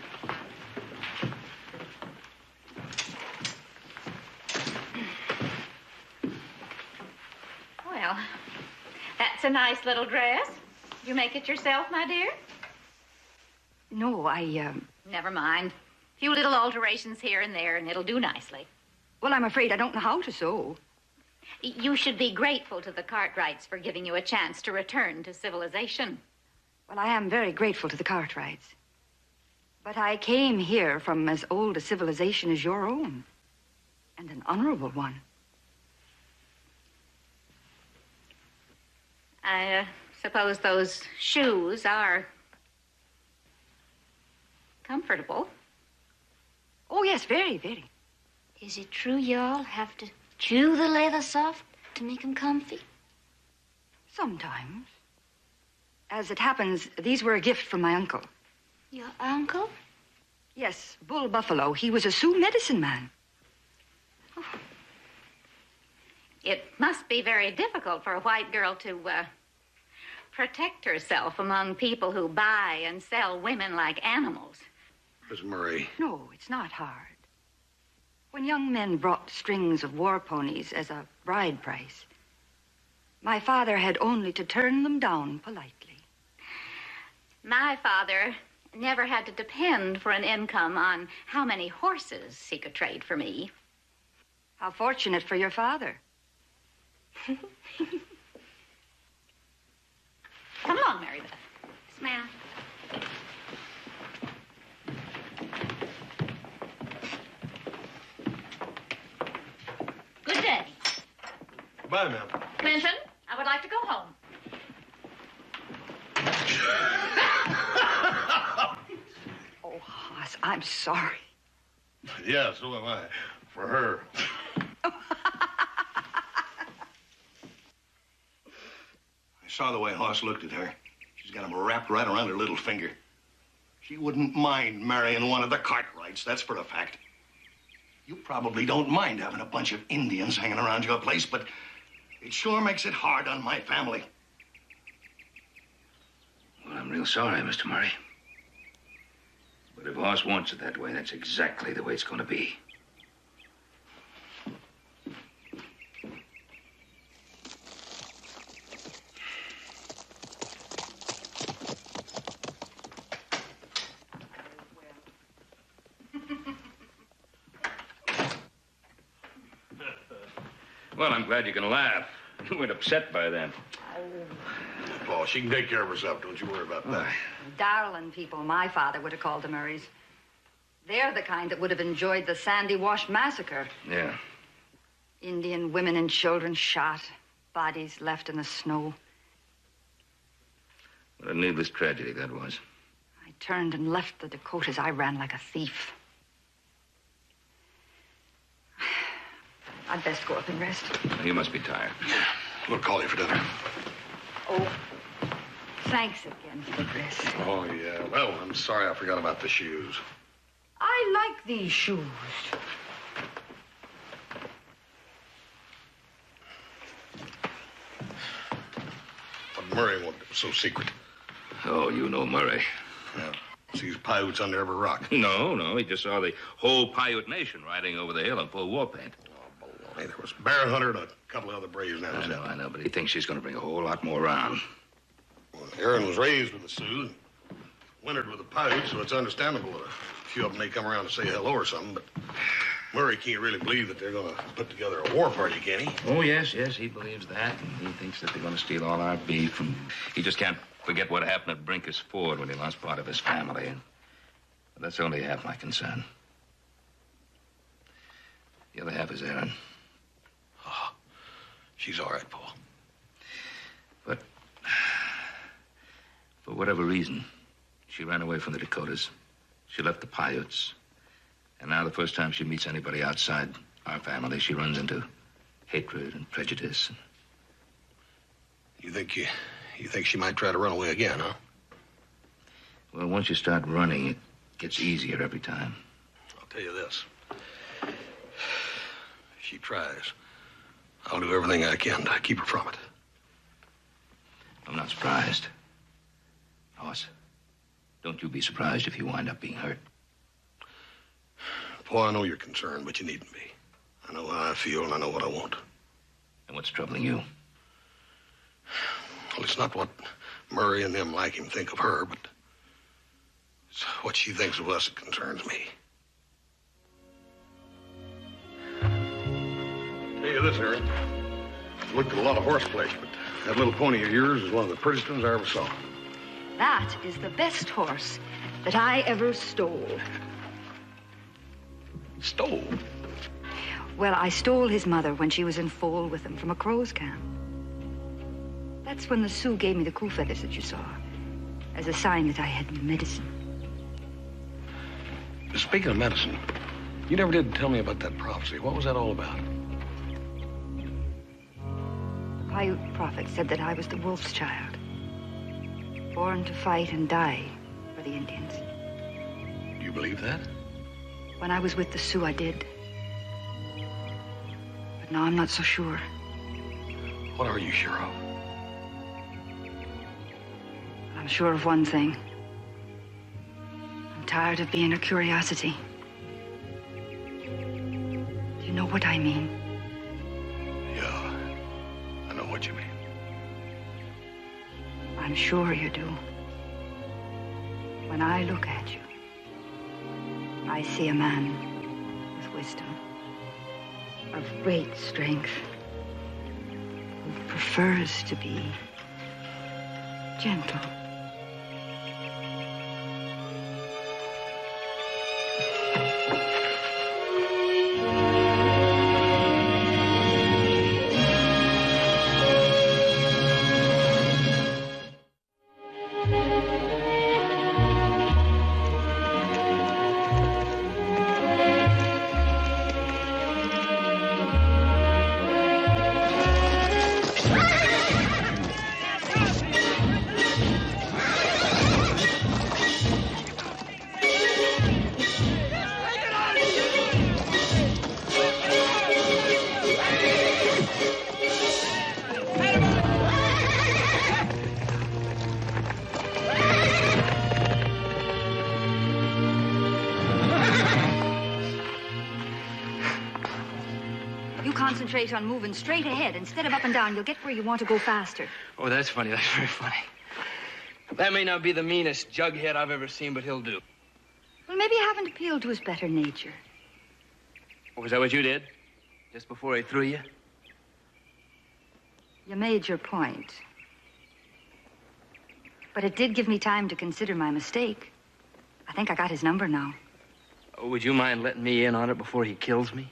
Well, that's a nice little dress. You make it yourself, my dear? No, Never mind. A few little alterations here and there, and it'll do nicely. Well, I'm afraid I don't know how to sew. You should be grateful to the Cartwrights for giving you a chance to return to civilization. Well, I am very grateful to the Cartwrights. But I came here from as old a civilization as your own. And an honorable one. I suppose those shoes are comfortable. Oh, yes, very, very. Is it true y'all have to chew the leather soft to make 'em comfy? Sometimes. As it happens, these were a gift from my uncle. Your uncle? Yes, Bull Buffalo. He was a Sioux medicine man. It must be very difficult for a white girl to protect herself among people who buy and sell women like animals. Miss Murray. No, it's not hard. When young men brought strings of war ponies as a bride price, my father had only to turn them down politely. My father never had to depend for an income on how many horses he could trade for me. How fortunate for your father. Come along, Mary Beth. Yes, ma'am. Good day. Bye, ma'am. Clinton, I would like to go home. Oh, Hoss, I'm sorry. Yeah, so am I. For her. I saw the way Hoss looked at her. She's got him wrapped right around her little finger. She wouldn't mind marrying one of the Cartwrights, that's for a fact. You probably don't mind having a bunch of Indians hanging around your place, but it sure makes it hard on my family. Well, I'm real sorry, Mr. Murray. But if Hoss wants it that way, that's exactly the way it's going to be. Well, I'm glad you can laugh. You weren't upset by them. Paul, she can take care of herself. Don't you worry about that. Darling people, my father would have called the Murrays. They're the kind that would have enjoyed the Sandy Wash massacre. Yeah. Indian women and children shot, bodies left in the snow. What a needless tragedy that was. I turned and left the Dakotas. I ran like a thief. I'd best go up and rest. You must be tired. We'll call you for dinner. Oh, thanks again for the dress. Oh, yeah. Well, I'm sorry I forgot about the shoes. I like these shoes. What Murray wanted was so secret. Oh, you know Murray. Yeah. Sees Paiutes under every rock. No, he just saw the whole Paiute nation riding over the hill in full war paint. Hey, there was Bear Hunter and a couple of other braves now. I know, but he thinks she's going to bring a whole lot more around. Well, Aaron was raised with the Sioux, wintered with the Paiutes, so it's understandable that a few of them may come around to say hello or something, but Murray can't really believe that they're going to put together a war party, can he? Oh, yes, he believes that, and he thinks that they're going to steal all our beef, and he just can't forget what happened at Brinker's Ford when he lost part of his family, and that's only half my concern. The other half is Aaron. Oh, she's all right, Paul. But for whatever reason, she ran away from the Dakotas. She left the Paiutes. And now the first time she meets anybody outside our family, she runs into hatred and prejudice. You think she might try to run away again, huh? Well, once you start running, it gets easier every time. I'll tell you this. If she tries, I'll do everything I can to keep her from it. I'm not surprised. Hoss, don't you be surprised if you wind up being hurt. Paul, I know you're concerned, but you needn't be. I know how I feel, and I know what I want. And what's troubling you? Well, it's not what Murray and them like him think of her, but it's what she thinks of us that concerns me. Tell you this, Aaron. I've looked at a lot of horse flesh, but that little pony of yours is one of the prettiest ones I ever saw. That is the best horse that I ever stole. Stole? Well, I stole his mother when she was in foal with him from a crow's camp. That's when the Sioux gave me the cool feathers that you saw, as a sign that I had medicine. Speaking of medicine, you never did tell me about that prophecy. What was that all about? The Paiute prophet said that I was the wolf's child, born to fight and die for the Indians. Do you believe that? When I was with the Sioux, I did. But now I'm not so sure. What are you sure of? I'm sure of one thing. I'm tired of being a curiosity. Do you know what I mean? Yeah, I know what you mean. I'm sure you do. When I look at you, I see a man with wisdom, of great strength, who prefers to be gentle. concentrate on moving straight ahead instead of up and down, you'll get where you want to go faster. Oh, that's funny. That's very funny. That may not be the meanest jughead I've ever seen, but he'll do. Well, maybe you haven't appealed to his better nature. Oh, was that what you did? Just before he threw you? You made your point. But it did give me time to consider my mistake. I think I got his number now. Oh, would you mind letting me in on it before he kills me?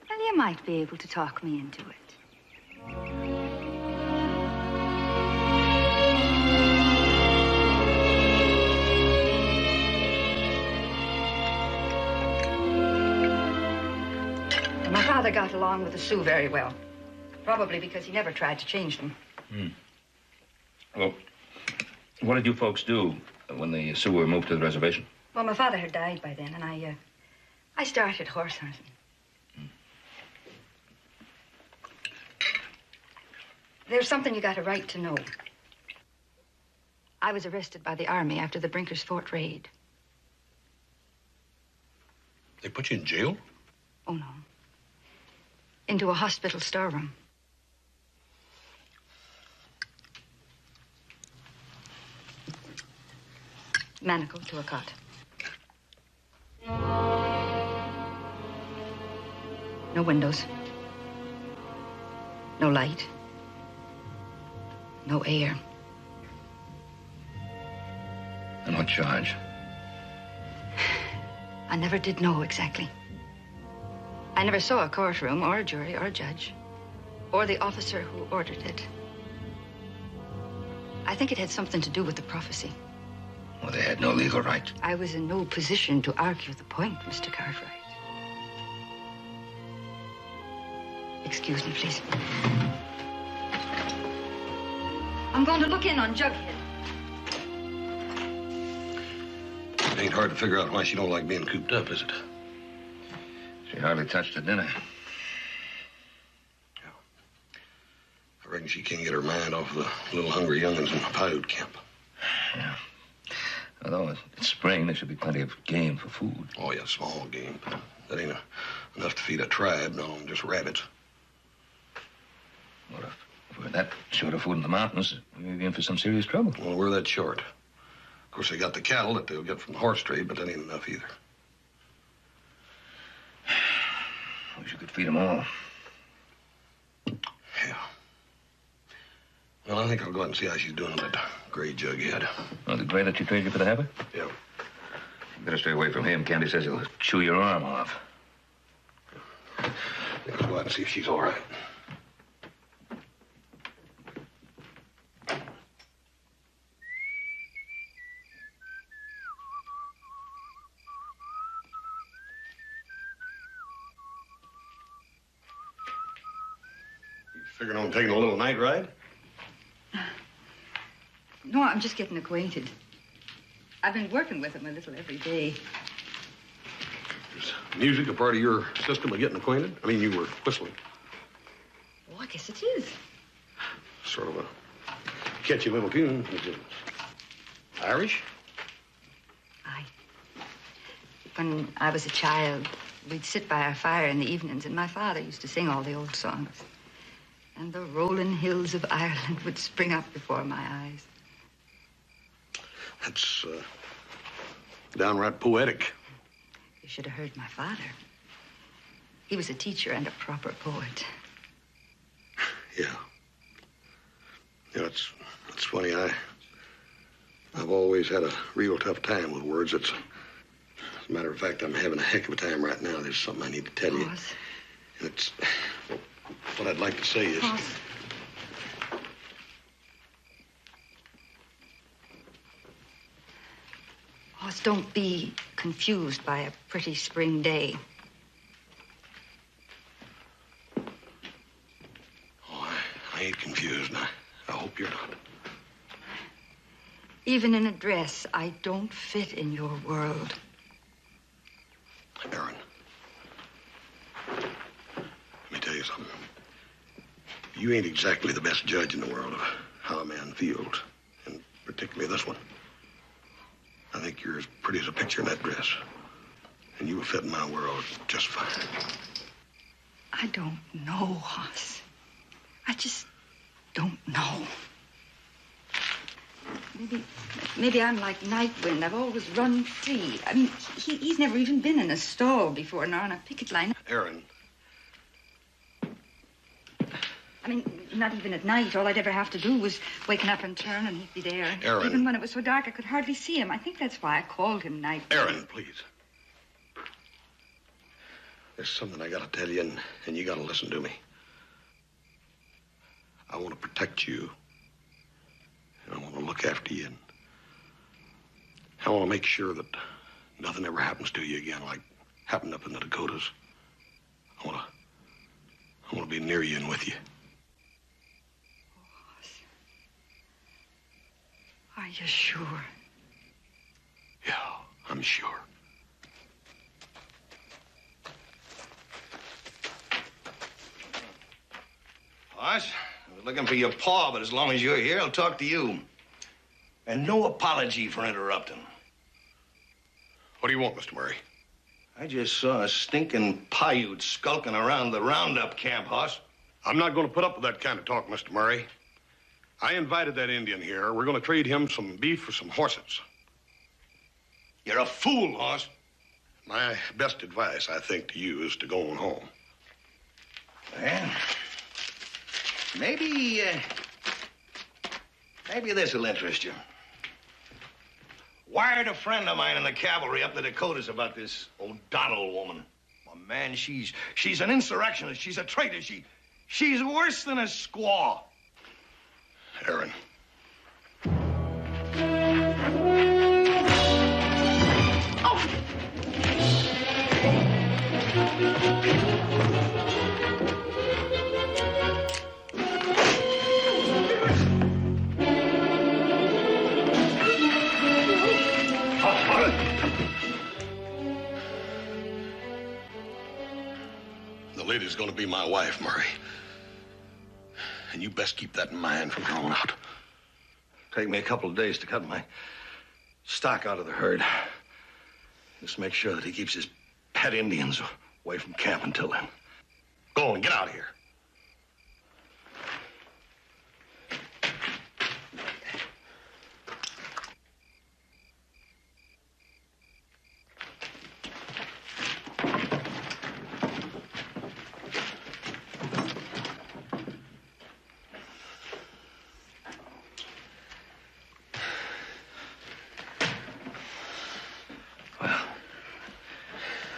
Well, you might be able to talk me into it. My father got along with the Sioux very well. Probably because he never tried to change them. Well, what did you folks do when the Sioux were moved to the reservation? Well, my father had died by then, and I started horse hunting. There's something you got a right to know. I was arrested by the Army after the Brinkers Fort raid. They put you in jail? Oh, no. Into a hospital storeroom. Manacle to a cot. No windows. No light. No air. And what charge? I never did know exactly. I never saw a courtroom or a jury or a judge or the officer who ordered it. I think it had something to do with the prophecy. Well, they had no legal right. I was in no position to argue the point, Mr. Cartwright. Excuse me, please. I'm going to look in on Jughead. It ain't hard to figure out why she don't like being cooped up, is it? She hardly touched her dinner. I reckon she can't get her mind off of the little hungry young'uns in the Paiute camp. Yeah. Although it's spring, there should be plenty of game for food. Oh, yeah, small game. That ain't enough to feed a tribe, no, just rabbits. Well, if we're that short of food in the mountains, we may be in for some serious trouble. Well, we're that short. Of course, they got the cattle that they'll get from the horse trade, but that ain't enough either. Wish you could feed them all. Yeah. Well, I think I'll go out and see how she's doing on that gray jughead. Oh, the gray that you traded for the heifer? Yeah. You better stay away from him. Candy says he'll chew your arm off. Let's go out and see if she's all right. Figuring on taking a little night ride? No, I'm just getting acquainted. I've been working with him a little every day. Is music a part of your system of getting acquainted? I mean, you were whistling. Oh, I guess it is. Sort of a catchy little tune. Is it Irish? Aye. When I was a child, we'd sit by our fire in the evenings, and my father used to sing all the old songs. And the rolling hills of Ireland would spring up before my eyes. That's downright poetic. You should have heard my father. He was a teacher and a proper poet. Yeah. Yeah, it's funny. I've always had a real tough time with words. As a matter of fact, I'm having a heck of a time right now. There's something I need to tell you. And it's... Well, what I'd like to say is... Hoss, don't be confused by a pretty spring day. Oh, I ain't confused, and I hope you're not. Even in a dress, I don't fit in your world. Aaron, let me tell you something. You ain't exactly the best judge in the world of how a man feels, and particularly this one. I think you're as pretty as a picture in that dress, and you will fit in my world just fine. I don't know, Hoss. I just don't know. Maybe I'm like Nightwind. I've always run free. I mean, he's never even been in a stall before, nor on a picket line. Aaron. I mean, not even at night. All I'd ever have to do was waking up and turn, and he'd be there. Aaron. Even when it was so dark, I could hardly see him. I think that's why I called him Nightwind. Aaron, please. There's something I gotta tell you, and you gotta listen to me. I want to protect you. And I want to look after you. And I want to make sure that nothing ever happens to you again like happened up in the Dakotas. I want to be near you and with you. Are you sure? Yeah, I'm sure. Boss, I was looking for your paw, but as long as you're here, I'll talk to you. And no apology for interrupting. What do you want, Mr. Murray? I just saw a stinking Paiute skulking around the roundup camp, Hoss. I'm not going to put up with that kind of talk, Mr. Murray. I invited that Indian here. We're going to trade him some beef for some horses. You're a fool, Hoss. My best advice, I think, to you is to go on home. Well, maybe this will interest you. Wired a friend of mine in the cavalry up the Dakotas about this O'Donnell woman. Well, man, she's an insurrectionist. She's a traitor. She's worse than a squaw. Aaron. The lady's going to be my wife, Murray. And you best keep that in mind from here on out. Take me a couple of days to cut my stock out of the herd. Just make sure that he keeps his pet Indians away from camp until then. Go on, get out of here.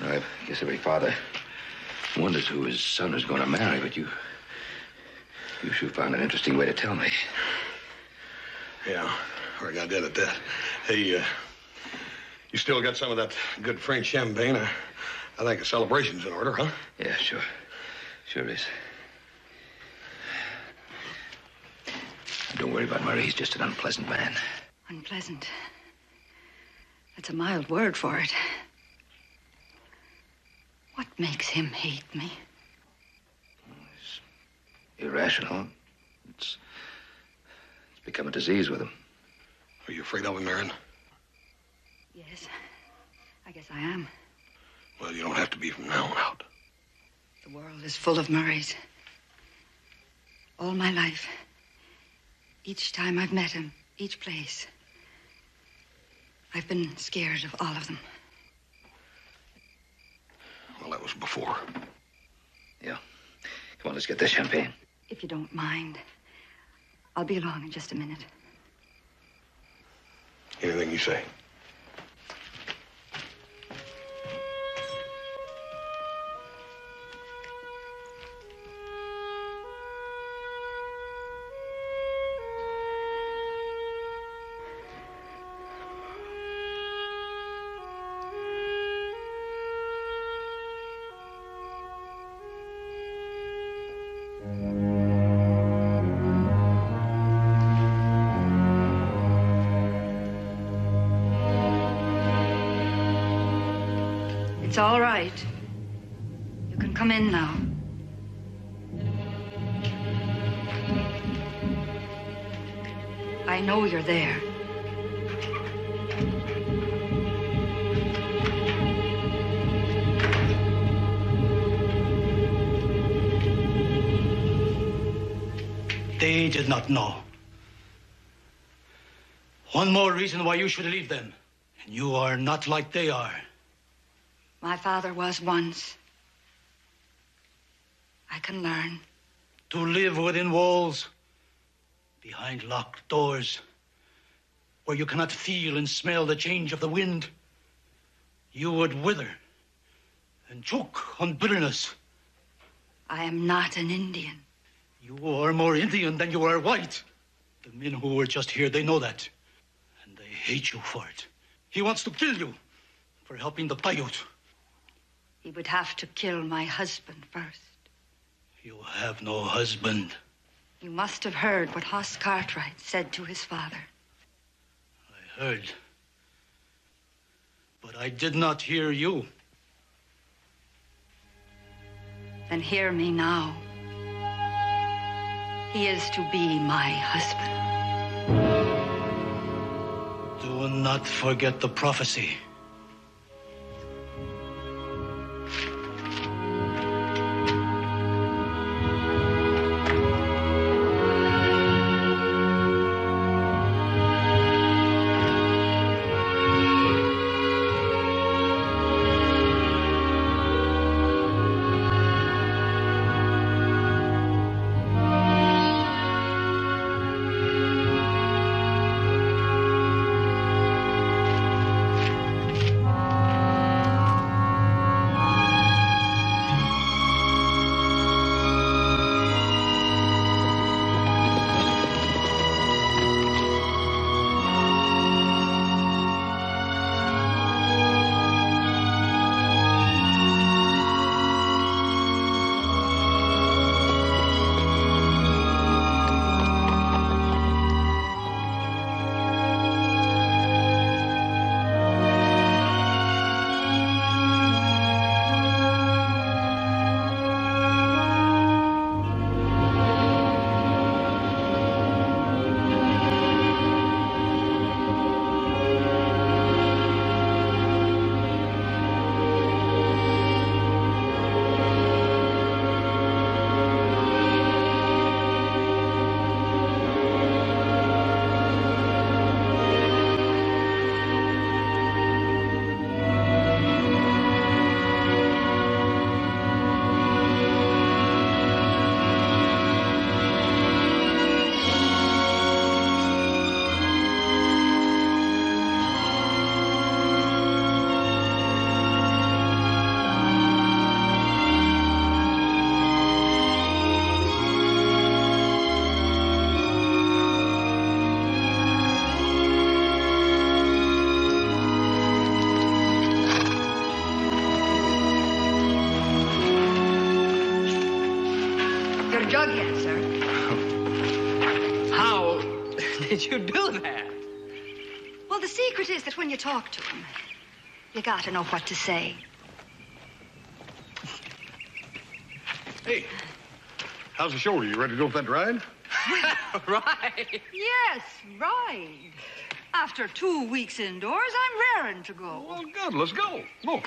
I guess every father wonders who his son is going to marry, but you sure found an interesting way to tell me. Yeah, I got good at that. Hey, you still got some of that good French champagne? I think a celebration's in order, huh? Yeah, sure. Sure is. Don't worry about Murray. He's just an unpleasant man. Unpleasant. That's a mild word for it. What makes him hate me? He's irrational. It's become a disease with him. Are you afraid of him, Aaron? Yes, I guess I am. Well, you don't have to be from now on out. The world is full of Murrays. All my life. Each time I've met him, each place, I've been scared of all of them. Well, that was before. Yeah. Come on, let's get this champagne. If you don't mind, I'll be along in just a minute. Anything you say. It's all right. You can come in now. I know you're there. did not know. One more reason why you should leave them. And you are not like they are. My father was once. I can learn. To live within walls, behind locked doors, where you cannot feel and smell the change of the wind, you would wither and choke on bitterness. I am not an Indian. You are more Indian than you are white. The men who were just here, they know that. And they hate you for it. He wants to kill you for helping the Paiute. He would have to kill my husband first. You have no husband. You must have heard what Hoss Cartwright said to his father. I heard. But I did not hear you. Then hear me now. He is to be my husband. Do not forget the prophecy. Jughead, sir. How did you do that? Well, the secret is that when you talk to him, you gotta know what to say. Hey, how's the shoulder? You ready to go for that ride? Right. Yes, right. After 2 weeks indoors, I'm raring to go. Well, good. Let's go. Come on.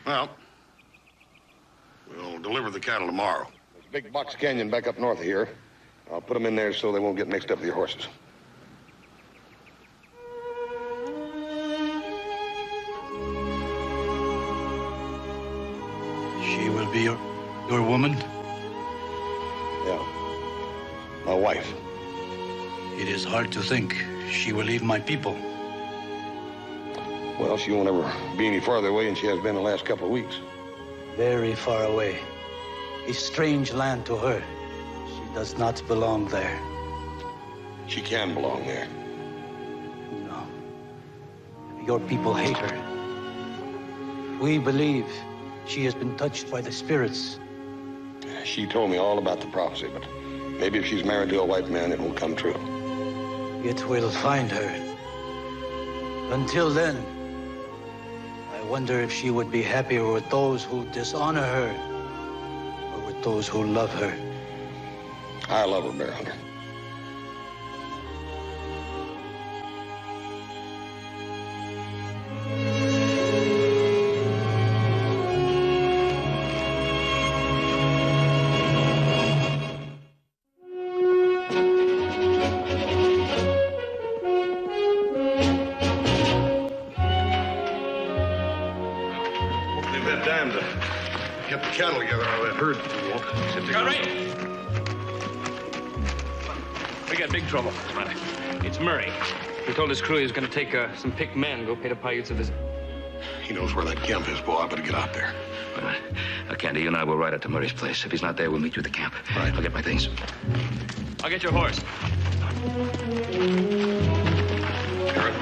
Well, we'll deliver the cattle tomorrow. There's a big box canyon back up north of here. I'll put them in there so they won't get mixed up with your horses. She will be your woman? Yeah. My wife. It is hard to think she will leave my people. Well, she won't ever be any farther away than she has been the last couple of weeks. Very far away. A strange land to her. She does not belong there. She can belong there. No. Your people hate her. We believe she has been touched by the spirits. She told me all about the prophecy, but maybe if she's married to a white man, it won't come true. It will find her. Until then, I wonder if she would be happier with those who dishonor her or with those who love her. I love her, Bear Hunter. that dime to get the cattle together out of that herd. Canary! We got big trouble. What's the matter? It's Murray. He told his crew he was going to take some picked men, go pay the Paiutes a visit. He knows where that camp is, Bo. I better get out there. Candy, you and I will ride out to Murray's place. If he's not there, we'll meet you at the camp. All right. I'll get my things. I'll get your horse. Garrett,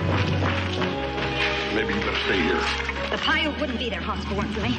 maybe you better stay here. The Paiute wouldn't be there, Hoss, if it weren't for me.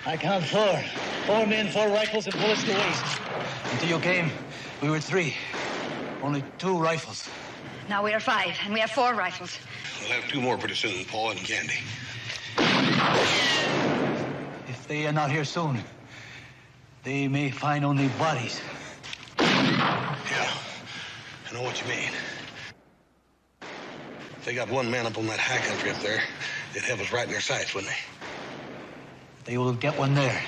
I count 4. 4 men, 4 rifles, and bullets to waste. Until you came, we were 3. Only 2 rifles. Now we are 5, and we have 4 rifles. We'll have 2 more pretty soon, Paul and Candy. If they are not here soon, they may find only bodies. Yeah, I know what you mean. If they got 1 man up on that high country up there, they'd have us right in their sights, wouldn't they? They will get one there.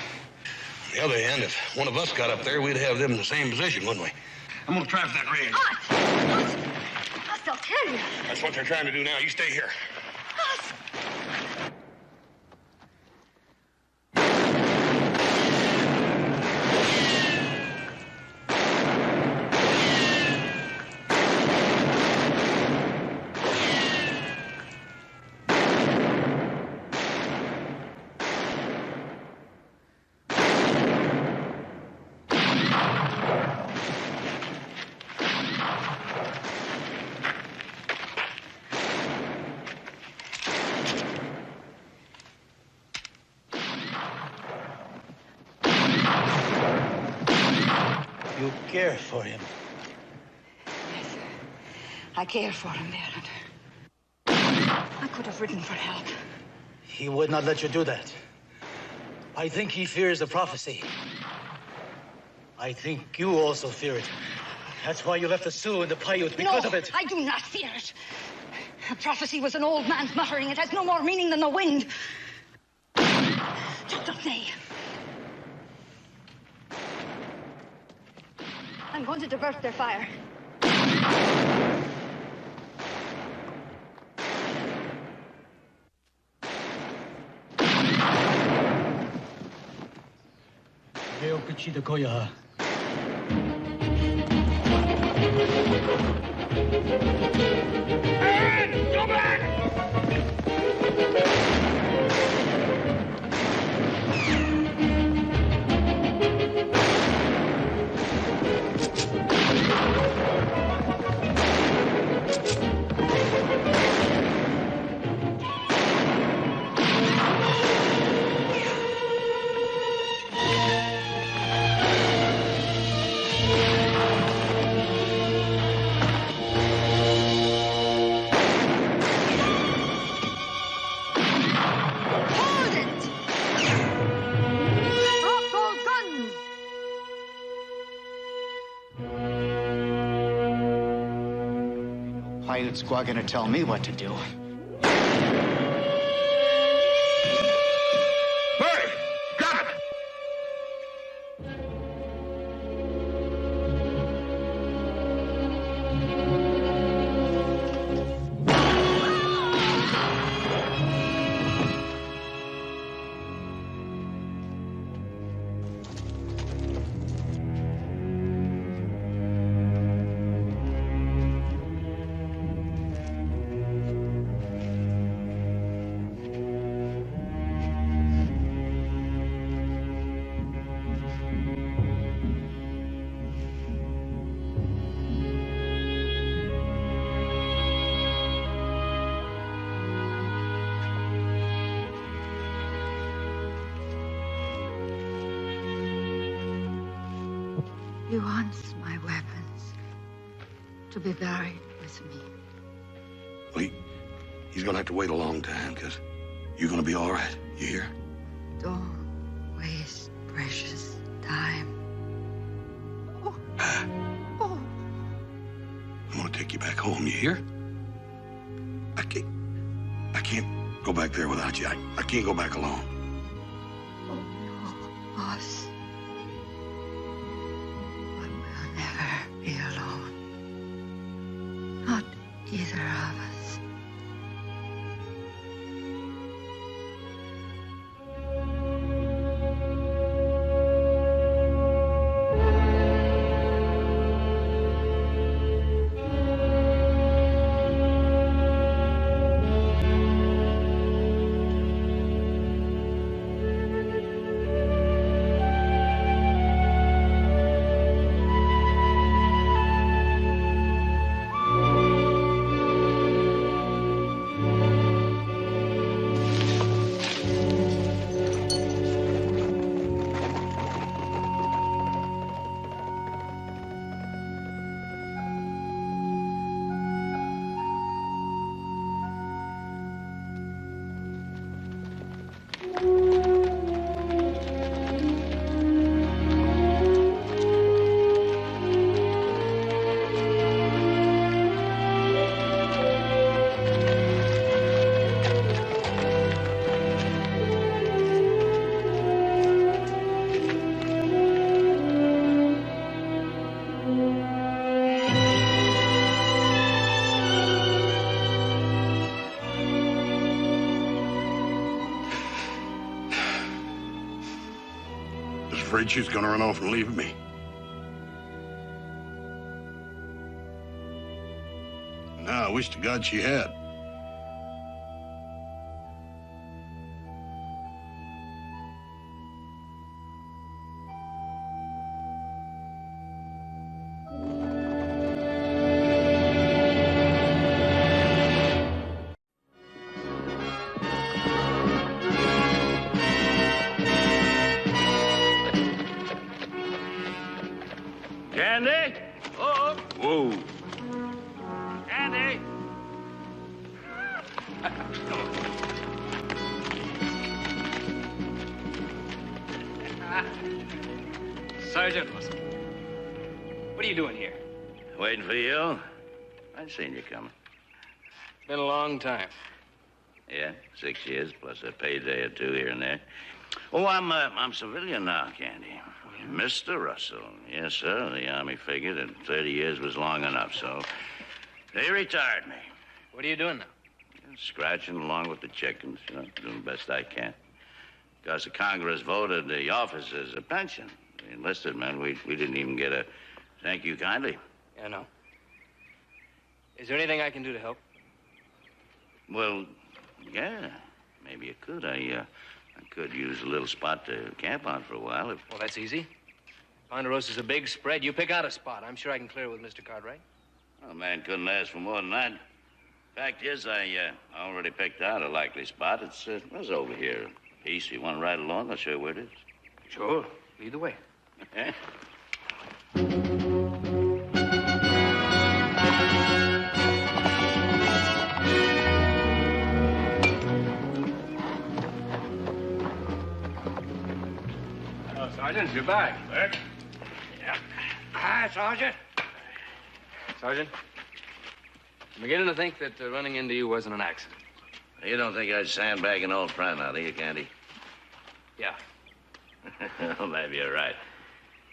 On the other hand, if one of us got up there, we'd have them in the same position, wouldn't we? I'm gonna trap that rig. Hoss, I'll tell you. That's what they're trying to do now. You stay here. You care for him. Yes, I care for him, Baron. I could have ridden for help. He would not let you do that. I think he fears the prophecy. I think you also fear it. That's why you left the Sioux and the Paiutes, because of it. I do not fear it. The prophecy was an old man's muttering. It has no more meaning than the wind. Don't they? I'm going to divert their fire. Veo Pichita Koyaha. Go back! Pilot squad gonna tell me what to do. Murray! Got it! wants my weapons to be buried with me. Well, he's gonna have to wait a long time, because you're gonna be all right. You hear? Don't waste precious time. I'm gonna take you back home, you hear? I can't go back there without you. I can't go back alone. Boss. But we'll never be alone. Not either of us. Afraid she's gonna run off and leave me. Now, I wish to God she had. Candy? Oh. Whoa. Candy? Sergeant, what are you doing here? Waiting for you. I've seen you coming. Been a long time. Yeah, 6 years, plus a payday or two here and there. Oh, I'm civilian now, Candy. Mr. Russell. Yes, sir. The Army figured that 30 years was long enough, so they retired me. What are you doing now? Scratching along with the chickens, you know, doing the best I can. Because the Congress voted the officers a pension. The enlisted men, we didn't even get a thank you kindly. Yeah, I know. Is there anything I can do to help? Well, yeah, maybe you could. I could use a little spot to camp on for a while. Well, that's easy. Ponderosa's a big spread. You pick out a spot. I'm sure I can clear it with Mr. Cartwright. Well, a man couldn't ask for more than that. Fact is, I already picked out a likely spot. It's over here. Piece. You want to ride along? I'll show you where it is. Sure. Lead the way. Oh, Sergeant, you're back. Back? Yeah. Hi, Sergeant. Sergeant, I'm beginning to think that running into you wasn't an accident. You don't think I'd sandbag an old friend, now, do you, Candy? Yeah. Well, maybe you're right.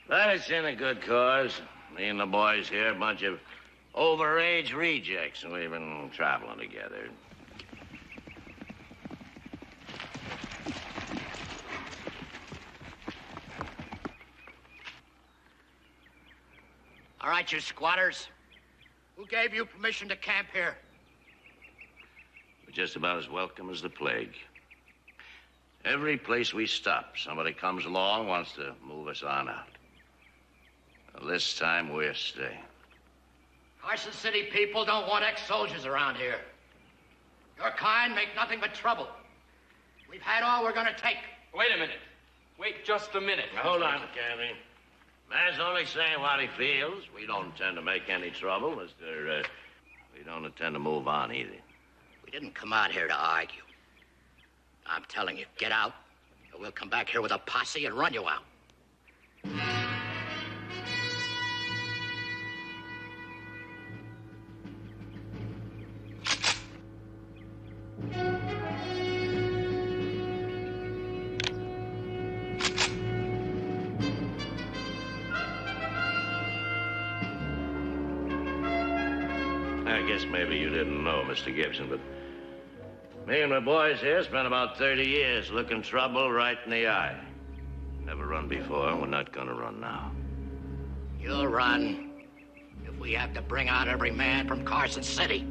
But it's in a good cause. Me and the boys here, a bunch of overage rejects, and we've been traveling together. All right, you squatters. Who gave you permission to camp here? We're just about as welcome as the plague. Every place we stop, somebody comes along, wants to move us on out. Well, this time, we're staying. Carson City people don't want ex-soldiers around here. Your kind make nothing but trouble. We've had all we're gonna take. Wait a minute. Wait just a minute. Now, hold on, Candy. Man's only saying what he feels. We don't intend to make any trouble, Mr. We don't intend to move on either. We didn't come out here to argue. I'm telling you, get out, or we'll come back here with a posse and run you out. I guess maybe you didn't know, Mr. Gibson, but me and my boys here spent about 30 years looking trouble right in the eye. Never run before, and we're not gonna run now. You'll run if we have to bring out every man from Carson City.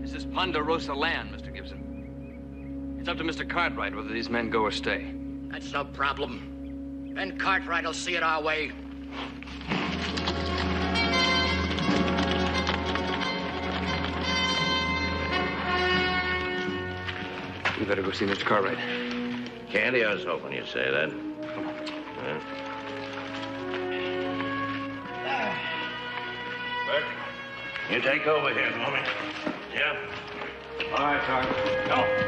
This is Ponderosa land, Mr. Gibson. It's up to Mr. Cartwright whether these men go or stay. That's no problem. Ben Cartwright will see it our way. You better go see Mr. Cartwright. Candy, I was hoping you'd say that. Come on. Burke, you take over here for me. Yeah? All right, Sergeant. Go.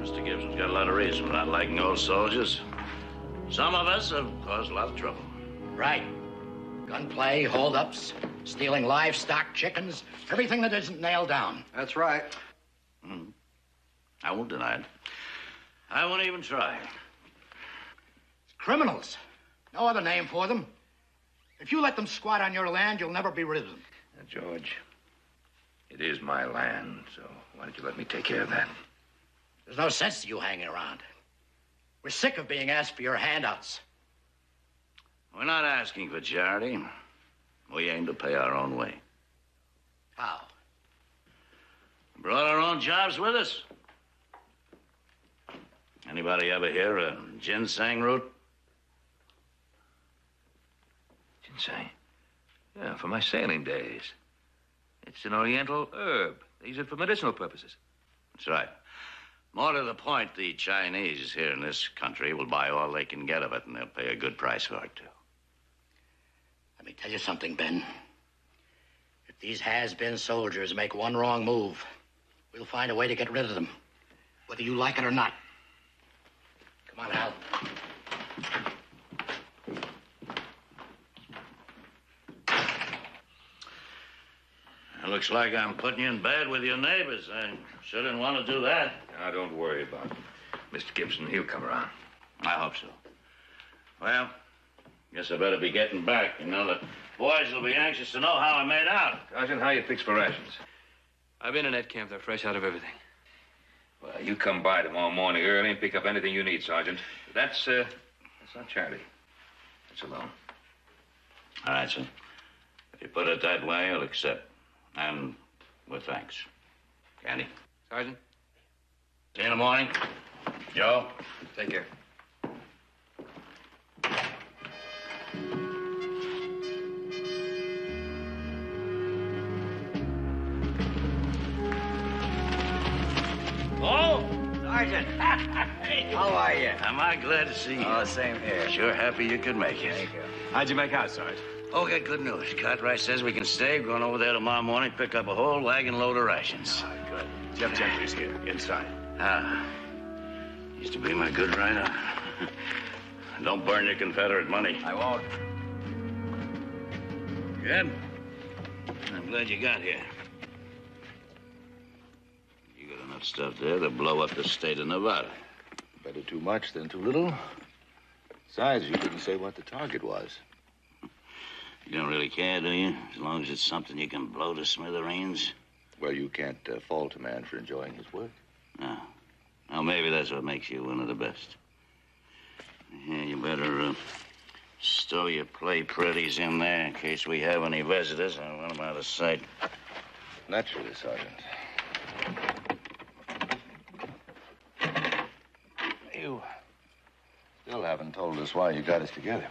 Mr. Gibson's got a lot of reason for not liking old soldiers. Some of us have caused a lot of trouble. Right. Gunplay, holdups, stealing livestock, chickens, everything that isn't nailed down. That's right. I won't deny it. I won't even try. Criminals. No other name for them. If you let them squat on your land, you'll never be rid of them. Now, George, it is my land, so why don't you let me take care of that? There's no sense to you hanging around. We're sick of being asked for your handouts. We're not asking for charity. We aim to pay our own way. How? Brought our own jobs with us. Anybody ever hear of ginseng root? Ginseng? Yeah, for my sailing days. It's an oriental herb. They use it for medicinal purposes. That's right. More to the point, the Chinese here in this country will buy all they can get of it, and they'll pay a good price for it, too. Let me tell you something, Ben. If these has-been soldiers make one wrong move, we'll find a way to get rid of them, whether you like it or not. Come on, Hal. It looks like I'm putting you in bed with your neighbors. I shouldn't want to do that. Now, don't worry about Mr. Gibson. He'll come around. I hope so. Well, guess I better be getting back. You know, the boys will be anxious to know how I made out. Sergeant, how you fix for rations? I've been in that camp. They're fresh out of everything. Well, you come by tomorrow morning early and pick up anything you need, Sergeant. That's not charity. That's a loan. All right, sir. If you put it that way, I'll accept. And with thanks. Candy? Sergeant? See you in the morning. Joe? Take care. Oh? Sergeant. How are you? Am I glad to see you? Oh, same here. Sure happy you could make it. Thank you. How'd you make out, Sarge? Oh, got good news. Cartwright says we can stay. We're going over there tomorrow morning, pick up a whole wagon load of rations. Ah, good. Jeff Gentry's here, inside. Ah. Used to be my good rider. Don't burn your Confederate money. I won't. Good. I'm glad you got here. You got enough stuff there to blow up the state of Nevada. Better too much than too little. Besides, you didn't say what the target was. You don't really care, do you? As long as it's something you can blow to smithereens? Well, you can't fault a man for enjoying his work. No. Well, maybe that's what makes you one of the best. Yeah, you better stow your play pretties in there in case we have any visitors. I want them out of sight. Naturally, Sergeant. You still haven't told us why you got us together.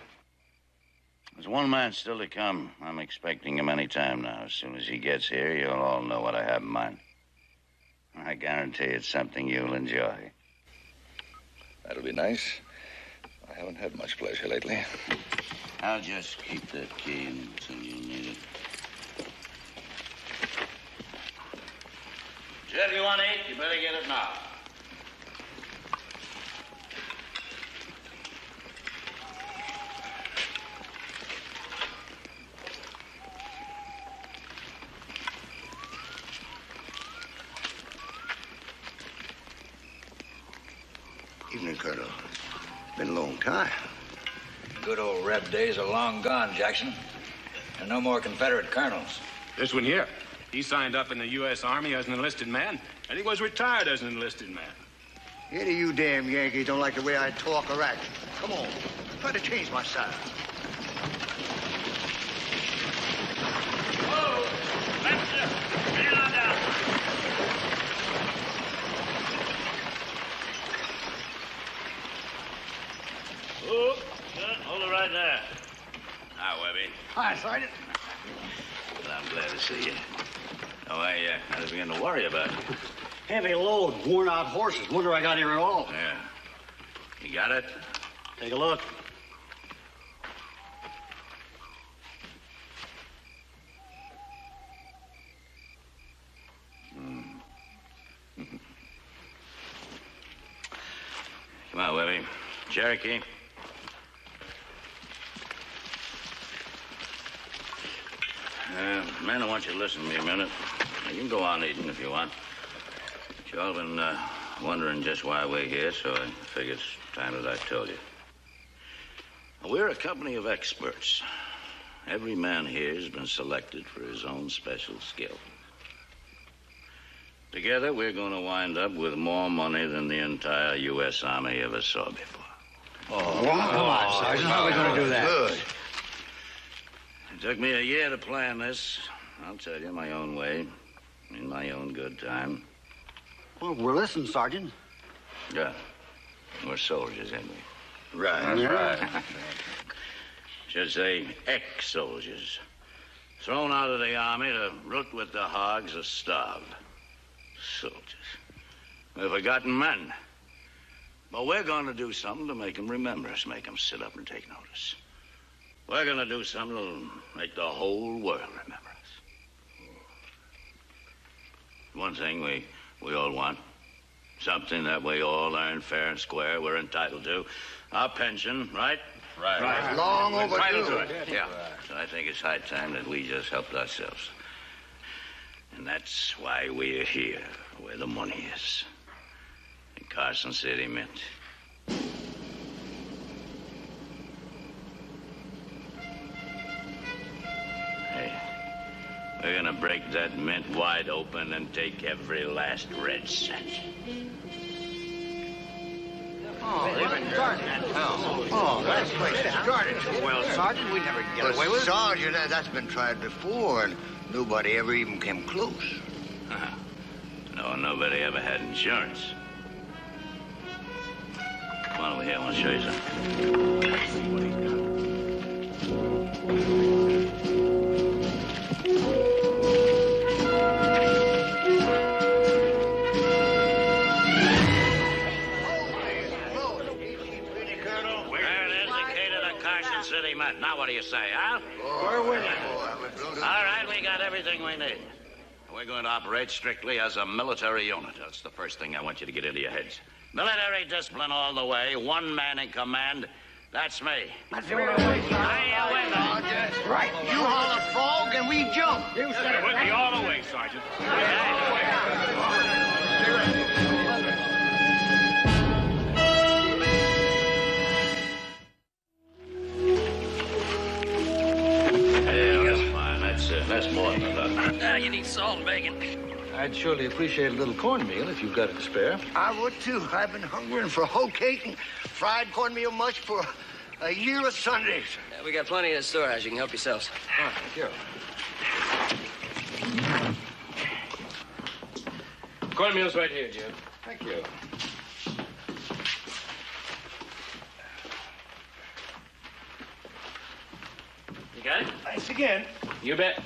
There's one man still to come. I'm expecting him any time now. As soon as he gets here, you'll all know what I have in mind. I guarantee it's something you'll enjoy. That'll be nice. I haven't had much pleasure lately. I'll just keep that key until you need it. If you want to eat, you better get it now. Evening, Colonel. Been a long time. Good old Reb days are long gone, Jackson. And no more Confederate colonels. This one here. He signed up in the U.S. Army as an enlisted man, and he was retired as an enlisted man. Any of you damn Yankees don't like the way I talk or act. Come on. Try to change my style. Whoa! Lester! Man on down! Oh, good. Hold it right there. Hi, Webby. Hi, Sergeant. Well, I'm glad to see you. Oh, I was beginning to worry about you. Heavy load, worn out horses. Wonder I got here at all. Yeah. You got it? Take a look. Come on, Webby. Cherokee. Men, I want you to listen to me a minute. You can go on eating if you want. But you all been wondering just why we're here, so I figure it's time that I told you. We're a company of experts. Every man here has been selected for his own special skill. Together, we're going to wind up with more money than the entire U.S. Army ever saw before. Oh, come on, Sergeant. How are we going to do that? Good. It took me a year to plan this. I'll tell you, my own way, in my own good time. Well, we're listening, Sergeant. Yeah. We're soldiers, ain't we? Right. That's right. Should say ex-soldiers. Thrown out of the army to root with the hogs or starve. Soldiers. We're forgotten men. But we're going to do something to make them remember us, make them sit up and take notice. We're going to do something that'll make the whole world remember us. One thing we all want, something that we all earn fair and square, we're entitled to. Our pension, right? Right. Long overdue. Entitled to it. Yeah. So I think it's high time that we just helped ourselves. And that's why we're here, where the money is. In Carson City Mint. Hey, we're gonna break that mint wide open and take every last red cent. Oh, that's place started too well, Sergeant. We never get away with it. Sergeant, that's been tried before, and nobody ever even came close. No, nobody ever had insurance. Come on over here, I want to show you something. City Mint. Now, what do you say, huh? We're winning. All right, we got everything we need. We're going to operate strictly as a military unit. That's the first thing I want you to get into your heads. Military discipline all the way, one man in command. That's me. That's the way to wait, Right. You holler frog and we jump. You said it. With me all the way, Sergeant. That's more than enough. Now you need salt and bacon. I'd surely appreciate a little cornmeal if you've got it to spare. I would, too. I've been hungering for whole cake and fried cornmeal mush for a year of Sundays. Yeah, we got plenty in the storehouse. You can help yourselves. Oh, thank you. cornmeal's right here, Jim. Thank you. You got it? Thanks again. You bet.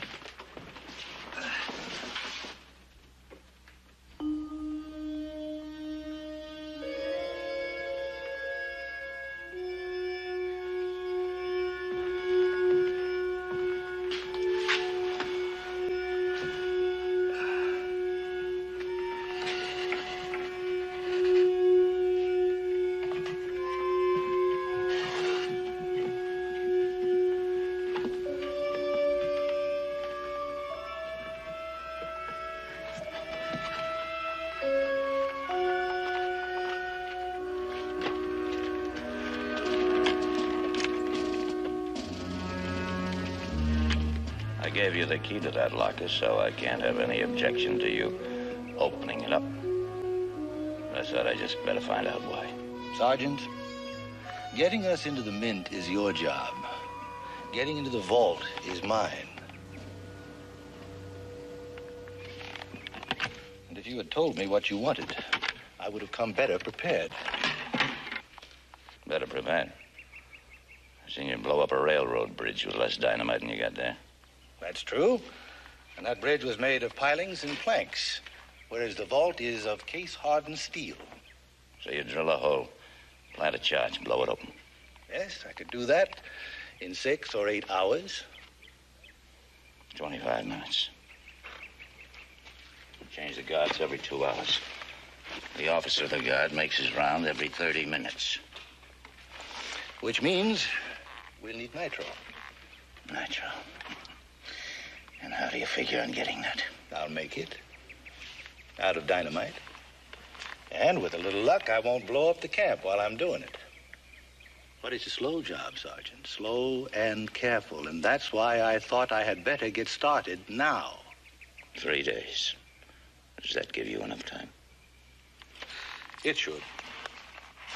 I gave you the key to that locker, so I can't have any objection to you opening it up. I thought I just better find out why. Sergeant, getting us into the mint is your job. Getting into the vault is mine. And if you had told me what you wanted, I would have come better prepared. Better prepared. I've seen you blow up a railroad bridge with less dynamite than you got there. That's true. And that bridge was made of pilings and planks, whereas the vault is of case-hardened steel. So you drill a hole, plant a charge, blow it open. Yes, I could do that in 6 or 8 hours. 25 minutes. Change the guards every 2 hours. The officer of the guard makes his round every 30 minutes. Which means we'll need nitro. Nitro. And how do you figure on getting that? I'll make it. Out of dynamite. And with a little luck, I won't blow up the camp while I'm doing it. But it's a slow job, Sergeant. Slow and careful. And that's why I thought I had better get started now. 3 days. Does that give you enough time? It should.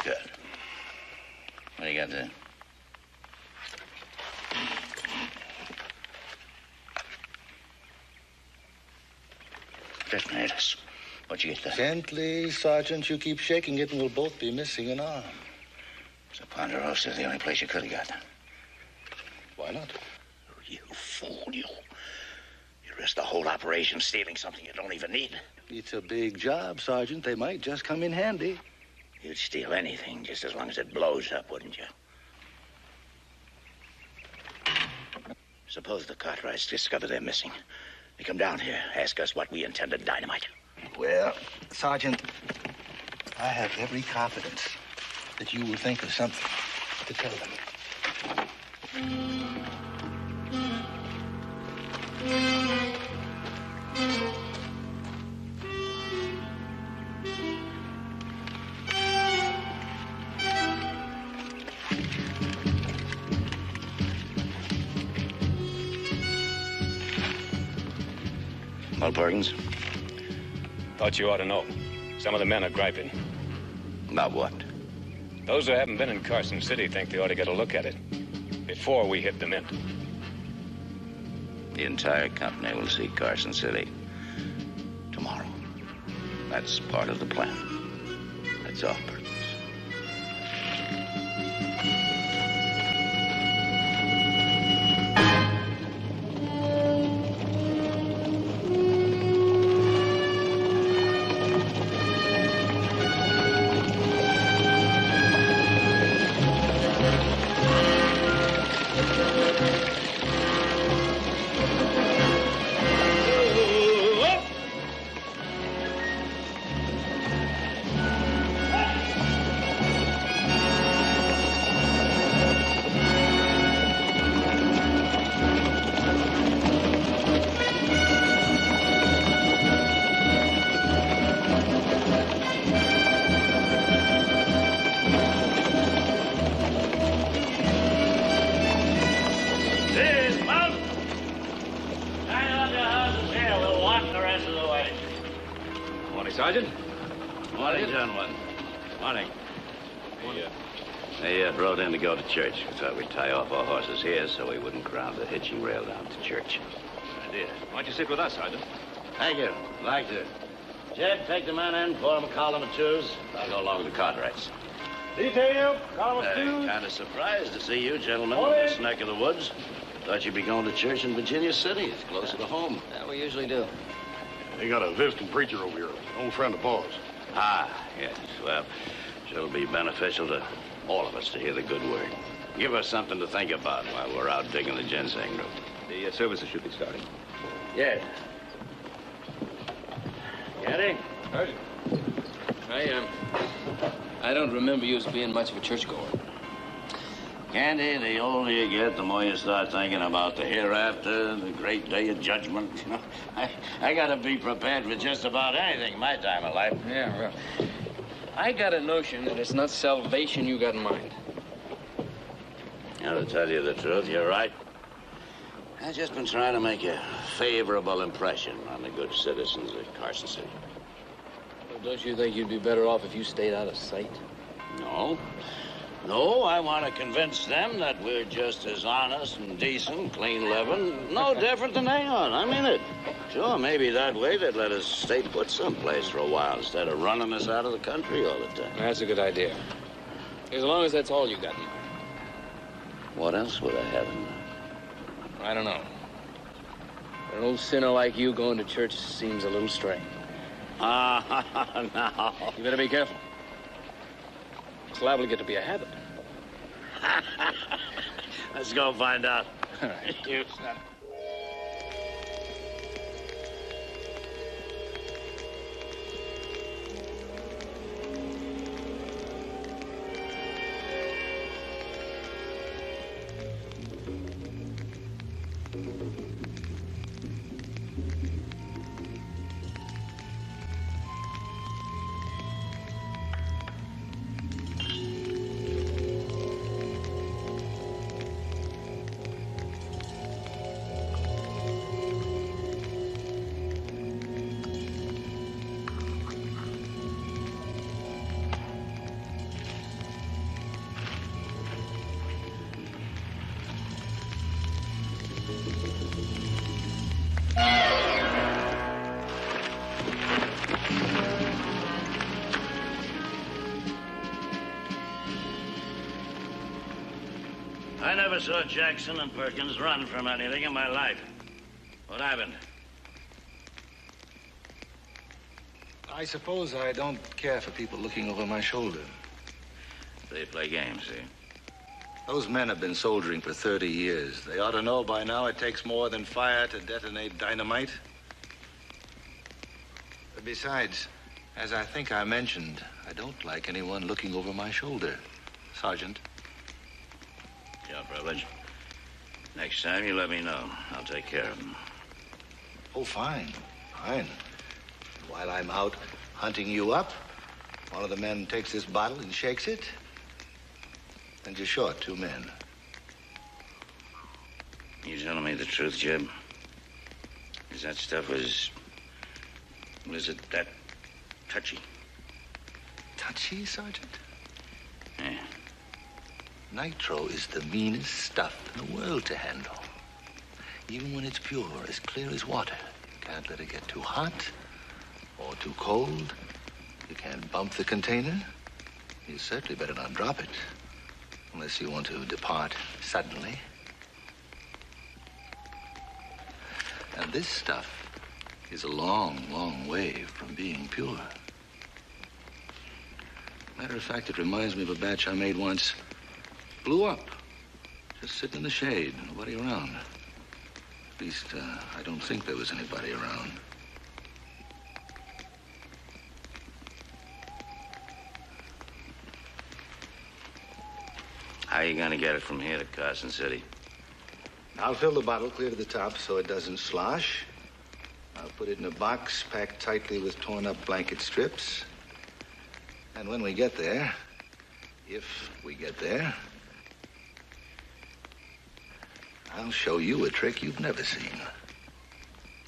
Good. What do you got there? Detonators. What'd you get there? Gently, Sergeant. You keep shaking it and we'll both be missing an arm. So Ponderosa the only place you could have got them. Why not? You fool, you. You risk the whole operation stealing something you don't even need. It's a big job, Sergeant. They might just come in handy. You'd steal anything just as long as it blows up, wouldn't you? Suppose the Cartwrights discover they're missing. They come down here, ask us what we intend to dynamite. Well, Sergeant, I have every confidence that you will think of something to tell them. Well, Perkins? Thought you ought to know. Some of the men are griping. About what? Those who haven't been in Carson City think they ought to get a look at it before we hit the mint. The entire company will see Carson City tomorrow. That's part of the plan. That's all, Perkins. Sergeant? Morning, gentlemen. Morning. They rode in to go to church. We thought we'd tie off our horses here so we wouldn't crowd the hitching rail down to church. Good idea. Why don't you sit with us, Sergeant? Thank you. Like to. Jed, take the man in, form a column of twos. I'll go along with the Cartwrights. Detail, column of twos. Kind of surprised to see you gentlemen in this neck of the woods. Thought you'd be going to church in Virginia City. It's closer to home. Yeah, we usually do. They got a visiting preacher over here, an old friend of Paul's. Ah, yes. Well, it'll be beneficial to all of us to hear the good word. Give us something to think about while we're out digging the ginseng root. The services should be starting. Yes. Canary? I don't remember you as being much of a churchgoer. Candy, the older you get, the more you start thinking about the hereafter, the great day of judgment. You know, I gotta be prepared for just about anything in my time of life. Yeah, well, I got a notion that it's not salvation you got in mind. Now, to tell you the truth, you're right. I've just been trying to make a favorable impression on the good citizens of Carson City. Well, don't you think you'd be better off if you stayed out of sight? No. No, I want to convince them that we're just as honest and decent, clean-living, no different than they are. I mean it. Sure, maybe that way they'd let us stay put someplace for a while instead of running us out of the country all the time. That's a good idea. As long as that's all you got in mind. What else would I have in mind? I don't know. For an old sinner like you, going to church seems a little strange. No. You better be careful. It's liable to get to be a habit. Let's go find out. All right. You son. I never saw Jackson and Perkins run from anything in my life. What happened? I suppose I don't care for people looking over my shoulder. They play games, see? Those men have been soldiering for 30 years. They ought to know by now it takes more than fire to detonate dynamite. But besides, as I think I mentioned, I don't like anyone looking over my shoulder, Sergeant. Your privilege. Next time you let me know. I'll take care of them. Oh, fine. Fine. While I'm out hunting you up, one of the men takes this bottle and shakes it, and you're short 2 men. You telling me the truth, Jeb? Is that stuff was it that touchy? Touchy, Sergeant? Yeah. Nitro is the meanest stuff in the world to handle. Even when it's pure, as clear as water. You can't let it get too hot or too cold. You can't bump the container. You certainly better not drop it, unless you want to depart suddenly. And this stuff is a long, long way from being pure. Matter of fact, it reminds me of a batch I made once. Blew up. Just sitting in the shade. Nobody around. At least, I don't think there was anybody around. How are you gonna get it from here to Carson City? I'll fill the bottle clear to the top so it doesn't slosh. I'll put it in a box packed tightly with torn up blanket strips. And when we get there, if we get there, I'll show you a trick you've never seen.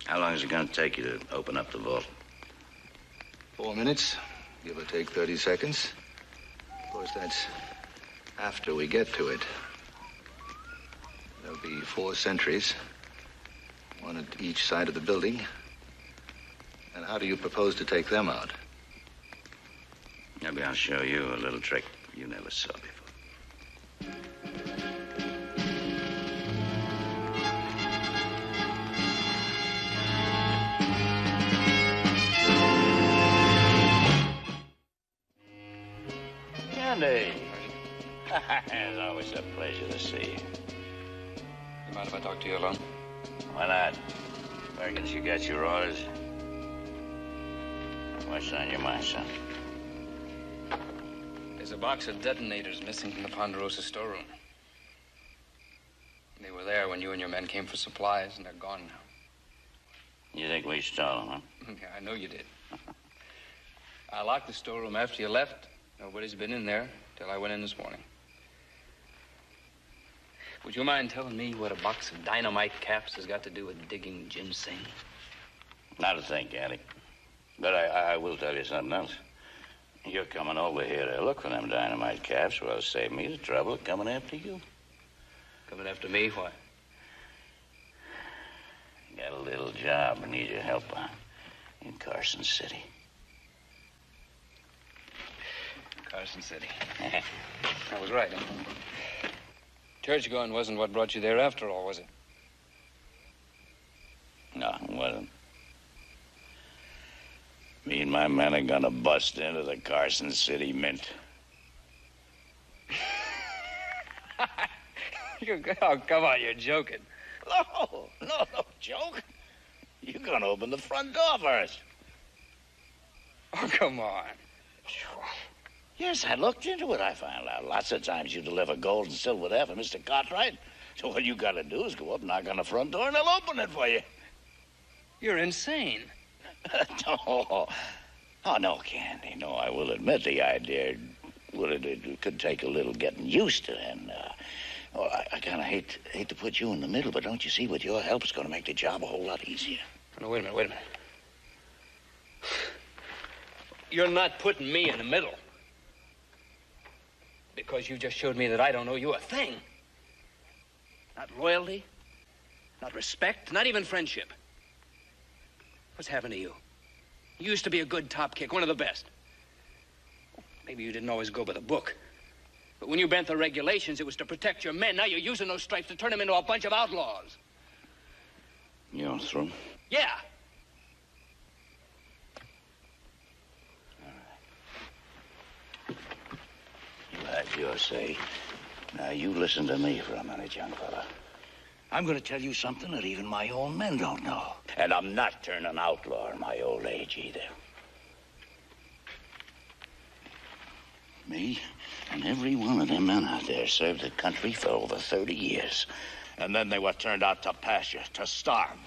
How long is it gonna take you to open up the vault? 4 minutes, give or take 30 seconds. Of course, that's after we get to it. There'll be 4 sentries, one at each side of the building. And And how do you propose to take them out? Maybe I'll show you a little trick you never saw before. Candy. It's always a pleasure to see you. You mind if I talk to you alone? Why not? Reckons you got your orders. What's on your mind, son? There's a box of detonators missing from the Ponderosa storeroom. They were there when you and your men came for supplies, and they're gone now. You think we stole them, huh? Yeah, I know you did. I locked the storeroom after you left. Nobody's been in there till I went in this morning. Would you mind telling me what a box of dynamite caps has got to do with digging ginseng? Not a thing, Candy. But I will tell you something else. You're coming over here to look for them dynamite caps. Well, save me the trouble of coming after you. Coming after me? Why? Got a little job I need your help on in Carson City. Carson City. I was right. Church going wasn't what brought you there after all, was it? No, it wasn't. Me and my men are gonna bust into the Carson City Mint. Oh, come on, you're joking. No joke. You're gonna open the front door first. Oh, come on. Yes, I looked into it. I found out lots of times you deliver gold and silverware for Mr. Cartwright. So all you gotta do is go up, knock on the front door, and they'll open it for you. You're insane. Oh, no, Candy. No, I will admit the idea, well, it could take a little getting used to. And, I kind of hate to put you in the middle, but don't you see, with your help, it's going to make the job a whole lot easier. No, wait a minute. You're not putting me in the middle. Because you just showed me that I don't owe you a thing. Not loyalty, not respect, not even friendship. What's happened to you? You used to be a good top kick, one of the best. Maybe you didn't always go by the book. But when you bent the regulations, it was to protect your men. Now you're using those stripes to turn them into a bunch of outlaws. You're through? Yeah. You had your say. Now, you listen to me for a minute, young fella. I'm going to tell you something that even my own men don't know. And I'm not turning outlaw in my old age either. Me and every one of them men out there served the country for over 30 years. And then they were turned out to pasture, to starve.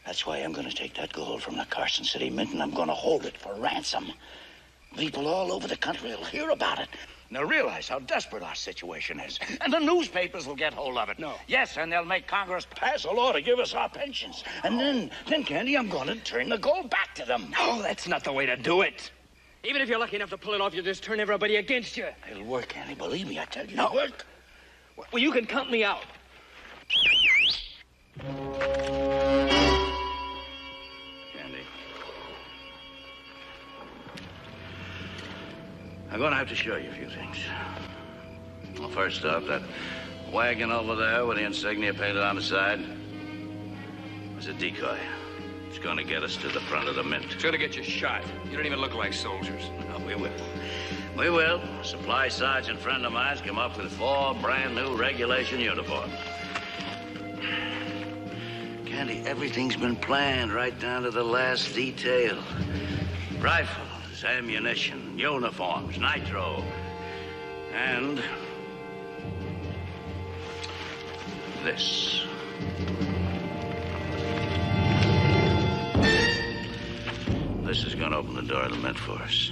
That's why I'm going to take that gold from the Carson City Mint and I'm going to hold it for ransom. People all over the country will hear about it. And they'll realize how desperate our situation is. And the newspapers will get hold of it. No. Yes, and they'll make Congress pass a law to give us our pensions. And then, Candy, I'm going to turn the gold back to them. No, that's not the way to do it. Even if you're lucky enough to pull it off, you'll just turn everybody against you. It'll work, Candy. Believe me, I tell you. No. It'll work. Well, you can count me out. Candy. I'm going to have to show you a few things. Well, first off, that wagon over there with the insignia painted on the side was a decoy. It's going to get us to the front of the mint. It's going to get you shot. You don't even look like soldiers. No, we will. We will. A supply sergeant friend of mine's come up with 4 brand new regulation uniforms. Candy, everything's been planned right down to the last detail. Rifles, ammunition, uniforms, nitro, and this. This is going to open the door of the mint for us.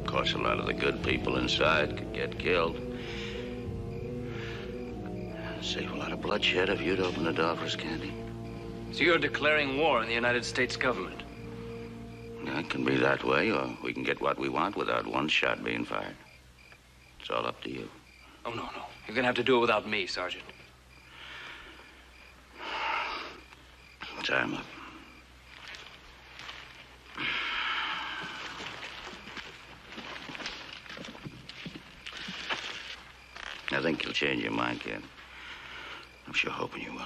Of course, a lot of the good people inside could get killed. Save a lot of bloodshed if you'd open the door for us, Candy. So you're declaring war on the United States government? Yeah, it can be that way, or we can get what we want without one shot being fired. It's all up to you. Oh, no. You're going to have to do it without me, Sergeant. Tie him up. I think you'll change your mind, kid. I'm sure hoping you will.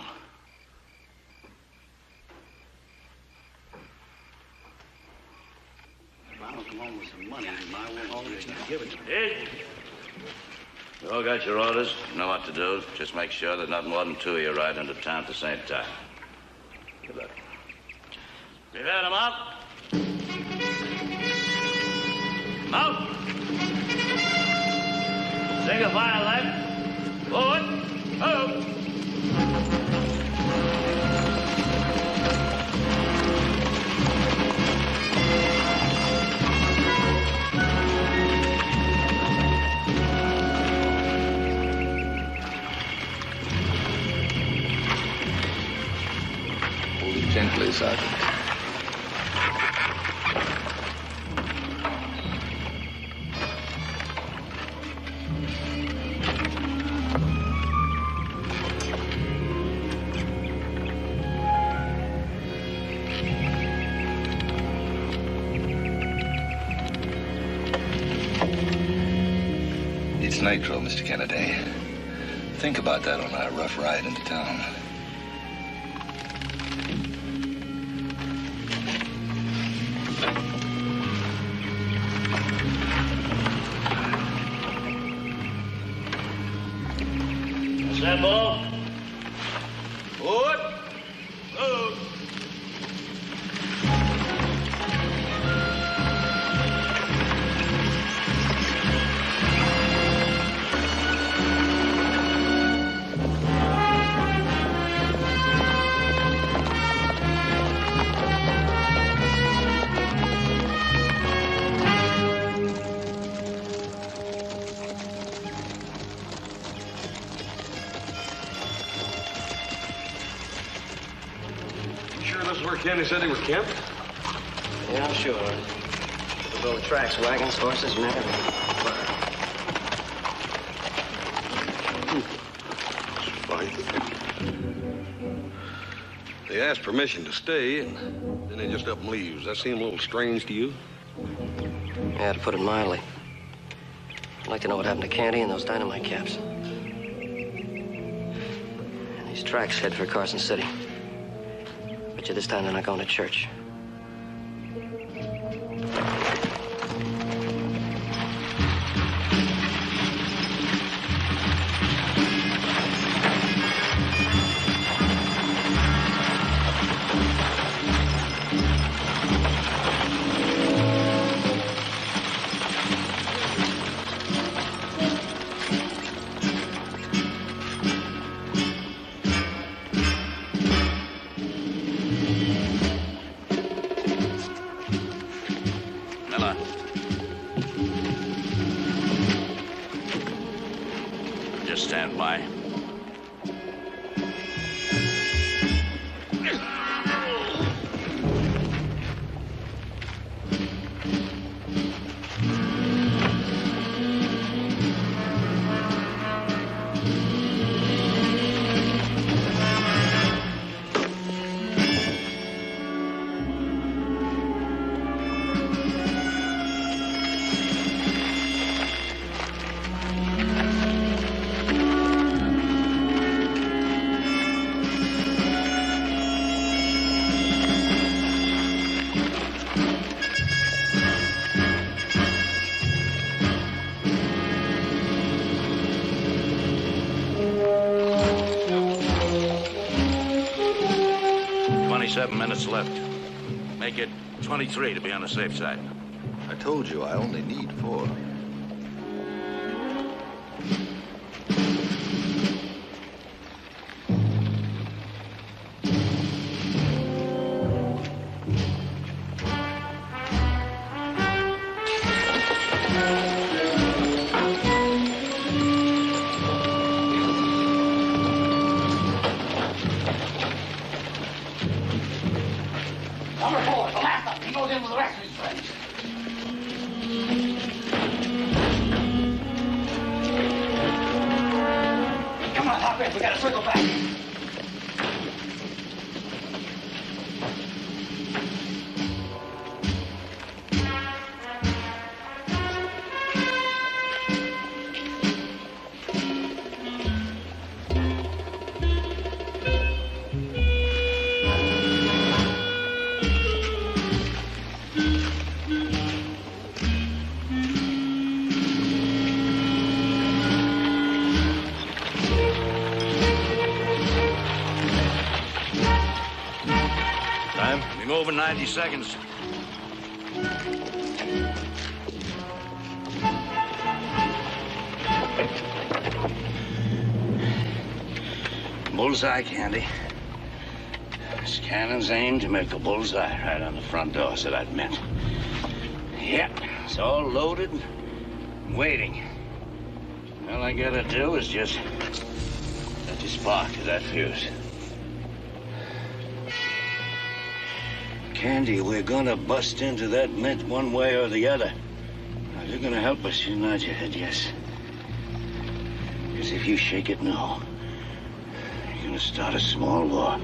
If I don't come home with some money, my woman's going to give it to me. Hey. You all got your orders. You know what to do. Just make sure that not more than two of you ride into town at the same time. Good luck. You heard him up? Out! Single file left. Forward. Move. Move gently, Sergeant. It's nitro, Mr. Kennedy. Think about that on our rough ride into town. What's that, ball? Forward. Move. Candy said they were camped? Yeah, I'm sure. With all the tracks, wagons, horses, and everything. Fine. They asked permission to stay, and then they just up and leave. Does that seem a little strange to you? Yeah, to put it mildly. I'd like to know what happened to Candy and those dynamite caps. And these tracks head for Carson City. Bet you this time they're not going to church. Stand by. Minutes left. Make it 23 to be on the safe side. I told you I only need 4. man. We move in 90 seconds. Bullseye, Candy. This cannon's aimed to make a bullseye right on the front door, so that meant. Yep, it's all loaded and waiting. All I gotta do is just set the spark to that fuse. Candy, we're gonna bust into that mint one way or the other. Now, you're gonna help us. You nod your head yes. Because if you shake it no, you're gonna start a small war.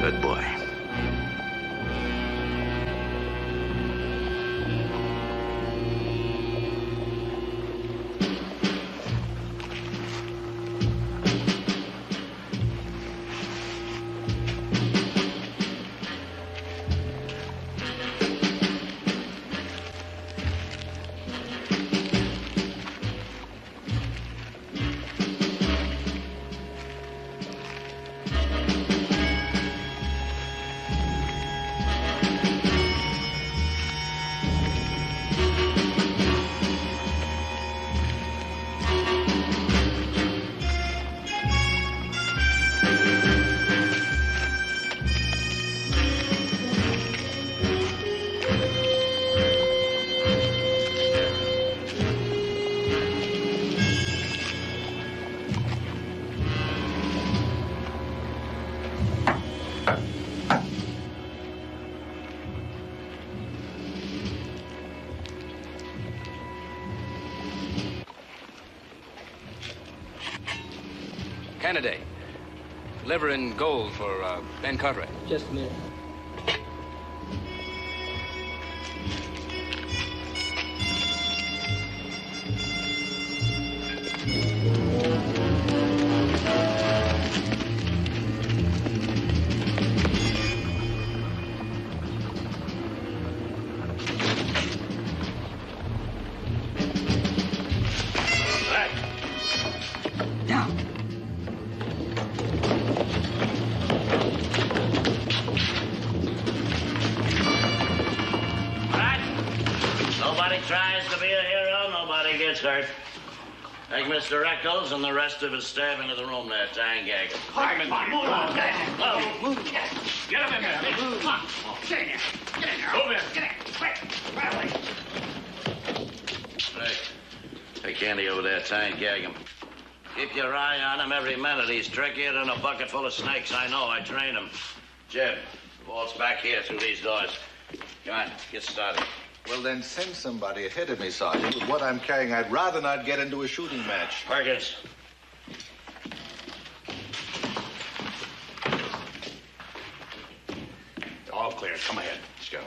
Good boy. Candidate, delivering gold for Ben Cartwright. Just a minute. Hurt. Take Mr. Eccles and the rest of his staff into the room there. Tie and gag him. Hartman, move on. Get him in there. Come on. Get in there. Get in there. Move in. Get in. Quick. Right away. Hey, take Candy over there. Tie and gag him. Keep your eye on him every minute. He's trickier than a bucket full of snakes. I know. I train him. Jim, waltz back here through these doors. Come on. Get started. Well, then send somebody ahead of me, Sergeant. With what I'm carrying, I'd rather not get into a shooting match. Perkins. All clear. Come ahead. Let's go.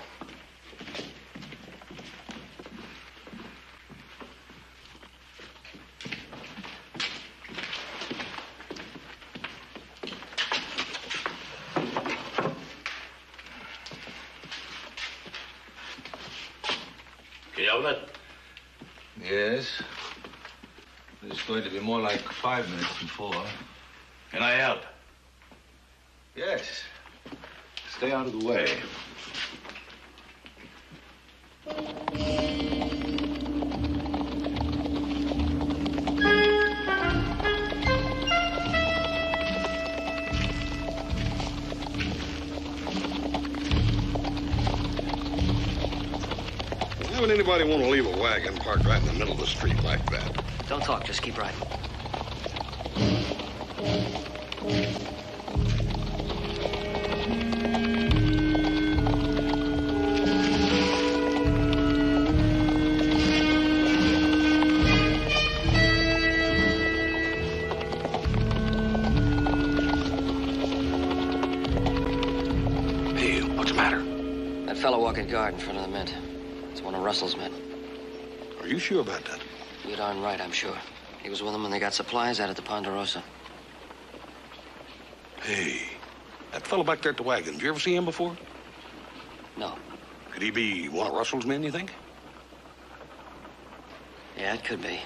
Yes. It's going to be more like 5 minutes than 4. Can I help? Yes. Stay out of the way. Why would anybody want to leave a wagon parked right in the middle of the street like that? Don't talk, just keep riding. Hey, what's the matter? That fellow walking guard in front of the mint. It's one of Russell's men. Are you sure about that? You're darn right, I'm sure. He was with them when they got supplies out at the Ponderosa. Hey, that fellow back there at the wagon, did you ever see him before? No. Could he be one of Russell's men, you think? Yeah, it could be.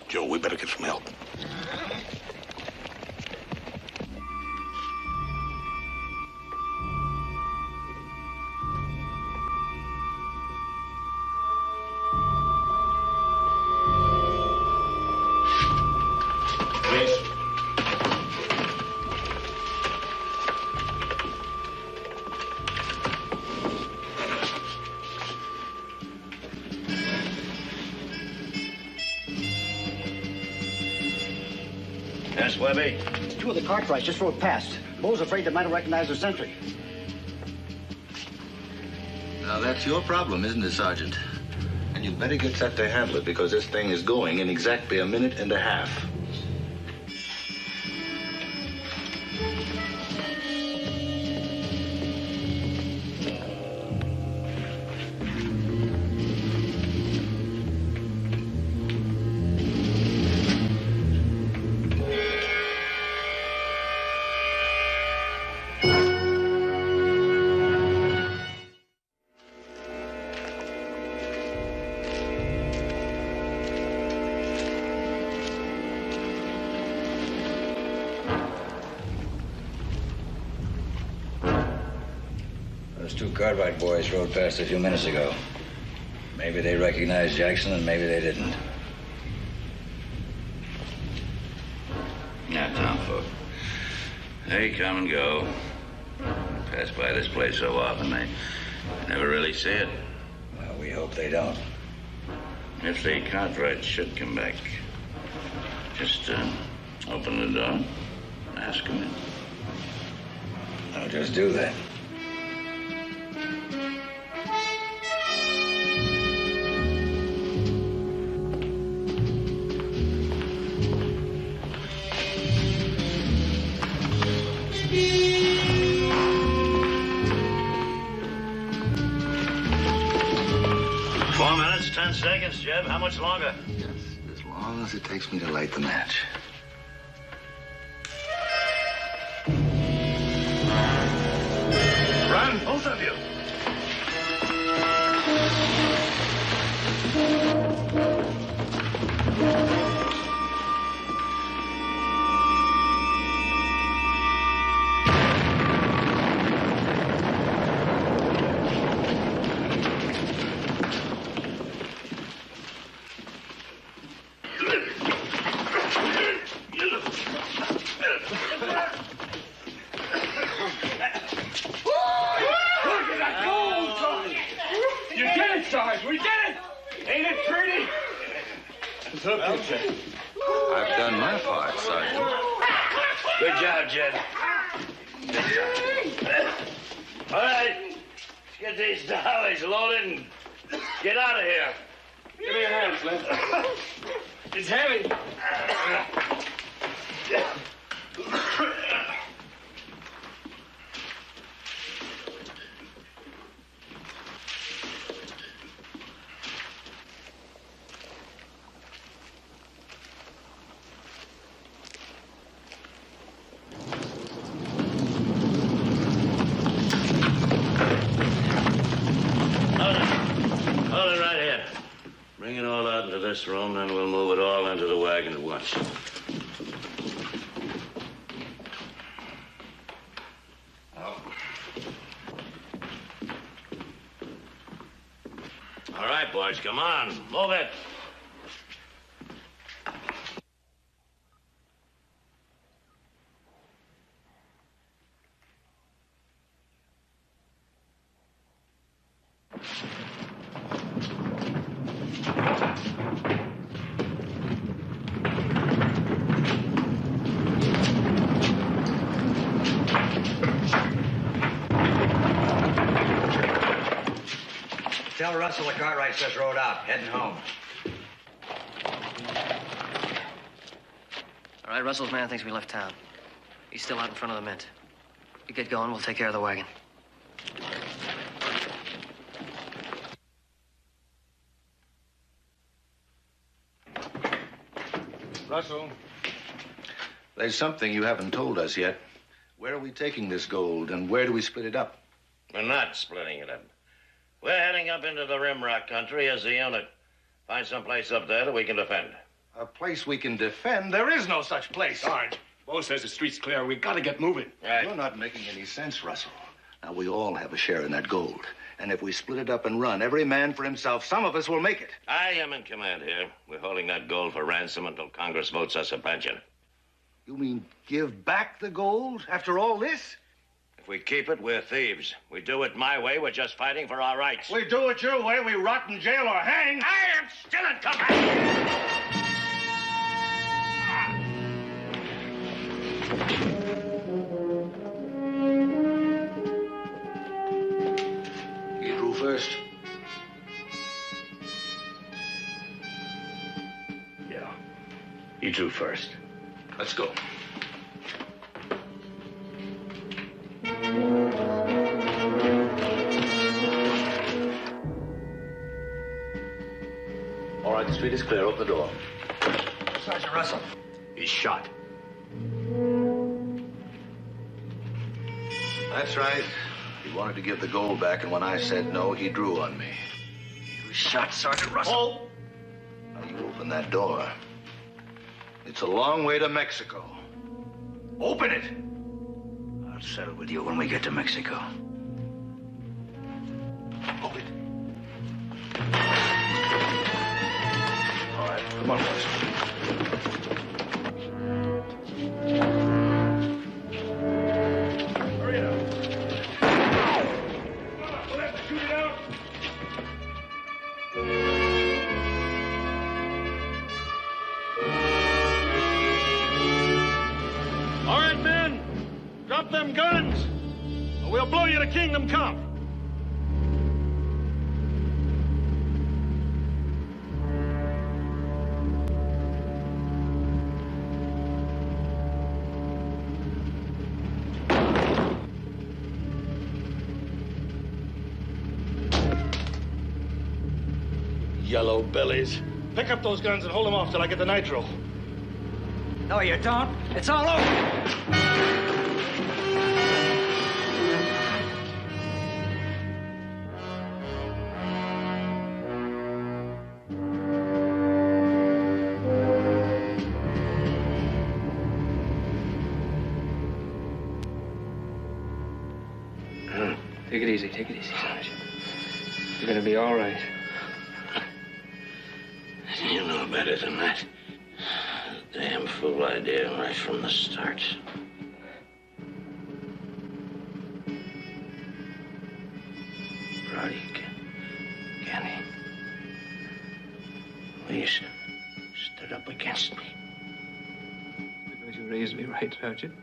Joe, we better get some help. Please. Yes, Webby? Two of the Cartwrights just rode past. Bo's afraid they might have recognized the sentry. Now, that's your problem, isn't it, Sergeant? And you'd better get set to handle it, because this thing is going in exactly a minute and a half. Those two Cartwright boys rode past a few minutes ago. Maybe they recognized Jackson and maybe they didn't. Now, Tom, folk. They come and go. Pass by this place so often, they never really see it. Well, we hope they don't. If the Cartwrights should come back, just open the door and ask them in. I'll just do that. Minutes, 10 seconds, Jeb. How much longer? Yes, as long as it takes me to light the match. Run, both of you. I've done my part, Sergeant. Good job, Jed. All right, let's get these dollies loaded and get out of here. Give me your hand, Flint. It's heavy. Hold it right here. Bring it all out into this room, then we'll move it all into the wagon at once. All right, boys, come on. Move it. Tell Russell the Cartwrights just rode out, heading home. All right, Russell's man thinks we left town. He's still out in front of the mint. You get going, we'll take care of the wagon. Russell. There's something you haven't told us yet. Where are we taking this gold, and where do we split it up? We're not splitting it up. We're heading up into the Rimrock country as a unit. Find some place up there that we can defend. A place we can defend? There is no such place. Sarge, Bo says the street's clear. We gotta get moving. Right. You're not making any sense, Russell. Now, we all have a share in that gold. And if we split it up and run, every man for himself, some of us will make it. I am in command here. We're holding that gold for ransom until Congress votes us a pension. You mean give back the gold after all this? If we keep it, we're thieves. We do it my way, we're just fighting for our rights. We do it your way, we rot in jail or hang. I am still in command! You drew first. Yeah. You drew first. Let's go. All right, the street is clear. Open the door. Sergeant Russell. He's shot. That's right. He wanted to give the gold back, and when I said no, he drew on me. You shot Sergeant Russell. Now, you open that door. It's a long way to Mexico. Open it. I'll settle with you when we get to Mexico. Open it. All right, come on, boys. Hurry it up. We'll have to shoot it out. All right, men. Drop them guns, or we'll blow you to kingdom come. Yellow bellies. Pick up those guns and hold them off till I get the nitro. No, you don't. It's all over. Take it easy, Sergeant. You're gonna be all right. You know better than that. Damn fool idea right from the start. Brody, Kenny. You stood up against me. Because you raised me right, Sergeant.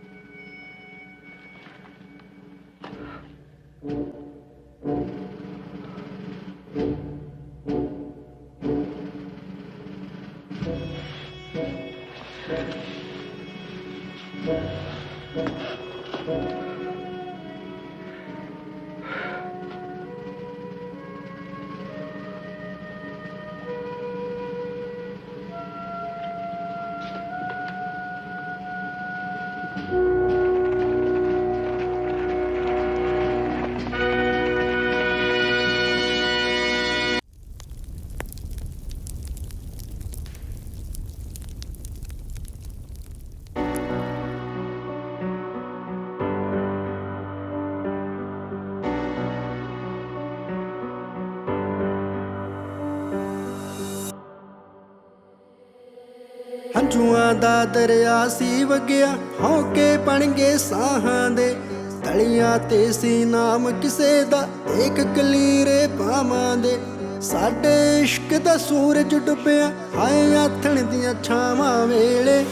ਹੰਝੂਆਂ ਦਾ ਦਰਿਆ ਸੀ ਵਗਿਆ ਹੌਕੇ ਬਣ ਗਏ ਸਾਹਾਂ ਦੇ ਤਲੀਆਂ ਤੇ ਸੀ ਨਾਮ ਕਿਸੇ ਦਾ ਇੱਕ ਕਲੀਰੇ ਬਾਹਾਂ ਦੇ ਸਾਡੇ ਇਸ਼ਕ ਦਾ ਸੂਰਜ ਡੁੱਬਿਆ ਹਾਏ ਆਥਣ ਦੀਆਂ ਛਾਵਾਂ ਵੇਲੇ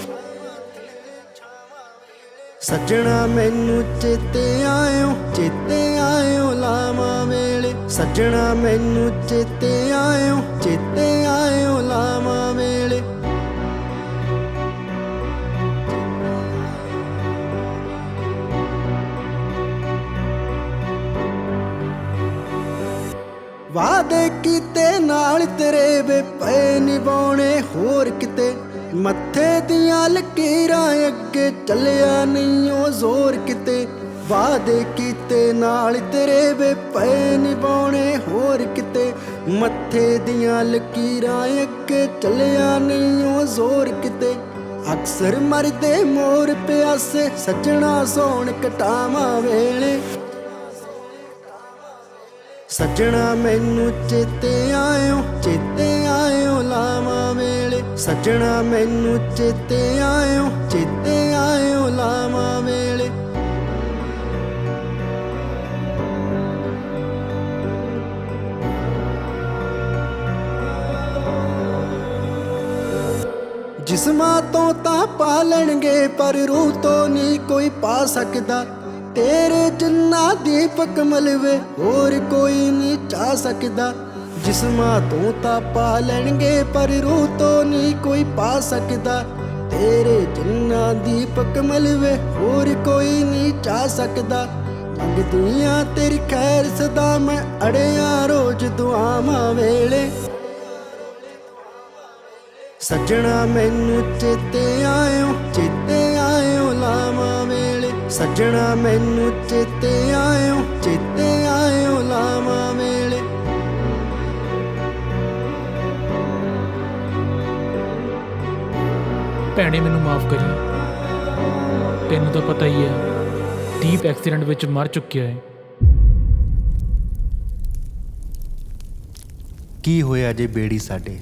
ਸੱਜਣਾ ਮੈਨੂੰ ਚੇਤੇ ਆਇਓ ਲਾਵਾਂ ਵੇਲੇ ਸੱਜਣਾ ਮੈਨੂੰ ਚੇਤੇ ਆਇਓ ਲਾਵਾਂ ਵੇਲੇ ਵਾਦੇ ਕੀਤੇ ਨਾਲ ਤੇਰੇ ਵੇ ਪਏ ਨਿਭਾਉਣੇ ਹੋਰ ਕਿਤੇ ਮੱਥੇ ਦੀਆਂ ਲਕੀਰਾਂ ਅੱਗੇ ਚੱਲਿਆ ਨਹੀਂ ਉਹ ਜ਼ੋਰ ਕਿਤੇ ਵਾਦੇ ਕੀਤੇ ਨਾਲ ਤੇਰੇ ਵੇ ਪਏ ਨਿਭਾਉਣੇ ਹੋਰ ਕਿਤੇ ਮੱਥੇ ਦੀਆਂ ਲਕੀਰਾਂ ਅੱਗੇ ਚੱਲਿਆ ਨਹੀਂ ਉਹ ਜ਼ੋਰ ਕਿਤੇ ਅਕਸਰ ਮਰਦੇ ਮੋਰ ਪਿਆਸੇ ਸੱਜਣਾ ਸੋਣ ਕਟਾਵਾਂ ਵੇਲੇ ਸੱਜਣਾ ਮੈਨੂੰ ਚੇਤੇ ਆਇਓ ਲਾਵਾਂ ਵੇਲੇ ਸੱਜਣਾ ਮੈਨੂੰ ਚੇਤੇ ਆਇਓ ਲਾਵਾਂ ਵੇਲੇ ਜਿਸਮਾਂ ਤੋਂ ਤਾਂ ਪਾ ਲੈਣਗੇ ਪਰ ਰੂਹ ਤੋਂ ਨਹੀਂ ਕੋਈ ਪਾ ਸਕਦਾ ਤੇਰੇ ਜਿੰਨਾ ਦੀਪਕ ਮਲਵੇ ਹੋਰ ਕੋਈ ਨਹੀਂ ਚਾਹ ਸਕਦਾ ਜਿਸਮਾਂ ਤੋਂ ਤਾਂ ਪਾ ਲੈਣਗੇ ਪਰ ਰੂਹ ਤੋਂ ਨਹੀਂ ਕੋਈ ਪਾ ਸਕਦਾ ਤੇਰੇ ਜਿੰਨਾ ਦੀਪਕ ਮਲਵੇ ਹੋਰ ਕੋਈ ਨਹੀਂ ਚਾਹ ਸਕਦਾ ਮੰਗਦੀਆਂ ਤੇਰੀ ਖੈਰ ਸਦਾ ਮੈਂ ਅੜਿਆ ਰੋਜ਼ ਦੁਆਵਾਂ ਵੇਲੇ ਸੱਜਣਾ ਮੈਨੂੰ ਚੇਤੇ ਆਇਓ ਲਾਵਾਂ ਵੇਲੇ ਸੱਜਣਾ ਮੈਨੂੰ ਚੇਤੇ ਆਇਓ ਲਾਵਾਂ ਵੇਲੇ ਭੈਣੇ ਮੈਨੂੰ ਮਾਫ ਕਰੀ ਤੈਨੂੰ ਤਾਂ ਪਤਾ ਹੀ ਹੈ ਦੀਪ ਐਕਸੀਡੈਂਟ ਵਿੱਚ ਮਰ ਚੁੱਕਿਆ ਹੈ ਕੀ ਹੋਇਆ ਜੇ ਬੇੜੀ ਸਾਡੇ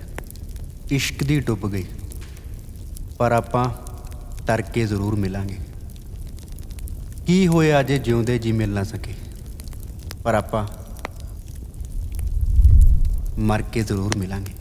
ਇਸ਼ਕ ਦੀ ਡੁੱਬ ਗਈ ਪਰ ਆਪਾਂ ਤਰ ਕੇ ਜ਼ਰੂਰ ਮਿਲਾਂਗੇ ਕੀ ਹੋਇਆ ਜੇ ਜਿਉਂਦੇ ਜੀ ਮਿਲ ਨਾ ਸਕੇ ਪਰ ਆਪਾਂ ਮਰ ਕੇ ਜ਼ਰੂਰ ਮਿਲਾਂਗੇ